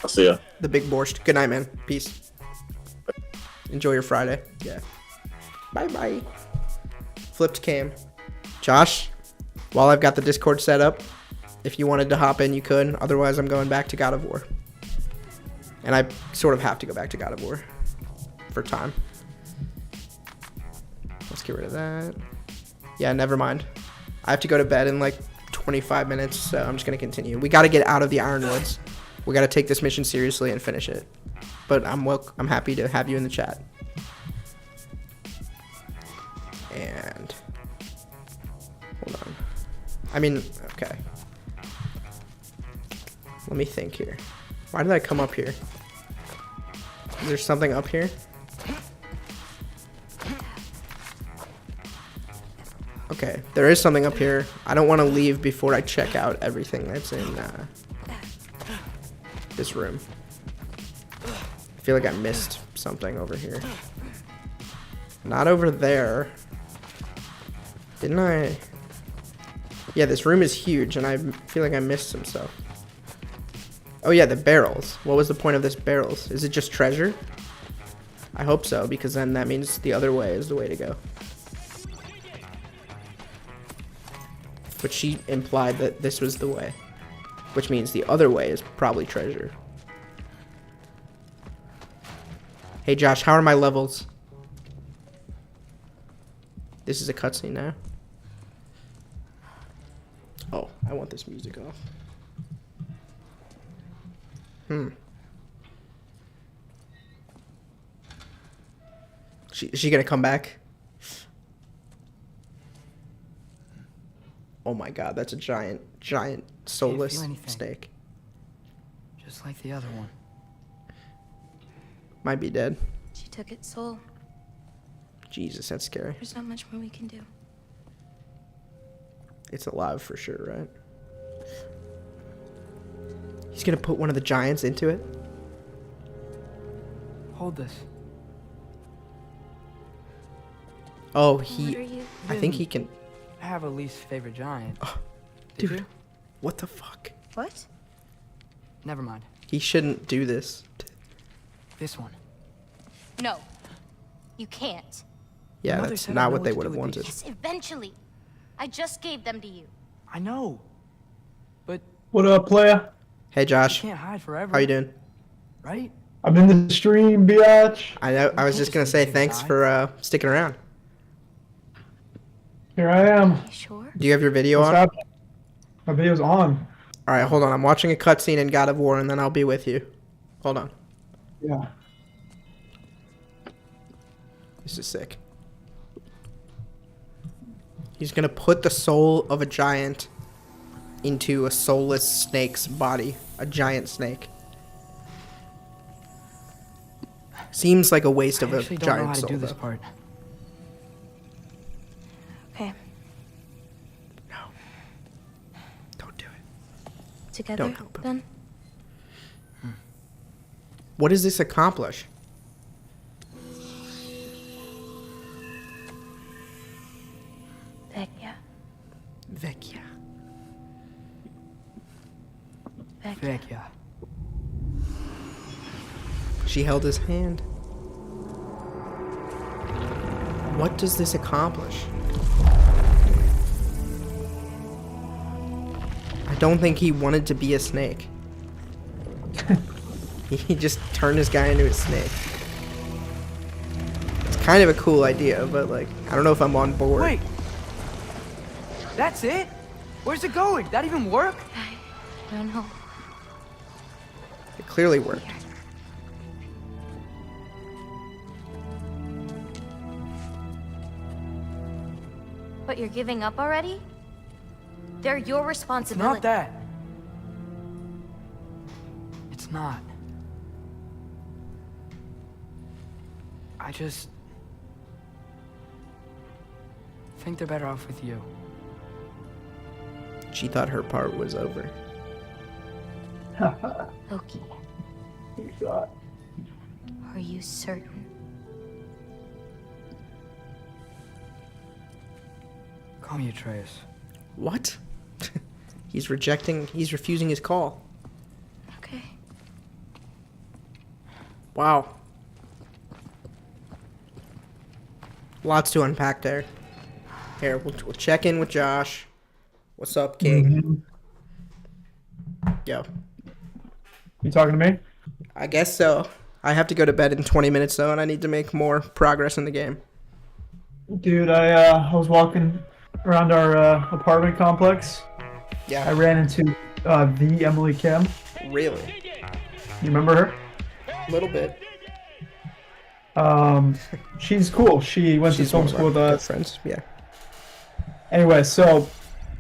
I'll see ya. The big Borscht. Good night, man. Peace. Enjoy your Friday. Yeah. Bye-bye. Flipped cam. Josh, while I've got the Discord set up, if you wanted to hop in, you could. Otherwise, I'm going back to God of War. And I sort of have to go back to God of War for time. Let's get rid of that. Yeah, never mind. I have to go to bed in like 25 minutes, so I'm just going to continue. We got to get out of the Ironwoods. We got to take this mission seriously and finish it. But I'm happy to have you in the chat. And hold on. I mean, okay. Let me think here. Why did I come up here? Is there something up here? Okay, there is something up here. I don't want to leave before I check out everything that's in this room. I feel like I missed something over here. Not over there. Didn't I? Yeah, this room is huge, and I feel like I missed some stuff. Oh yeah, the barrels. What was the point of this barrels? Is it just treasure? I hope so, because then that means the other way is the way to go. But she implied that this was the way, which means the other way is probably treasure. Hey Josh, how are my levels? This is a cutscene now. Oh, I want this music off. Is she gonna come back? Oh my god, that's a giant soulless feel anything. snake. Just like the other one. Might be dead. She took its soul. Jesus, that's scary. There's not much more we can do. It's alive for sure, right? He's gonna put one of the giants into it? Hold this. Oh, What are you? I think he can... I have a least favorite giant. Did Dude, you? what the fuck? What? Never mind. He shouldn't do this. This one. No. You can't. Yeah, Mother that's said I not know what they what would to have do with wanted. Yes, eventually. I just gave them to you. I know. But What up, playa? Hey, you Josh. can't hide forever. How you doing? Right? I'm in the stream, biatch. I know. I was just gonna say thanks for sticking around. Here I am. You sure? Do you have your video What's on? happening? My video's on. All right, hold on. I'm watching a cutscene in God of War, and then I'll be with you. Hold on. Yeah. This is sick. He's gonna put the soul of a giant into a soulless snake's body. A giant snake. Seems like a waste of I a actually don't know how giant to soul, do this though. part. Okay. No. Don't do it. Together, Don't help him. then? What does this accomplish? Vecchia. Vecchia. Vecchia. Heck yeah. She held his hand. What does this accomplish? I don't think he wanted to be a snake. He just turned this guy into a snake. It's kind of a cool idea, but like, I don't know if I'm on board. Wait! That's it? Where's it going? That even work? I don't know. It clearly worked. But you're giving up already? They're your It's responsibility. not that. It's not. I just think they're better off with you. She thought her part was over. Loki, You thought. are you certain? Call me Atreus. What? He's refusing his call. Okay. Wow. Lots to unpack there. Here, we'll check in with Josh. What's up, King? Yo. You talking to me? I guess so. I have to go to bed in 20 minutes, though, and I need to make more progress in the game. Dude, I was walking around our apartment complex. I Yeah, ran into the Emily Kim. really. You remember her? A little bit. She's cool. She went to She's film one of school with our good us. friends. Yeah. Anyway, so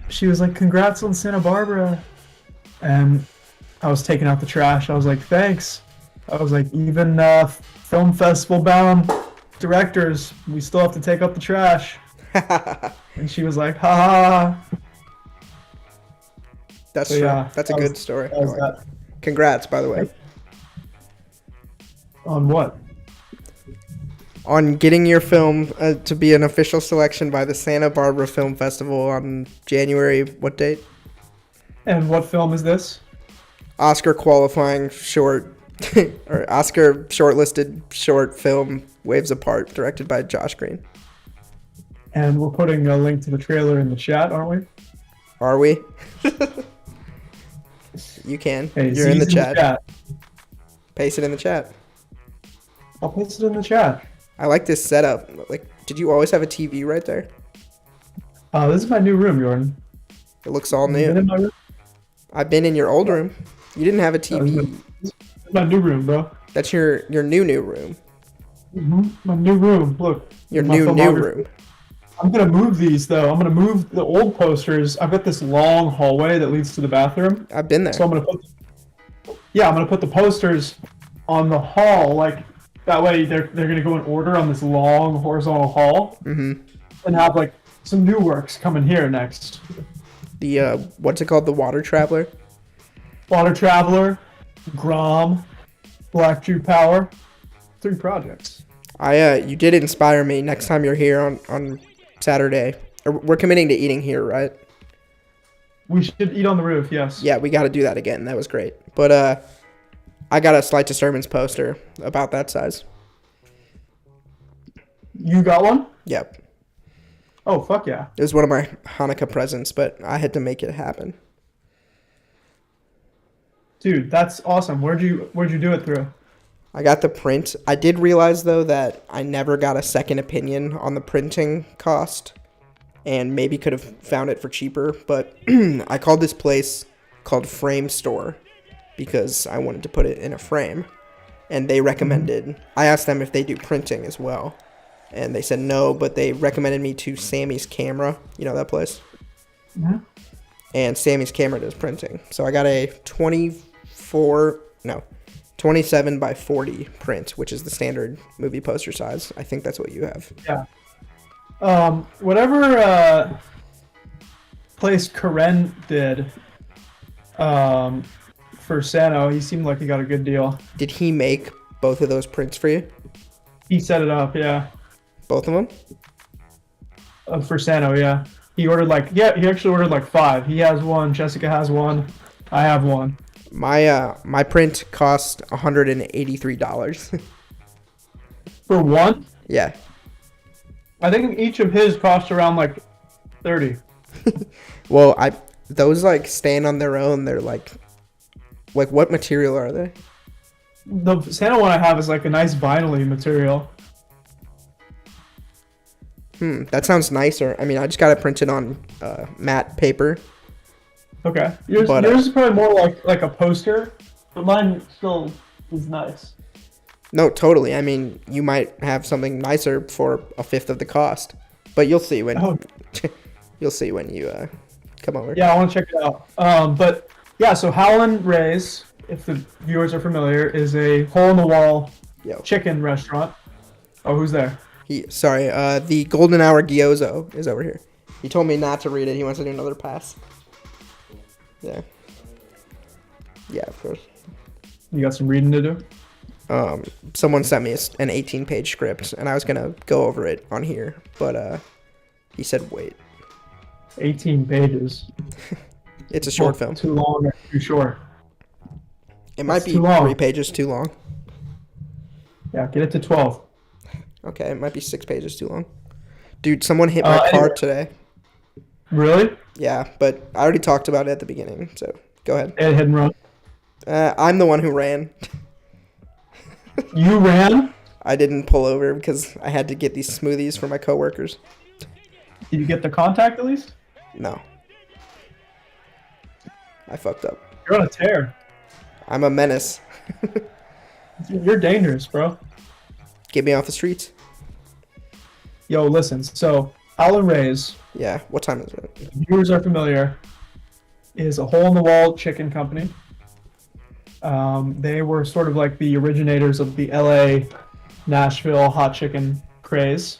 she was like, "Congrats on Santa Barbara," and I was taking out the trash. I was like, "Thanks." I was like, "Even film festival bound directors, we still have to take out the trash." And she was like, "Ha ha." That's So, true. yeah, That's a that good was- story. that was I like that. it. Congrats, by the way, On what? on getting your film to be an official selection by the Santa Barbara Film Festival on January, what date? And what film is this? Oscar qualifying short, or Oscar shortlisted short film, Waves Apart, directed by Josh Green. And we're putting a link to the trailer in the chat, aren't we? Are we? You can. Hey, You're in the Z's chat. Paste it in the chat. I'll post it in the chat. I like this setup. Like, did you always have a TV right there? This is my new room, Jordan. It looks all You been new. in my room? I've been in your old room. You didn't have a That was TV. my new room, bro. That's your new room. My new room. Look. Your my new filmography. room. I'm gonna move these though. I'm gonna move the old posters. I've got this long hallway that leads to the bathroom. I've been there. So I'm gonna put the posters on the hall, like that way they're gonna go in order on this long horizontal hall. Mm-hmm. And have like some new works coming here next. The what's it called? The Water Traveler. Water Traveler, Grom, Black Jew Power. 3 projects. You did inspire me. Next time you're here on Saturday, we're committing to eating here, right? We should eat on the roof, yes. Yeah, we got to do that again. That was great. But I got a Slight Disturbance poster about that size. You got one? Yep. Oh, fuck yeah. It was one of my Hanukkah presents, but I had to make it happen. Dude, that's awesome. Where'd you do it through? I got the print. I did realize, though, that I never got a second opinion on the printing cost, and maybe could have found it for cheaper, but I called this place called Frame Store because I wanted to put it in a frame, and they recommended, I asked them if they do printing as well, and they said no, but they recommended me to Sammy's Camera. You know that place? Mm-hmm. And Sammy's Camera does printing. So I got a 27 by 40 print, which is the standard movie poster size. I think that's what you have. Yeah. Whatever place Karen did for Sano, he seemed like he got a good deal. Did he make both of those prints for you? He set it up, yeah. Both of them? For Sano, yeah. He actually ordered like 5. He has one, Jessica has one, I have one. My print cost $183. For one? Yeah. I think each of his cost around like 30. Well, those like stand on their own. They're like what material are they? The Santa one I have is like a nice vinyl-y material. That sounds nicer. I mean, I just got it printed on matte paper. Okay. Yours is probably more like a poster, but mine still is nice. No, totally. I mean, you might have something nicer for a fifth of the cost, but you'll see when you'll see when you come over. Yeah, I want to check it out. But yeah, so Howlin' Ray's, if the viewers are familiar, is a hole-in-the-wall chicken restaurant. Oh, who's there? The Golden Hour Gyozo is over here. He told me not to read it. He wants to do another pass. Yeah. Yeah, of course. You got some reading to do? Someone sent me an 18-page script, and I was gonna go over it on here, but he said wait. 18 pages. It's a short film. Too long or too short? It might be 3 pages too long. Yeah, get it to 12. Okay, it might be 6 pages too long. Dude, someone hit my car today. Really? Yeah, but I already talked about it at the beginning, so go ahead. And hit and run. I'm the one who ran. You ran? I didn't pull over because I had to get these smoothies for my coworkers. Did you get the contact at least? No. I fucked up. You're on a tear. I'm a menace. You're dangerous, bro. Get me off the streets. Yo, listen. So, Howlin' Ray's. Yeah, what time is it? If viewers are familiar, is a hole-in-the-wall chicken company. They were sort of like the originators of the LA, Nashville hot chicken craze.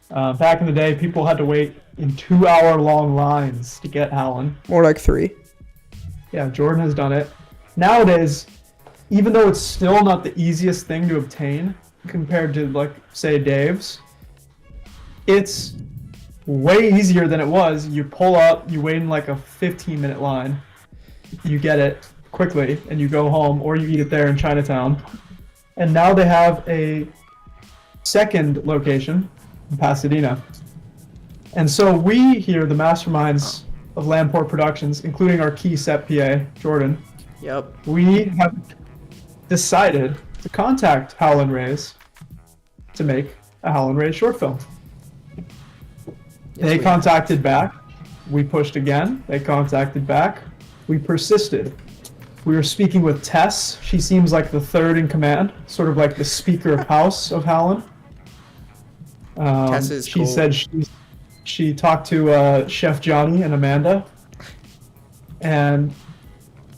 Back in the day, people had to wait in 2-hour-long lines to get Howlin'. More like 3. Yeah, Jordan has done it. Nowadays, even though it's still not the easiest thing to obtain compared to, like, say, Dave's, it's way easier than it was. You pull up, you wait in like a 15-minute line, you get it quickly, and you go home, or you eat it there in Chinatown. And now they have a second location in Pasadena. And so we here, the masterminds of Lamport Productions, including our key set PA, Jordan, Yep. we have decided to contact Howlin' Ray's to make a Howlin' Ray's short film. They contacted back. We pushed again. They contacted back. We persisted. we were speaking with Tess. She seems like the third in command, sort of like the Speaker of House of Howland. Tess is She cool. said she talked to Chef Johnny and Amanda, and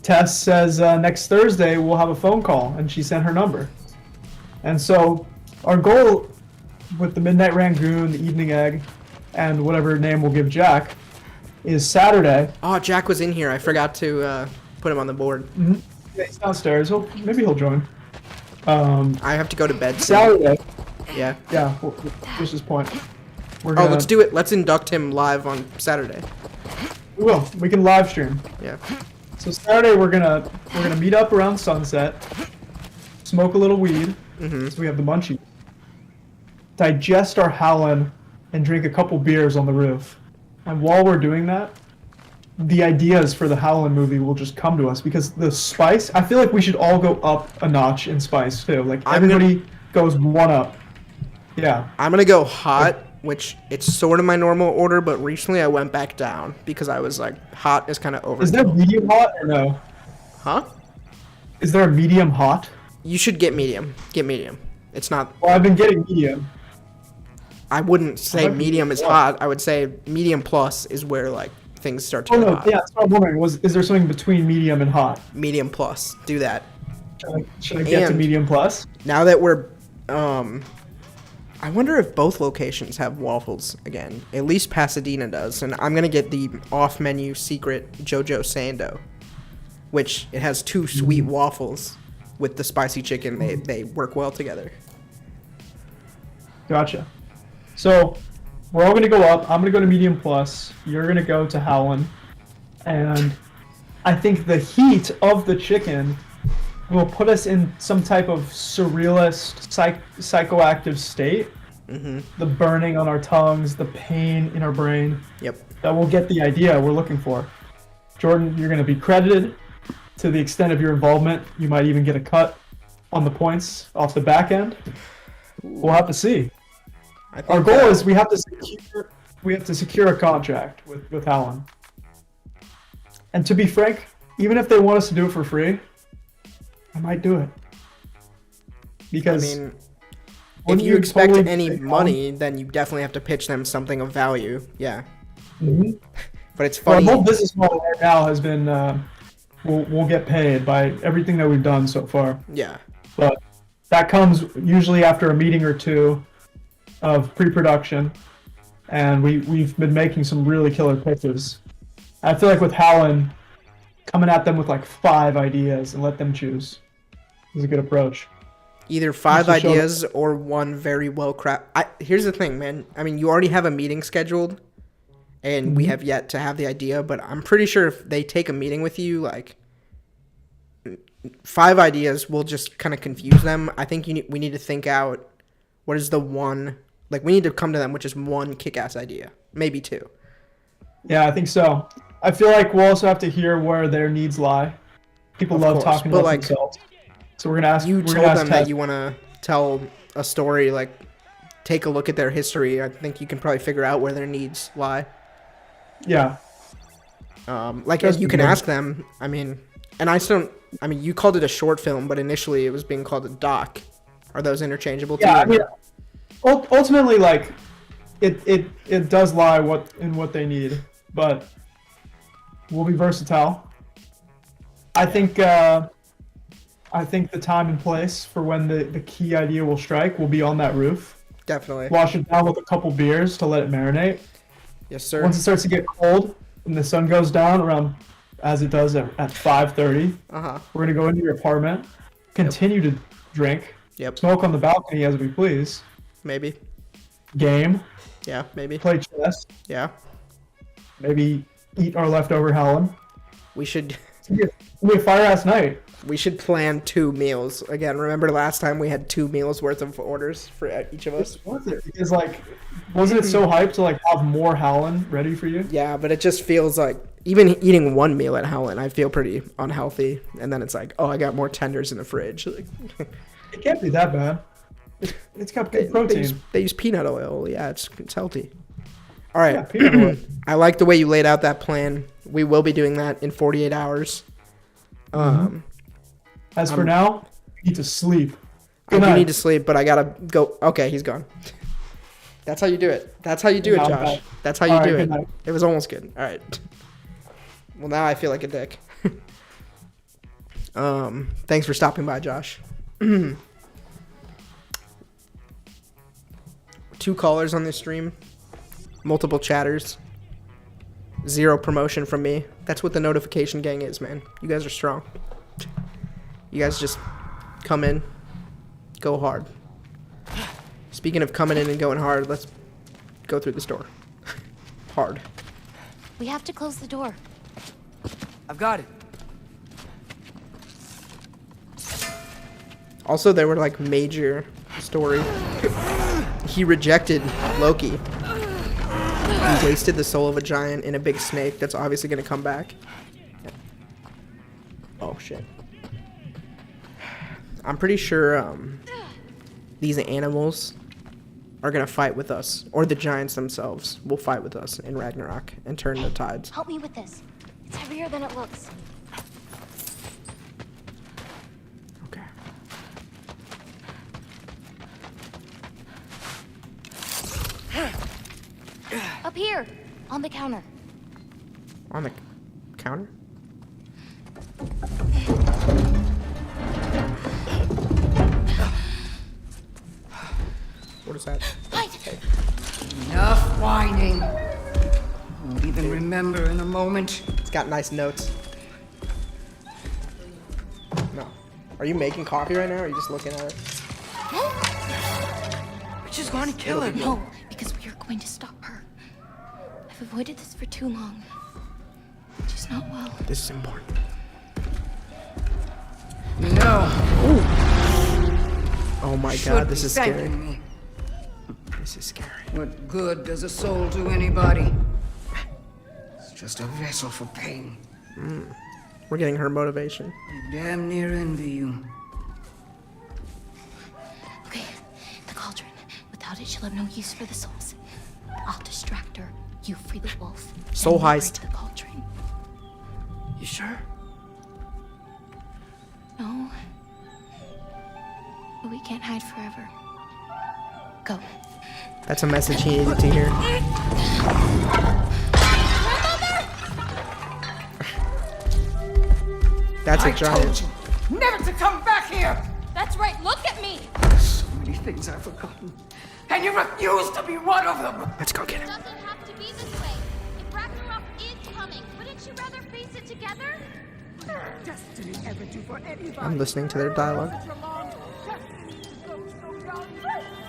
Tess says next Thursday we'll have a phone call, and she sent her number. And so our goal with the Midnight Rangoon, the Evening Egg, and whatever name we'll give Jack is Saturday. Oh, Jack was in here. I forgot to put him on the board. Yeah, he's downstairs. Maybe he'll join. I have to go to bed soon. Saturday. Yeah. Yeah, just his point. We're Oh, gonna, let's do it. Let's induct him live on Saturday. We will. We can live stream. Yeah. So Saturday we're gonna meet up around sunset, smoke a little weed, so we have the munchies, digest our Howlin, and drink a couple beers on the roof. And while we're doing that, the ideas for the Howlin movie will just come to us because the spice. I feel like we should all go up a notch in spice too. Like everybody goes one up. Yeah. I'm gonna go hot, which it's sort of my normal order, but recently I went back down because I was like, hot is kind of over. Is there medium hot or no? Huh? Is there a medium hot? You should get medium. Get medium. It's not. Well, I've been getting medium. I wouldn't say might be medium is plus. hot. I would say medium plus is where like things start to Oh get no, hot. yeah, that's what I'm wondering. Is there something between medium and hot? Medium plus. Do that. Should I get to And- medium plus? Now that we're, I wonder if both locations have waffles again. At least Pasadena does, and I'm gonna get the off-menu secret JoJo Sando, which it has 2 sweet waffles with the spicy chicken. They work well together. Gotcha. So we're all gonna go up. I'm gonna go to medium plus. You're gonna go to Howlin, and I think the heat of the chicken will put us in some type of surrealist, psychoactive state. The burning on our tongues, the pain in our brain. Yep. That will get the idea we're looking for. Jordan, you're going to be credited to the extent of your involvement. You might even get a cut on the points off the back end. We'll have to see. I think Our goal is we have to secure a contract with Howlin. And to be frank, even if they want us to do it for free, I might do it. I Because mean, if wouldn't you expect totally any take money, then you definitely have to pitch them something of value. Yeah. Mhm. But it's Our funny. whole business model right now has been we'll get paid by everything that we've done so far. Yeah. But that comes usually after a meeting or two of pre-production, and we've been making some really killer pitches. I feel like with Howlin, coming at them with like 5 ideas and let them choose is a good approach. Either 5 Just to show ideas or one very well crafted. Here's the thing, man. I mean, you already have a meeting scheduled, and we have yet to have the idea. But I'm pretty sure if they take a meeting with you, like 5 ideas will just kind of confuse them. I think we need to think out what is the one. Like we need to come to them with just one kick-ass idea, maybe 2. Yeah, I think so. I feel like we'll also have to hear where their needs lie. People Of love course, talking but, about like, themselves. So we're gonna ask. You we're told gonna ask them Ted. that you want to tell a story, like take a look at their history. I think you can probably figure out where their needs lie. Yeah. Like That's you can good. ask them. I mean, and I still don't. I mean, you called it a short film, but initially it was being called a doc. Are those interchangeable? Yeah, I to you? mean, ultimately, like, it does lie in what they need, but we'll be versatile. I think the time and place for when the key idea will strike will be on that roof. Definitely. Wash it down with a couple beers to let it marinate. Yes, sir. Once it starts to get cold and the sun goes down around, as it does at 5:30, we're gonna go into your apartment, continue to drink, Yep. smoke on the balcony as we please, Maybe. game, Yeah. Maybe. play chess, Yeah. maybe eat our leftover Helen. We should. It's gonna be a fire-ass night. We should plan 2 meals again. Remember last time we had 2 meals worth of orders for each of us. It's worth it because, like, wasn't it so hyped to like have more Howlin ready for you? Yeah, but it just feels like even eating 1 meal at Howlin, I feel pretty unhealthy. And then it's like, oh, I got more tenders in the fridge. Like, It can't be that bad. It's got good protein. They use peanut oil. Yeah, it's healthy. All right. Yeah, peanut oil. I like the way you laid out that plan. We will be doing that in 48 hours. As for now, you need to sleep. I Good do night. need to sleep, but I gotta go. Okay, he's gone. That's how you do it. That's how you do it, Now I'm Josh. back. That's how you All do right, it. good night. It was almost good. All right. Well, now I feel like a dick. Thanks for stopping by, Josh. 2 callers on this stream, multiple chatters, 0 promotion from me. That's what the notification gang is, man. You guys are strong. You guys just come in, go hard. Speaking of coming in and going hard, let's go through the store. Hard. We have to close the door. I've got it. Also, there were like major story. He rejected Loki. He wasted the soul of a giant in a big snake that's obviously gonna come back. Oh shit. I'm pretty sure these animals are gonna fight with us, or the giants themselves will fight with us in Ragnarok and turn the tides. Help me with this. It's heavier than it looks. Okay. Up here, on the counter. On the counter? What is that? Hide! Enough whining. Won't even remember in a moment. It's got nice notes. No. Are you making coffee right now, or are you just looking at it? We're just going to kill him. No, because we are going to stop her. I've avoided this for too long. She's not well. This is important. No. Oh my Should god, this be is scary. thanking me. This is scary. What good does a soul do anybody? It's just a vessel for pain. We're getting her motivation. I damn near envy you. Okay, the cauldron. Without it, she'll have no use for the souls. I'll distract her. You free the wolf. Soul then lead her heist. to the cauldron. You sure? No. But we can't hide forever. Go. That's a message he needed to hear. That's a I told giant. you never to come back here. That's right, look at me! So many things I've forgotten, and you refuse to be one of them. Let's go get It him. doesn't have to be this way. If Ragnarok is coming, wouldn't you rather face it together? Destiny ever do for anybody. I'm listening to their dialogue. Such a long destiny to go so young.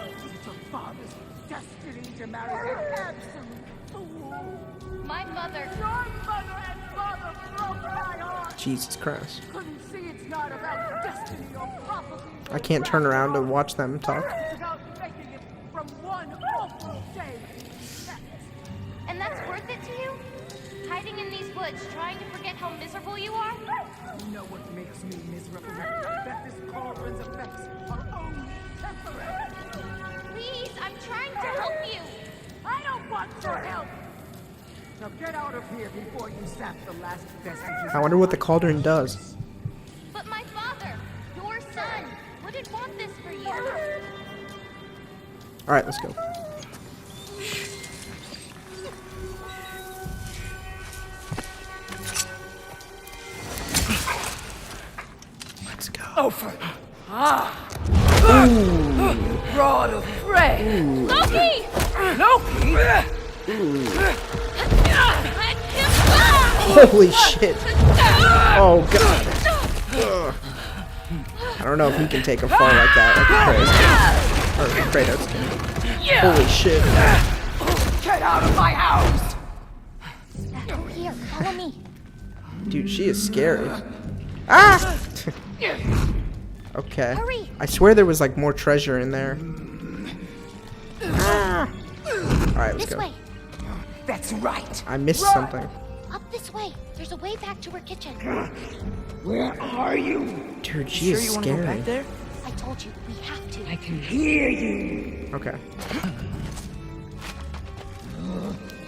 It's your father's destiny to marry an absolute fool. My mother. Your mother and father broke my heart. Jesus Christ. Couldn't see it's not about destiny or prophecy. I can't turn around to watch them talk. It's about making it from one awful day to the next. And that's worth it to you? Hiding in these woods, trying to forget how miserable you are? You know what makes me miserable? That this cauldron's effects are only temporary. Please, I'm trying to help you. I don't want your help. Now get out of here before you sap the last vestiges. I wonder what the cauldron does. But my father, your son, wouldn't want this for you. Alright, let's go. Let's go. Oh, for rod of prey. Loki! Loki. Let him go! Holy shit. Oh god. Ugh. I don't know if he can take a fall like that, like Kratos. Or Kratos can. Holy shit. Get out of my house. Oh, here, follow me. Dude, she is scary. Ah! Okay. Hurry. I swear there was like more treasure in there. Ah! Alright, let's This go. way. That's right. I missed something. Up this way. There's a way back to her kitchen. Where are you? Dude, she Sure is you want to go scary. back there? I told you, we have to. I can hear you. Okay.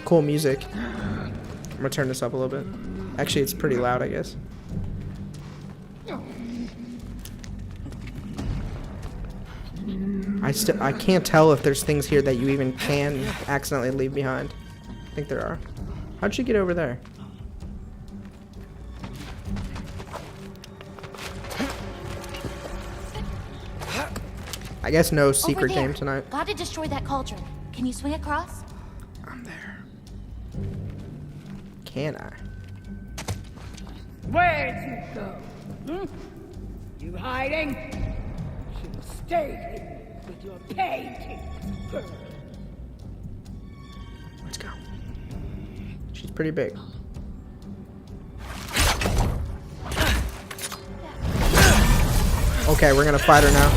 Cool music. I'm gonna turn this up a little bit. Actually, it's pretty loud, I guess. I can't tell if there's things here that you even can accidentally leave behind. I think there are. How'd you get over there? I guess no secret Over there. game tonight. Gotta destroy that cauldron. Can you swing across? I'm there. Can I? Where'd you go? Hmm? You hiding? Should have stayed here with your painting. Let's go. She's pretty big. Okay, we're gonna fight her now.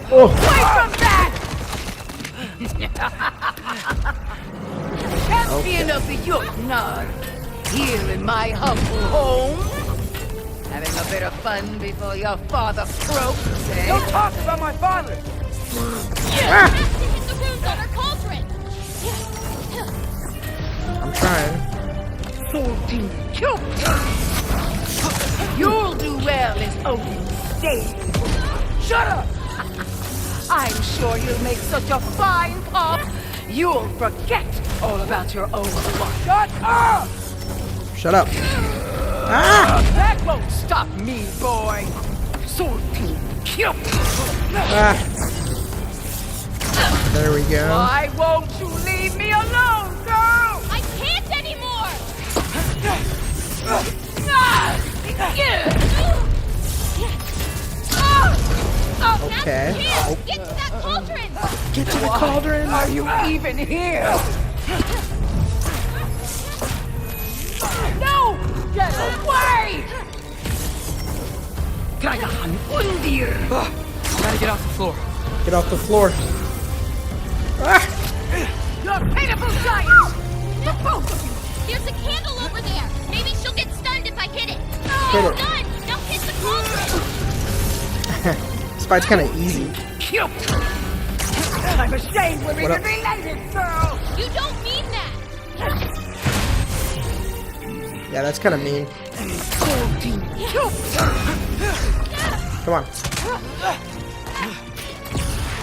Oh! Away from that! Champion of the Jotnar, here in my humble home. Having a bit of fun before your father croaks, eh? Don't talk about my father! Ah! Hit the runes on her cauldron! I'm trying. 14 You'll do well as Odin stays. Shut up! I'm sure you'll make such a fine pop, you'll forget all about your own life. Shut up! Shut up. Ah! That won't stop me, boy. 14 Ah. There we go. Why won't you leave me alone, girl? I can't anymore! Okay. Get to that cauldron! Get to the cauldron. Are you even here? No! Get away! Dragahan Undir! Gotta get off the floor. Get off the floor. Ah! You're pitiful giants! The both of you! There's a candle over there. Maybe she'll get stunned if I hit it. Hit it. Done! Now hit the cauldron! This fight's kind of easy. I'm ashamed we're What even up? related, girl! You don't mean that! Yeah, that's kind of mean. Come on.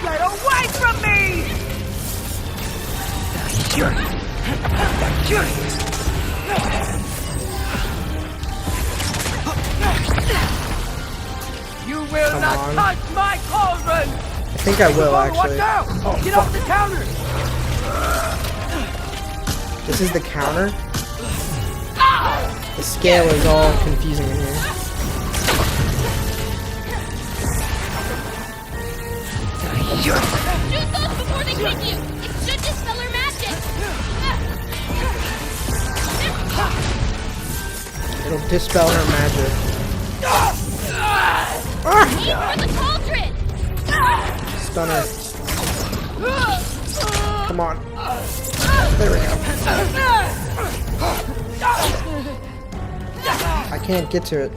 Get away from me! You will Come not on. touch my cauldron! I think I will, Watch actually. out! Get off the counter! This is the counter? The scale is all confusing in here. Shoot those before they hit you! It should dispel her magic! It'll dispel her magic. Aim for the cauldron! Stunner. Come on. There we go. I can't get to it.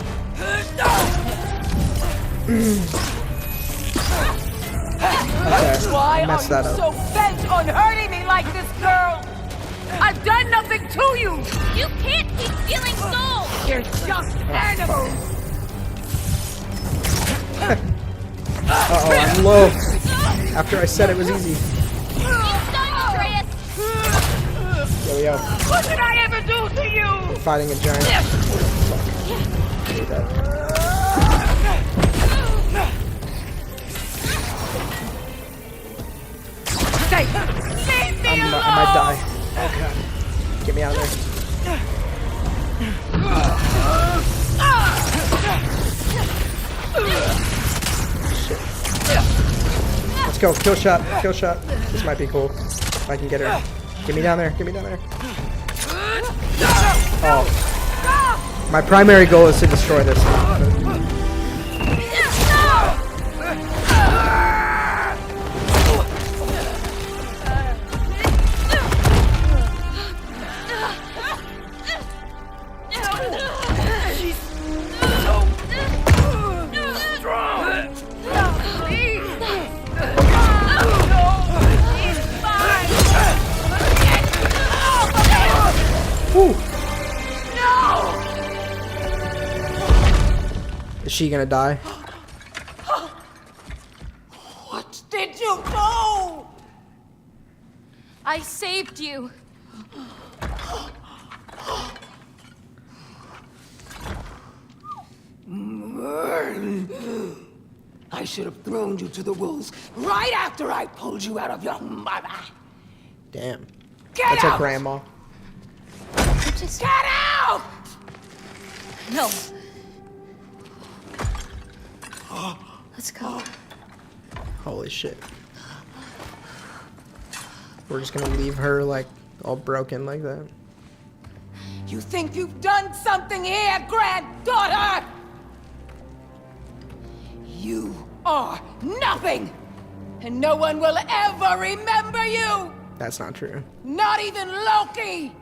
Okay, Why I are messed you that up. so bent on hurting me like this, girl? I've done nothing to you! You can't keep stealing souls! You're just animals! Uh-oh, I'm low. After I said it was easy. He's done, Atreus! There we go. What did I ever do to you? Fighting a giant. Fuck. Hate that. Leave me I alone! might die. Oh god. Get me out of there. Shit. Let's go. Kill shot. Kill shot. This might be cool. If I can get her. Get me down there. Get me down there. Oh. My primary goal is to destroy this. Whew. Is she gonna die? What did you do? I saved you. I should have thrown you to the wolves right after I pulled you out of your mother. Damn. Get That's out! her grandma. Just Get out! no. Let's go. Holy shit. We're just gonna leave her like all broken like that. You think you've done something here, granddaughter? You are nothing! And no one will ever remember you! That's not true. Not even Loki!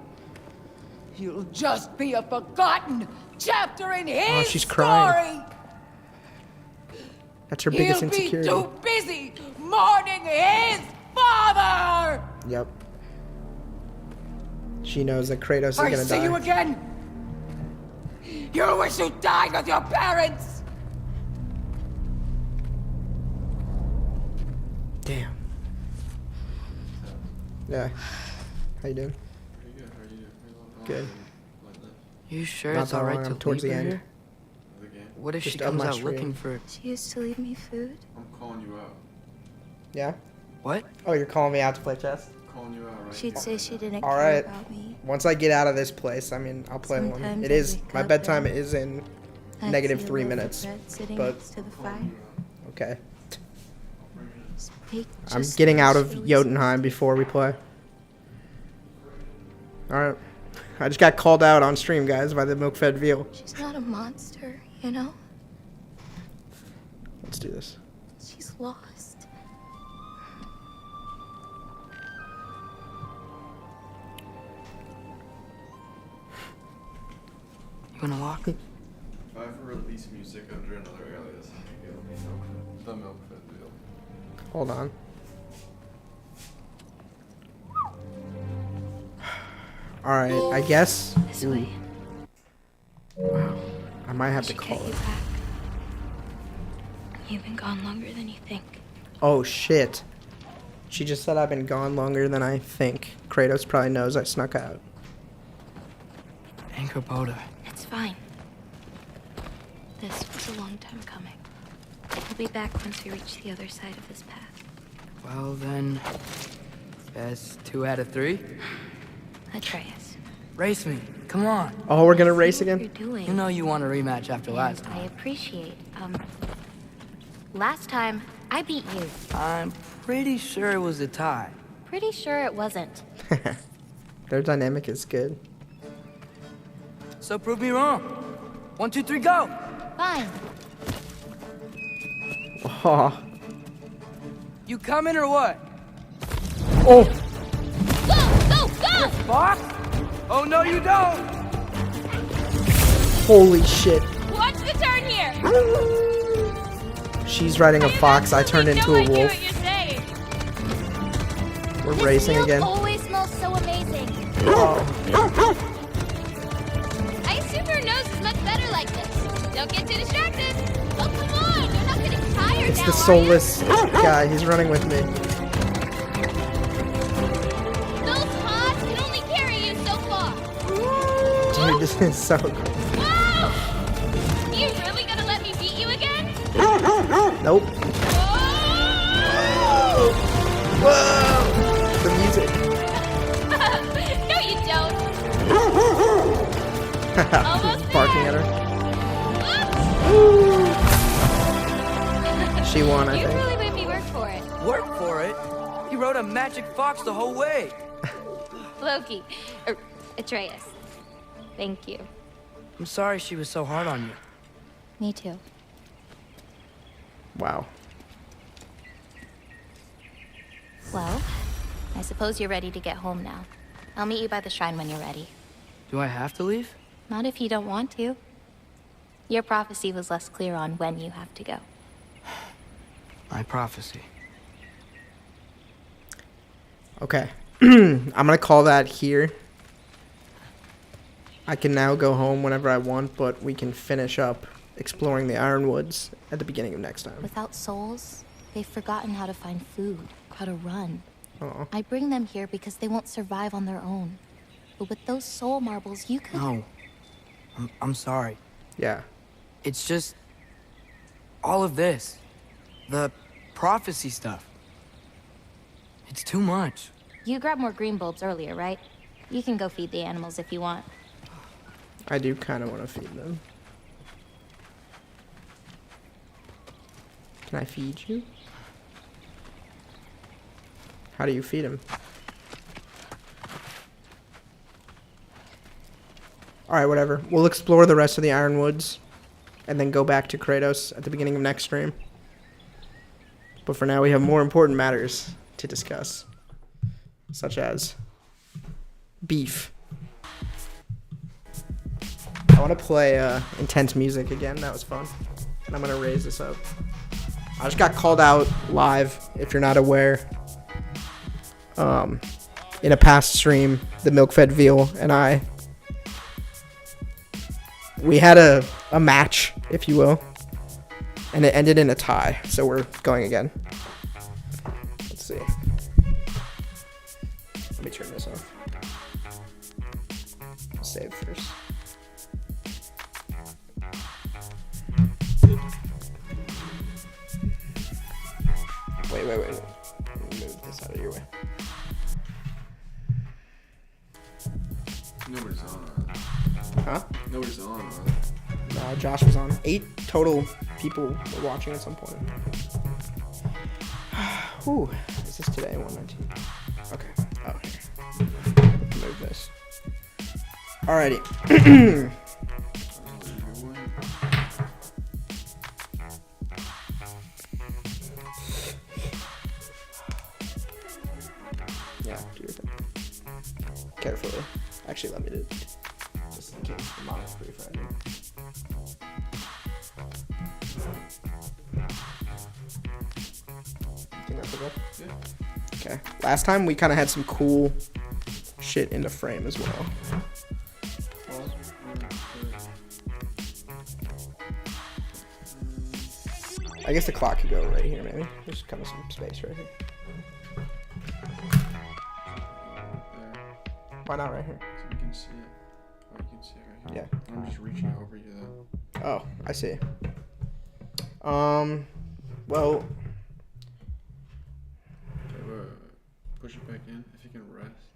You'll just be a forgotten chapter in his she's crying. story! That's her biggest He'll insecurity. be too busy mourning his father! Yep. She knows that Kratos is I gonna see die. you again! You wish you died with your parents! Damn. Yeah. How you doing? Pretty good. How are you doing? Good. You sure Not it's that alright long, to I'm towards leave the her end. here? The game. What if Just she up comes my out stream. looking for... She used to leave me food. I'm calling you out. Yeah? What? Oh, you're calling me out to play chess? I'm calling you out right She'd now. say she didn't All care right. about me. Once I get out of this place, I mean, I'll play one. Sometimes It I is, wake my up bedtime and is in I'd negative see a 3 loaf of minutes. bread sitting but- next to the fire. Okay. It's baked I'm just getting like out of she was Jotunheim before we play. Alright. I just got called out on stream, guys, by the milk-fed veal. She's not a monster, you know? Let's do this. She's lost. You wanna walk? If I ever release music under another alias, I think it'll be the milk fed veal. Hold on. Alright, I guess. This way. Wow. I might have to Should call get you it. back. You've been gone longer than you think. Oh, shit. She just said I've been gone longer than I think. Kratos probably knows I snuck out. Anchor Boda. It's fine. This was a long time coming. We'll be back once we reach the other side of this path. Well then... Best 2 out of 3? Atreus, Race me. Come on. Oh, we're gonna race what you're again? doing. You know you want a rematch after last I time. appreciate. Last time I beat you. I'm pretty sure it was a tie. Pretty sure it wasn't. Their dynamic is good. So prove me wrong. 1, 2, 3, go! Fine. Oh. You coming or what? Oh! Go! Go! Go! Fox? Oh no you don't! Holy shit. Watch the turn here. She's riding a fox. I turned into a No idea wolf. what you're saying. We're This racing milk again. always smells so amazing. Oh. I assume your nose is much better like this. Don't get too distracted. Oh, come on. You're not getting tired It's now, the are soulless guy. He's running with me. you? Those pods can only carry you so far. Dude, this is so cool. Whoa! You really gonna let me beat you again? Nope. Whoa! Whoa! The music. No, you don't. Almost Barking there. at her. Whoops. She won, I You think. really made me work for it. Work for it? You rode a magic fox the whole way. Loki. Atreus. Thank you. I'm sorry she was so hard on you. Me too. Wow. Well, I suppose you're ready to get home now. I'll meet you by the shrine when you're ready. Do I have to leave? Not if you don't want to. Your prophecy was less clear on when you have to go. My prophecy. Okay. I'm gonna call that here. I can now go home whenever I want, but we can finish up exploring the Ironwoods at the beginning of next time. Without souls, they've forgotten how to find food, how to run. Oh, I bring them here because they won't survive on their own. But with those soul marbles, you could... No. I'm sorry. yeah. It's just... all of this. The prophecy stuff. It's too much. You grabbed more green bulbs earlier, right? You can go feed the animals if you want. I do kind of want to feed them. Can I feed you? How do you feed him? Alright, whatever. We'll explore the rest of the Ironwoods and then go back to Kratos at the beginning of next stream. But for now, we have more important matters to discuss, such as beef. I want to play intense music again. That was fun. And I'm going to raise this up. I just got called out live, if you're not aware. In a past stream, the Milk-Fed Veal and I, we had a match, if you will, and it ended in a tie, so we're going again. Let's see. Let me turn this off. Save first. Wait. Let me move this out of your way. Nobody's on. Huh? Nobody's on. Josh was on. 8 total people were watching at some point. Whew. Is this today? 119. Okay. Oh, here. Move this. Alrighty. Yeah, do your thing. Carefully. Actually, let me do it. Just in case the model's pretty fragile. Think that's okay? Yeah. Okay. Last time we kind of had some cool shit in the frame as well. I guess the clock could go right here, maybe. There's kind of some space right here. Why not right here? So you can see it. Oh, you can see it right here. Yeah. I'm just reaching over you though. Oh, I see. Well, Okay, push it back in if you can rest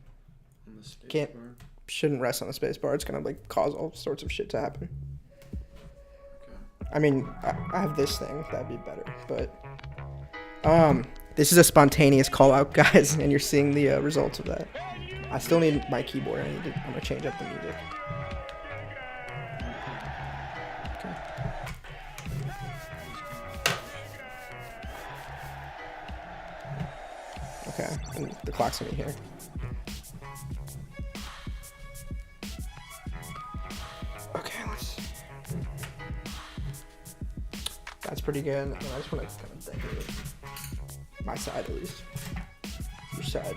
on the space Can't. bar. shouldn't rest on the space bar. It's gonna like cause all sorts of shit to happen. Okay. I mean, I have this thing. That'd be better. But this is a spontaneous call out, guys, and you're seeing the results of that. I still need my keyboard. I'm gonna change up the music. Okay. Okay, and the clock's gonna be here. Okay, let's. That's pretty good. I just want to kind of decorate my side at least. Your side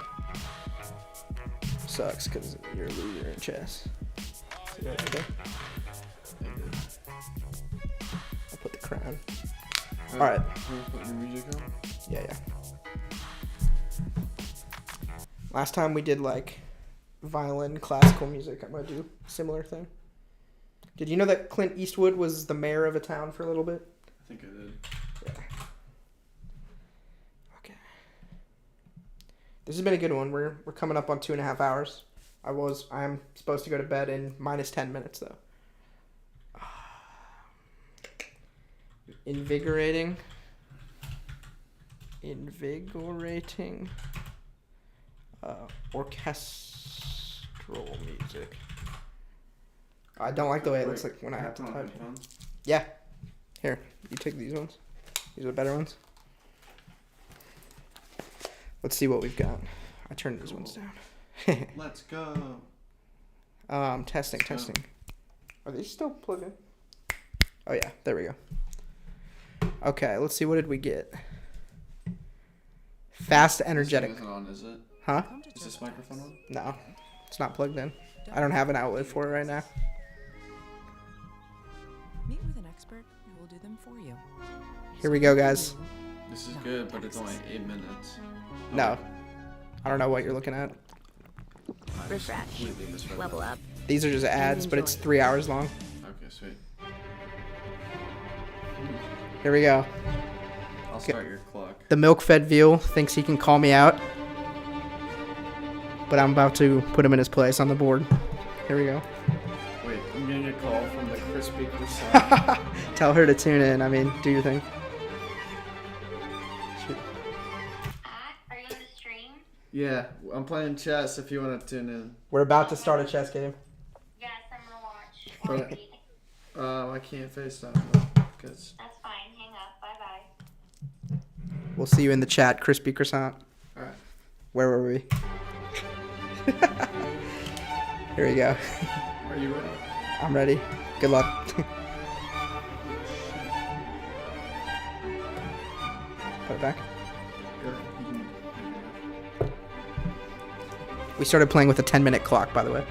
sucks because you're a loser in chess. See that right there? I'll put the crown. Alright. You wanna put your music on? Yeah. Last time we did like violin classical music. I'm gonna do a similar thing. Did you know that Clint Eastwood was the mayor of a town for a little bit? I think I did. Yeah. Okay. This has been a good one. We're coming up on 2.5 hours. I am supposed to go to bed in minus 10 minutes though. Invigorating. Orchestral music. I don't like the way it looks like when I have to type. Yeah. Here, you take these ones. These are the better ones. Let's see what we've got. I turned these ones down. Let's go. Testing. Are these still plugged in? Oh yeah, there we go. Okay, let's see, what did we get? Fast, energetic. This thing isn't on, is it? Huh? Is this microphone on? No, it's not plugged in. I don't have an outlet for it right now. Meet with an expert. for you. Here we go, guys. This is good, but it's only 8 minutes. No. I don't know what you're looking at. Refresh. Completely misread Level that. up. These are just ads, but it's 3 hours long. Okay, sweet. Here we go. I'll start your clock. The milk-fed veal thinks he can call me out, but I'm about to put him in his place on the board. Here we go. Wait, I'm getting a call from the crispy croissant. Tell her to tune in. I mean, do your thing. Shoot. Are you in the stream? Yeah, I'm playing chess if you want to tune in. We're about to start a chess game. Yes, I'm gonna watch. But I can't FaceTime because That's fine. Hang up. Bye bye. We'll see you in the chat, crispy croissant. alright. Where were we? Here we go. Are you ready? I'm ready. Good luck. Put it back. We started playing with a 10-minute clock, by the way.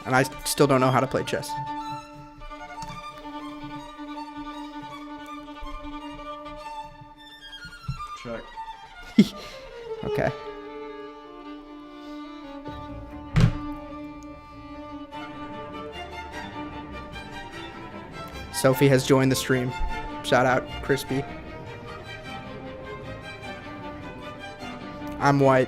And I still don't know how to play chess. Check. Okay. Sophie has joined the stream. Shout out, Crispy. I'm white.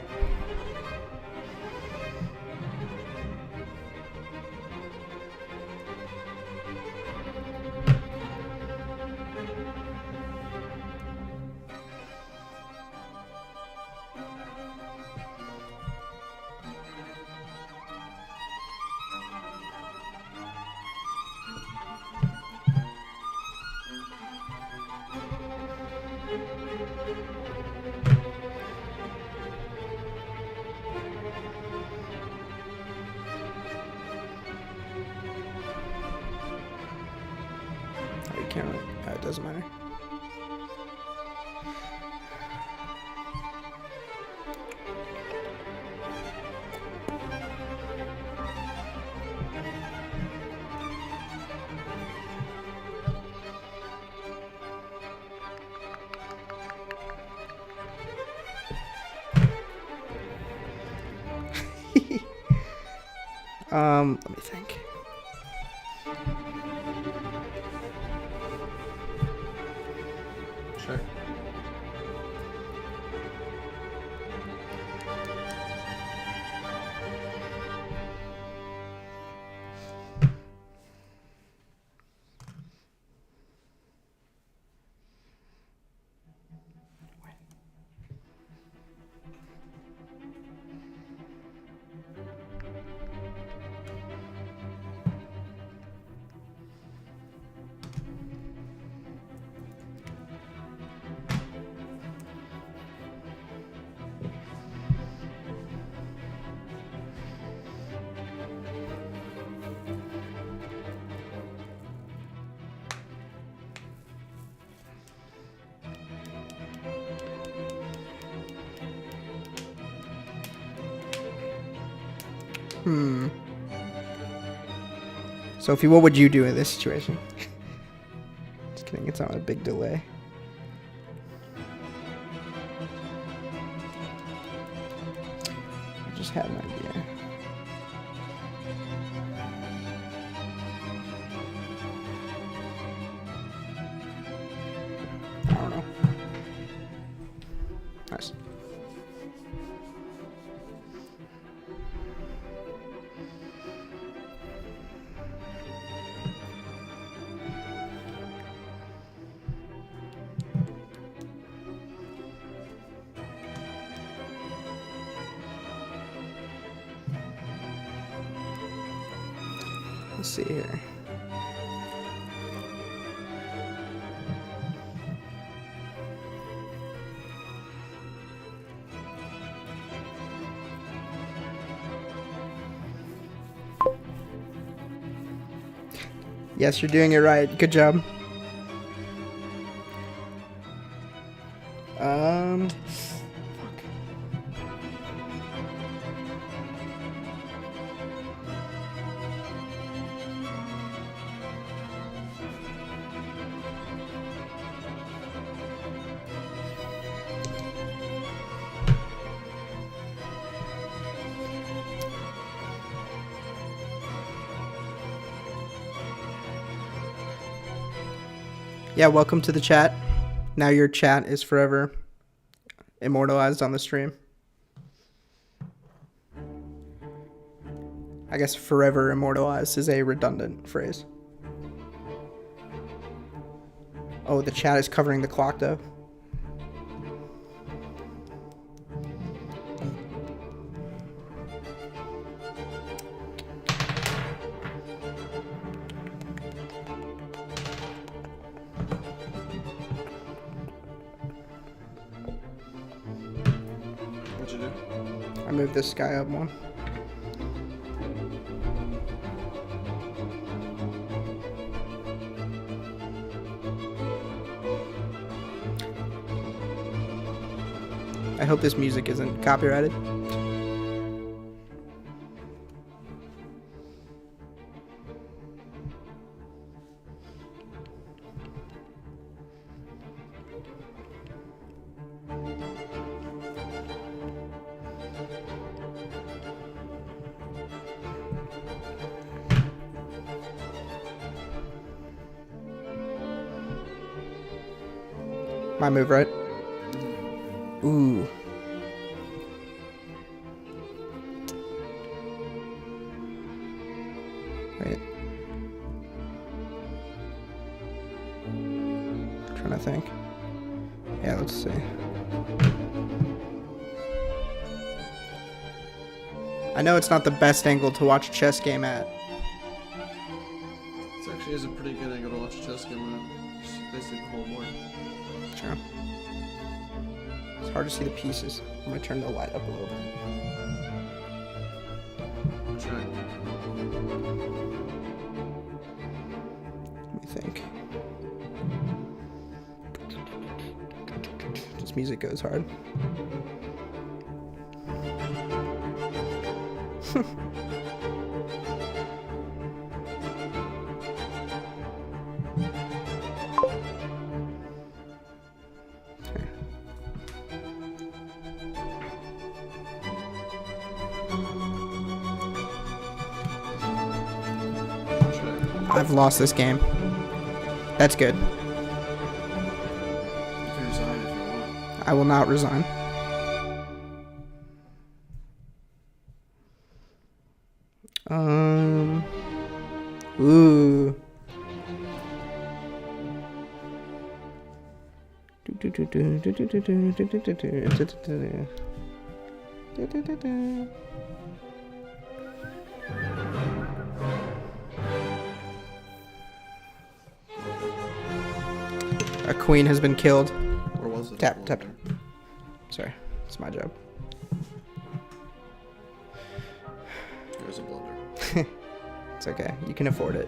Oh, you can't really, it doesn't matter. Let me think. Check. Sophie, what would you do in this situation? Just kidding, it's on a big delay. I just had an idea. I don't know. Nice. Let's see here. Yes, you're doing it right. Good job. Fuck. Yeah, welcome to the chat. Now your chat is forever immortalized on the stream. I guess forever immortalized is a redundant phrase. Oh, the chat is covering the clock though. What'd you do? I moved this guy up one. I hope this music isn't copyrighted. My move, right? Ooh. Wait. Trying to think. Yeah, let's see. I know it's not the best angle to watch a chess game at. This actually is a pretty good angle to watch a chess game on. Just basically the whole board. Sure. It's hard to see the pieces. I'm gonna turn the light up a little bit. Try. Let me think. This music goes hard. I've lost this game. That's good. You can resign if you want. I will not resign. Ooh. A queen has been killed. Or was it? Tap, tap. Sorry, it's my job. It was a blunder. It's okay. You can afford it.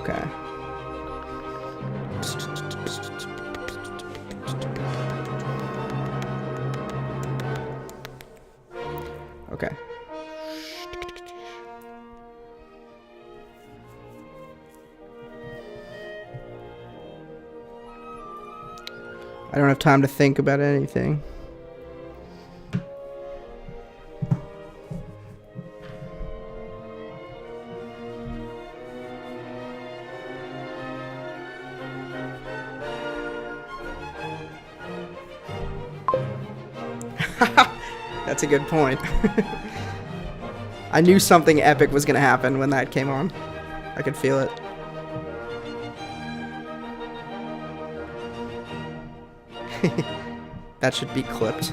Okay. Okay. I don't have time to think about anything. That's a good point. I knew something epic was gonna happen when that came on. I could feel it. That should be clipped.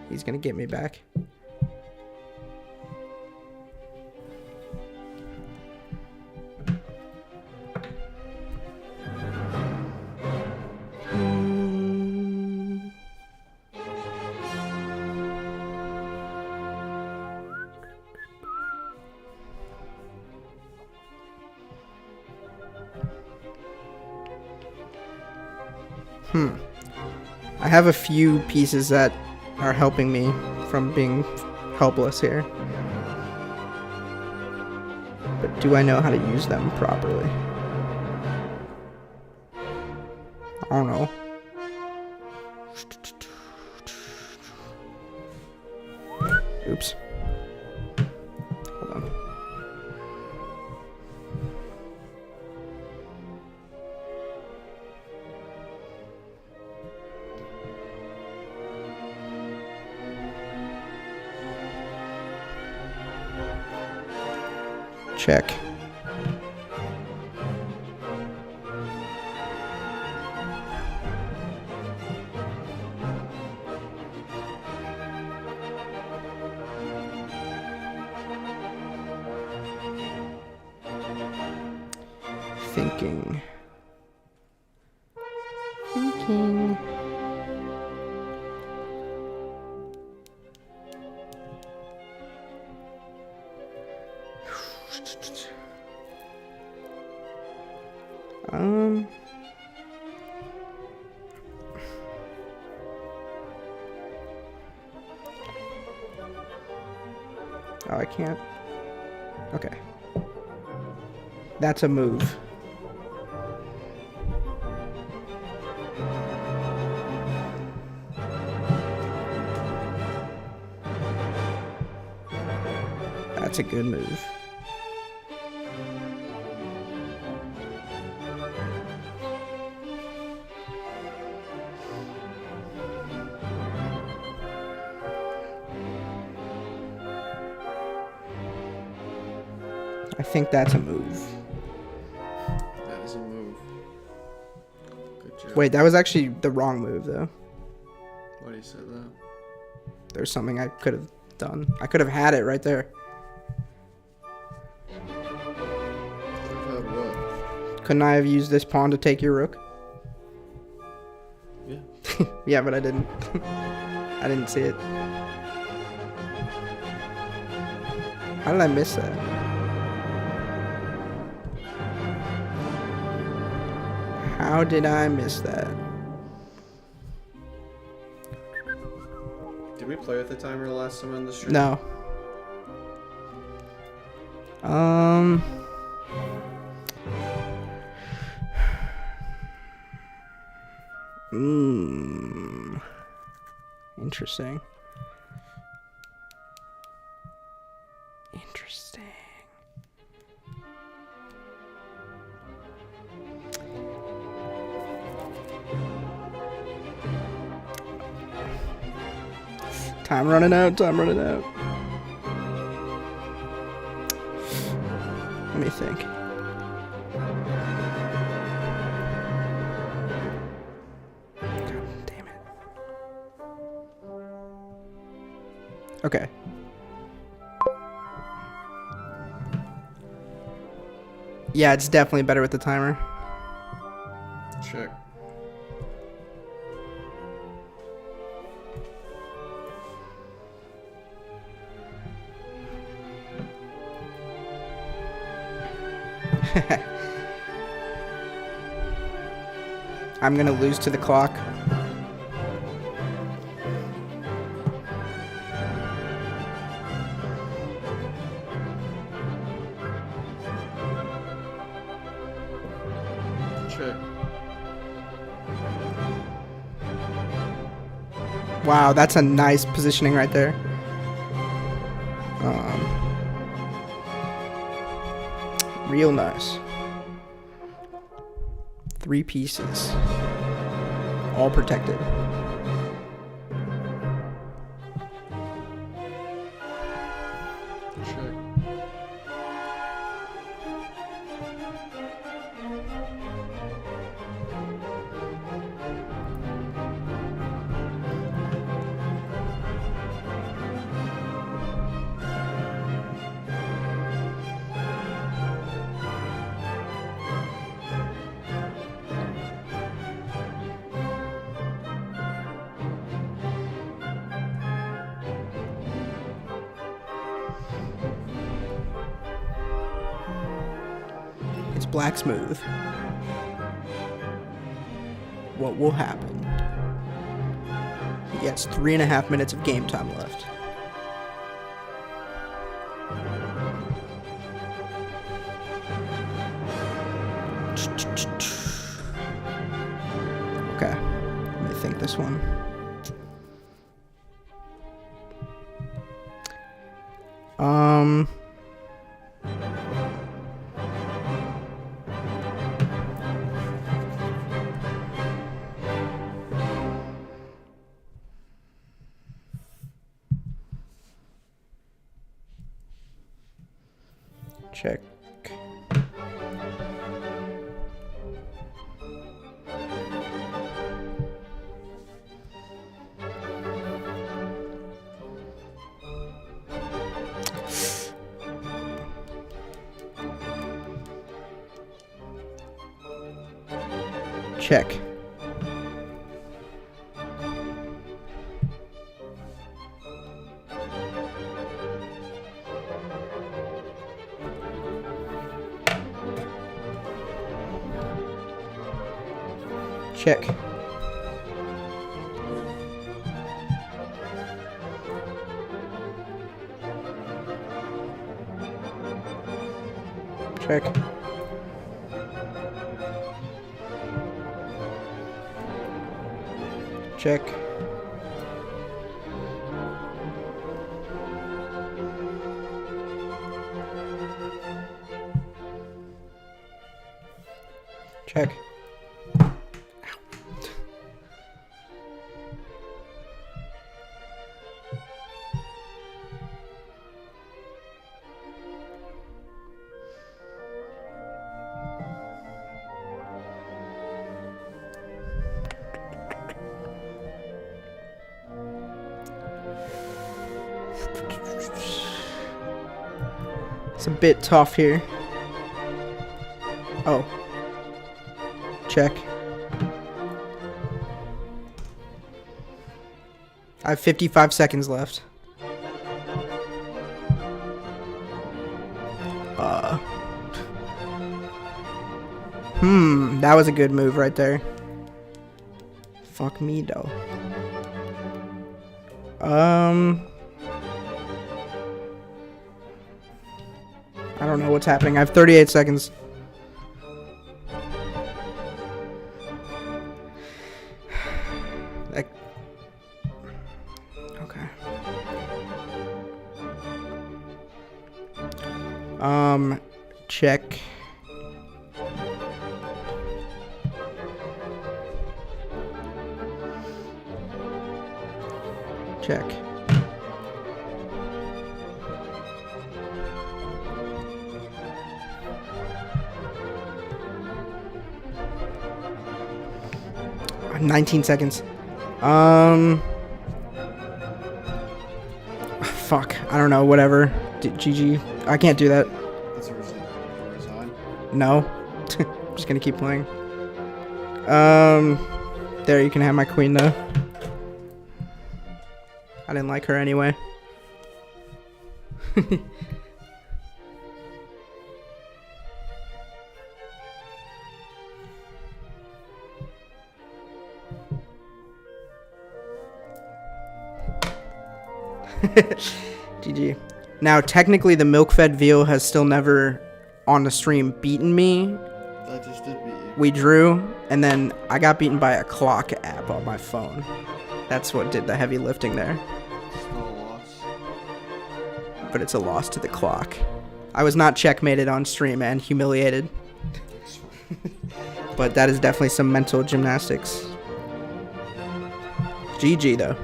He's gonna get me back. I have a few pieces that are helping me from being helpless here. But do I know how to use them properly? I don't know. Oops. Hold on. Check. Thinking. Um. Oh, I can't. Okay. That's a move. That's a good move. I think that's a move. That is a move. Good job. Wait, that was actually the wrong move, though. Why do you say that? There's something I could have done. I could have had it right there. Could've had what? Couldn't I have used this pawn to take your rook? Yeah. Yeah, but I didn't. I didn't see it. How did I miss that? How did I miss that? Did we play with the timer the last time on the stream? No. Interesting. Interesting. Time running out, time running out. Let me think. God damn it. Okay. Yeah, it's definitely better with the timer. Check. I'm gonna lose to the clock. Check. Wow, that's a nice positioning right there. Real nice. 3 pieces. All protected. Check. It's black smooth. What will happen? He gets 3.5 minutes of game time left. Okay, let me think this one. Um. Check. Check. Check. Check. Check. Check. It's a bit tough here. Oh. Check. I have 55 seconds left. That was a good move right there. Fuck me, though. I don't know what's happening. I have 38 seconds. Like, okay. Check. Check. Uh, 19 seconds. Fuck. I don't know. Whatever. GG. I can't do that. That's resign. No. I'm just gonna keep playing. There, you can have my queen though. I didn't like her anyway. GG. Now, technically, the milk-fed veal has still never, on the stream, beaten me. That just did beat you. We drew, and then I got beaten by a clock app on my phone. That's what did the heavy lifting there. Still a loss. But it's a loss to the clock. I was not checkmated on stream and humiliated. But that is definitely some mental gymnastics. GG, though.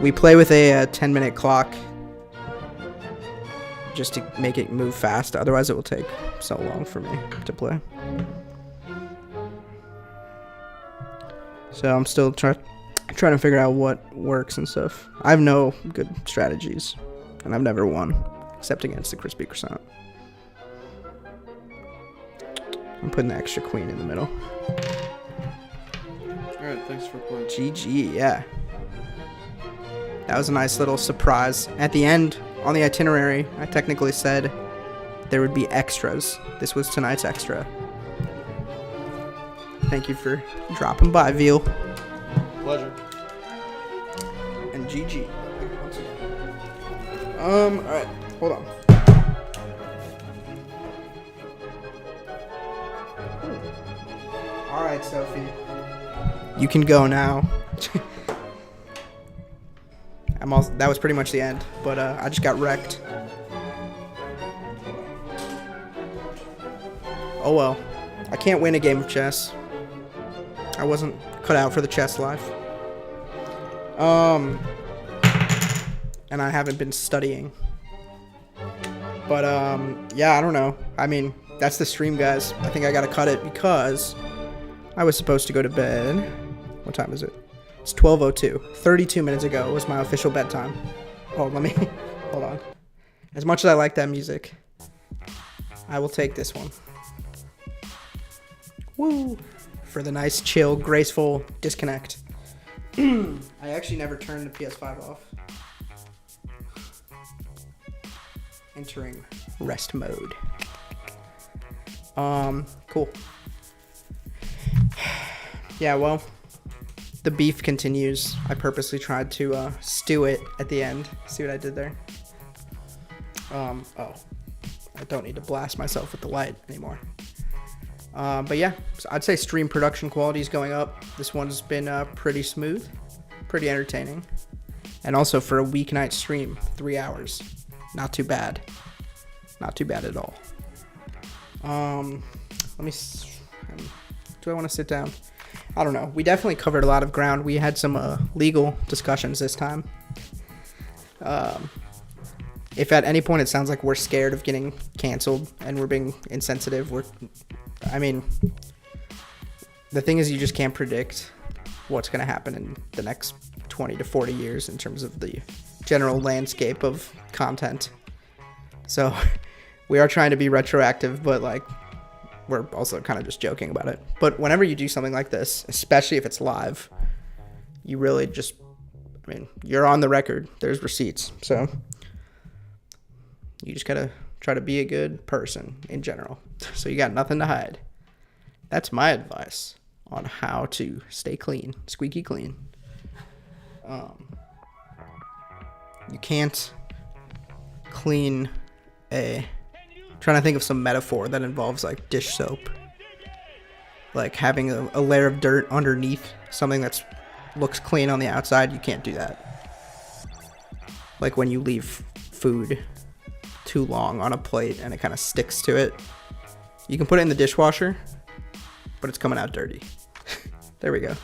We play with a 10-minute clock just to make it move fast. Otherwise, it will take so long for me to play. So I'm still trying to figure out what works and stuff. I have no good strategies, and I've never won, except against the crispy croissant. I'm putting the extra queen in the middle. Alright, thanks for playing. GG, yeah. That was a nice little surprise. At the end, on the itinerary, I technically said there would be extras. This was tonight's extra. Thank you for dropping by, Veal. Pleasure. And GG. Alright, hold on. Alright, Sophie. You can go now. that was pretty much the end, but I just got wrecked. Oh well. I can't win a game of chess. I wasn't cut out for the chess life. And I haven't been studying. But yeah, I don't know. I mean, that's the stream, guys. I think I gotta cut it because I was supposed to go to bed. What time is it? It's 12:02. 32 minutes ago was my official bedtime. Oh, let me hold on. As much as I like that music, I will take this one. Woo! For the nice, chill, graceful disconnect. I actually never turned the PS5 off. Entering rest mode. Cool. Yeah, well, the beef continues. I purposely tried to stew it at the end. See what I did there? Oh, I don't need to blast myself with the light anymore. But yeah, so I'd say stream production quality is going up. This one's been pretty smooth, pretty entertaining. And also for a weeknight stream, 3 hours. Not too bad. Not too bad at all. Let me... do I want to sit down? I don't know. We definitely covered a lot of ground. We had some legal discussions this time. If at any point it sounds like we're scared of getting canceled and we're being insensitive, I mean, the thing is you just can't predict what's going to happen in the next 20 to 40 years in terms of the general landscape of content. So we are trying to be retroactive, but like we're also kind of just joking about it. But whenever you do something like this, especially if it's live, you really just, I mean, you're on the record. There's receipts. So you just got to try to be a good person in general. So you got nothing to hide. That's my advice on how to stay clean, squeaky clean. You can't clean I'm trying to think of some metaphor that involves like dish soap. Like having a layer of dirt underneath something that looks clean on the outside, you can't do that. Like when you leave food too long on a plate and it kind of sticks to it. You can put it in the dishwasher, but it's coming out dirty. There we go.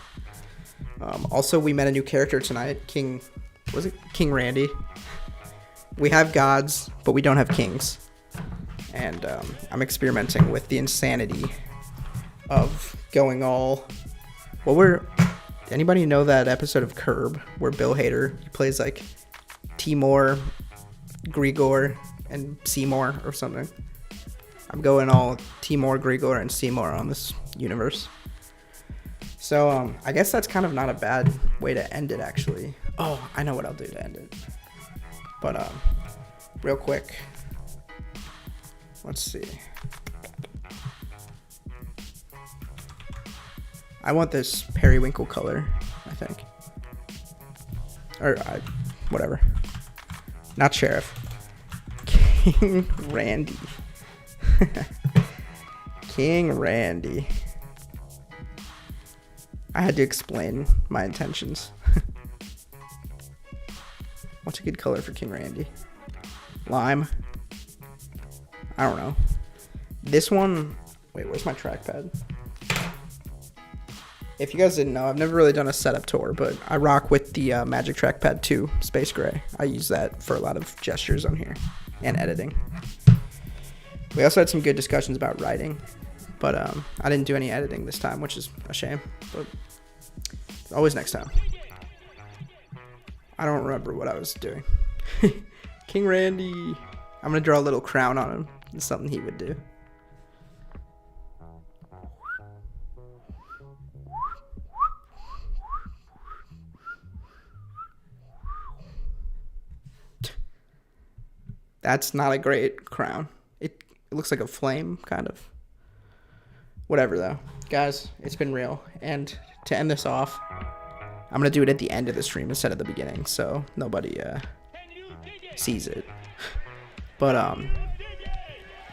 Also, we met a new character tonight. King Randy. We have gods, but we don't have kings. And I'm experimenting with the insanity of going all... Anybody know that episode of Curb where Bill Hader plays like Timur, Grigor, and Seymour or something? I'm going all Timur, Grigor, and Seymour on this universe. So I guess that's kind of not a bad way to end it, actually. Oh, I know what I'll do to end it. But real quick, let's see. I want this periwinkle color, I think. Or whatever. Not sheriff. King Randy. King Randy. I had to explain my intentions. What's a good color for King Randy? Lime. I don't know. This one... Wait, where's my trackpad? If you guys didn't know, I've never really done a setup tour, but I rock with the Magic Trackpad 2 Space Gray. I use that for a lot of gestures on here and editing. We also had some good discussions about writing, but I didn't do any editing this time, which is a shame, but always next time. I don't remember what I was doing. King Randy. I'm going to draw a little crown on him. It's something he would do. That's not a great crown. It looks like a flame, kind of. Whatever, though. Guys, it's been real. And to end this off, I'm going to do it at the end of the stream instead of the beginning, so nobody sees it. But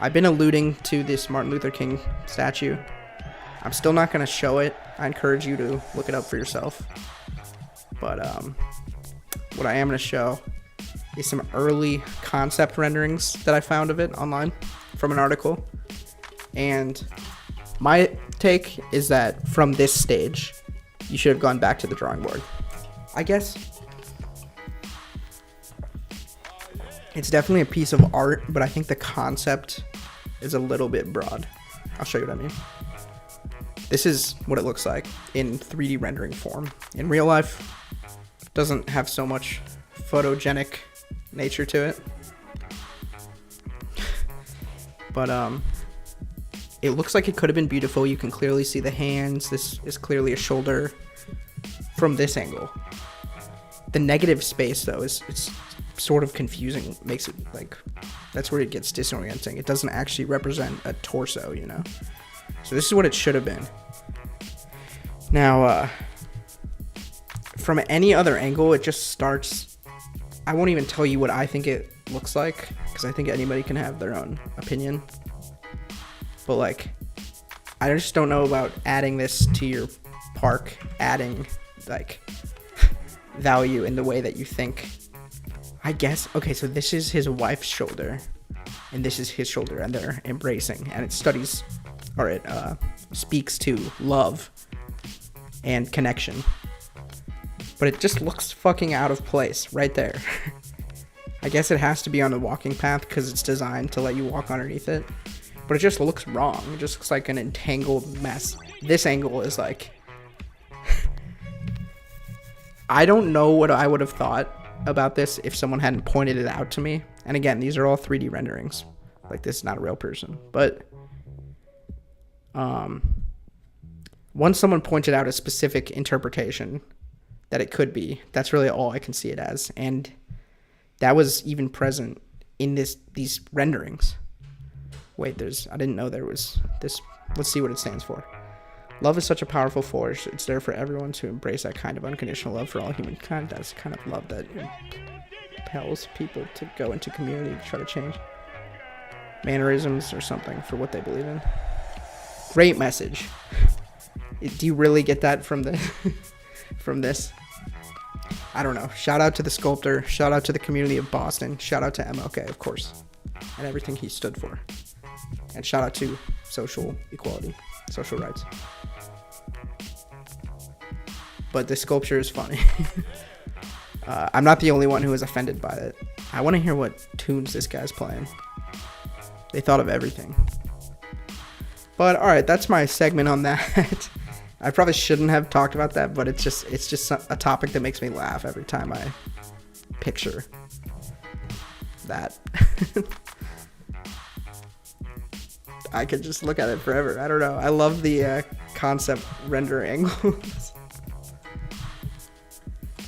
I've been alluding to this Martin Luther King statue. I'm still not going to show it. I encourage you to look it up for yourself. But what I am going to show is some early concept renderings that I found of it online from an article. And my take is that from this stage, you should have gone back to the drawing board. I guess it's definitely a piece of art, but I think the concept is a little bit broad. I'll show you what I mean. This is what it looks like in 3D rendering form. In real life, it doesn't have so much photogenic nature to it. But it looks like it could have been beautiful. You can clearly see the hands. This is clearly a shoulder from this angle. The negative space, though, it's sort of confusing. It makes it like, that's where it gets disorienting. It doesn't actually represent a torso, you know? So this is what it should have been. Now, from any other angle, it just starts... I won't even tell you what I think it looks like, because I think anybody can have their own opinion. But, like, I just don't know about adding this to your park, adding, like, value in the way that you think. I guess, okay, so this is his wife's shoulder, and this is his shoulder, and they're embracing, and it studies, or it speaks to love and connection. But it just looks fucking out of place right there. I guess it has to be on the walking path because it's designed to let you walk underneath it. But it just looks wrong. It just looks like an entangled mess. This angle is like... I don't know what I would have thought about this if someone hadn't pointed it out to me. And again, these are all 3D renderings. Like, this is not a real person. But... once someone pointed out a specific interpretation that it could be, that's really all I can see it as. And that was even present in these renderings. Wait, I didn't know there was this. Let's see what it stands for. Love is such a powerful force. It's there for everyone to embrace that kind of unconditional love for all humankind. That's the kind of love that impels people to go into community to try to change mannerisms or something for what they believe in. Great message. Do you really get that from from this? I don't know. Shout out to the sculptor. Shout out to the community of Boston. Shout out to MLK, of course, and everything he stood for. And shout out to social equality, social rights. But the sculpture is funny. I'm not the only one who was offended by it. I want to hear what tunes this guy's playing. They thought of everything. But all right, that's my segment on that. I probably shouldn't have talked about that, but it's just a topic that makes me laugh every time I picture that. I could just look at it forever. I don't know. I love the concept render angles.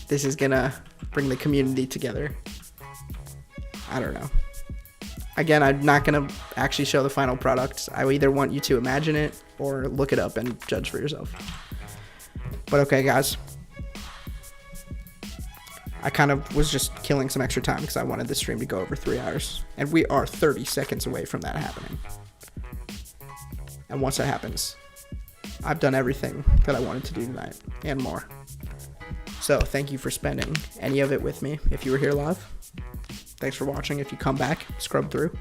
This is gonna bring the community together. I don't know. Again, I'm not gonna actually show the final product. I either want you to imagine it or look it up and judge for yourself. But okay, guys. I kind of was just killing some extra time because I wanted the stream to go over 3 hours. And we are 30 seconds away from that happening. And once that happens, I've done everything that I wanted to do tonight and more. So thank you for spending any of it with me if you were here live. Thanks for watching. If you come back, scrub through.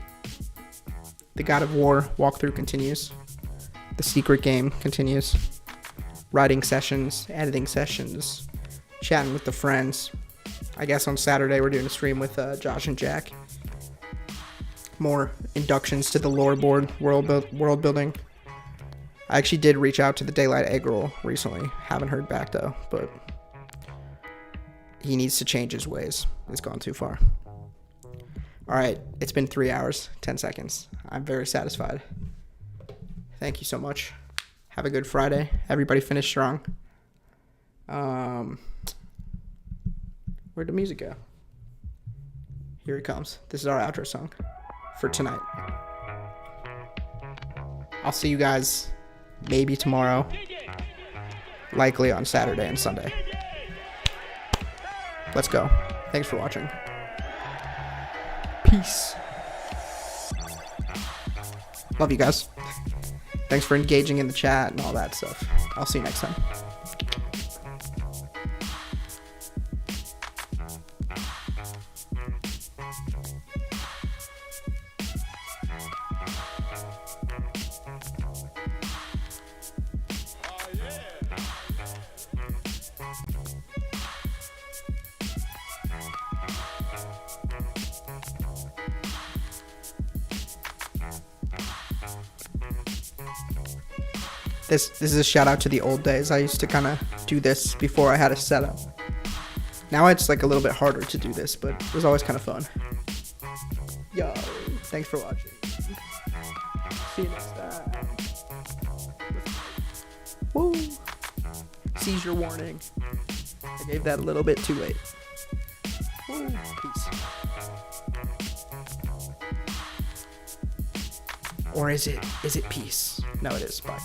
The God of War walkthrough continues. The secret game continues. Writing sessions, editing sessions, chatting with the friends. I guess on Saturday we're doing a stream with Josh and Jack. More inductions to the lore board, world building. I actually did reach out to the Daylight Egg Roll recently. Haven't heard back though, but he needs to change his ways. It's gone too far. Alright, it's been 3 hours, 10 seconds. I'm very satisfied. Thank you so much. Have a good Friday. Everybody finish strong. Where'd the music go? Here it comes. This is our outro song for tonight. I'll see you guys maybe tomorrow. Likely on Saturday and Sunday. Let's go. Thanks for watching. Peace. Love you guys. Thanks for engaging in the chat and all that stuff. I'll see you next time. This is a shout out to the old days. I used to kind of do this before I had a setup. Now it's like a little bit harder to do this, but it was always kind of fun. Yo, thanks for watching. See you next time. Woo! Seizure warning. I gave that a little bit too late. Woo! Peace. Or is it peace? No, it is. Bye.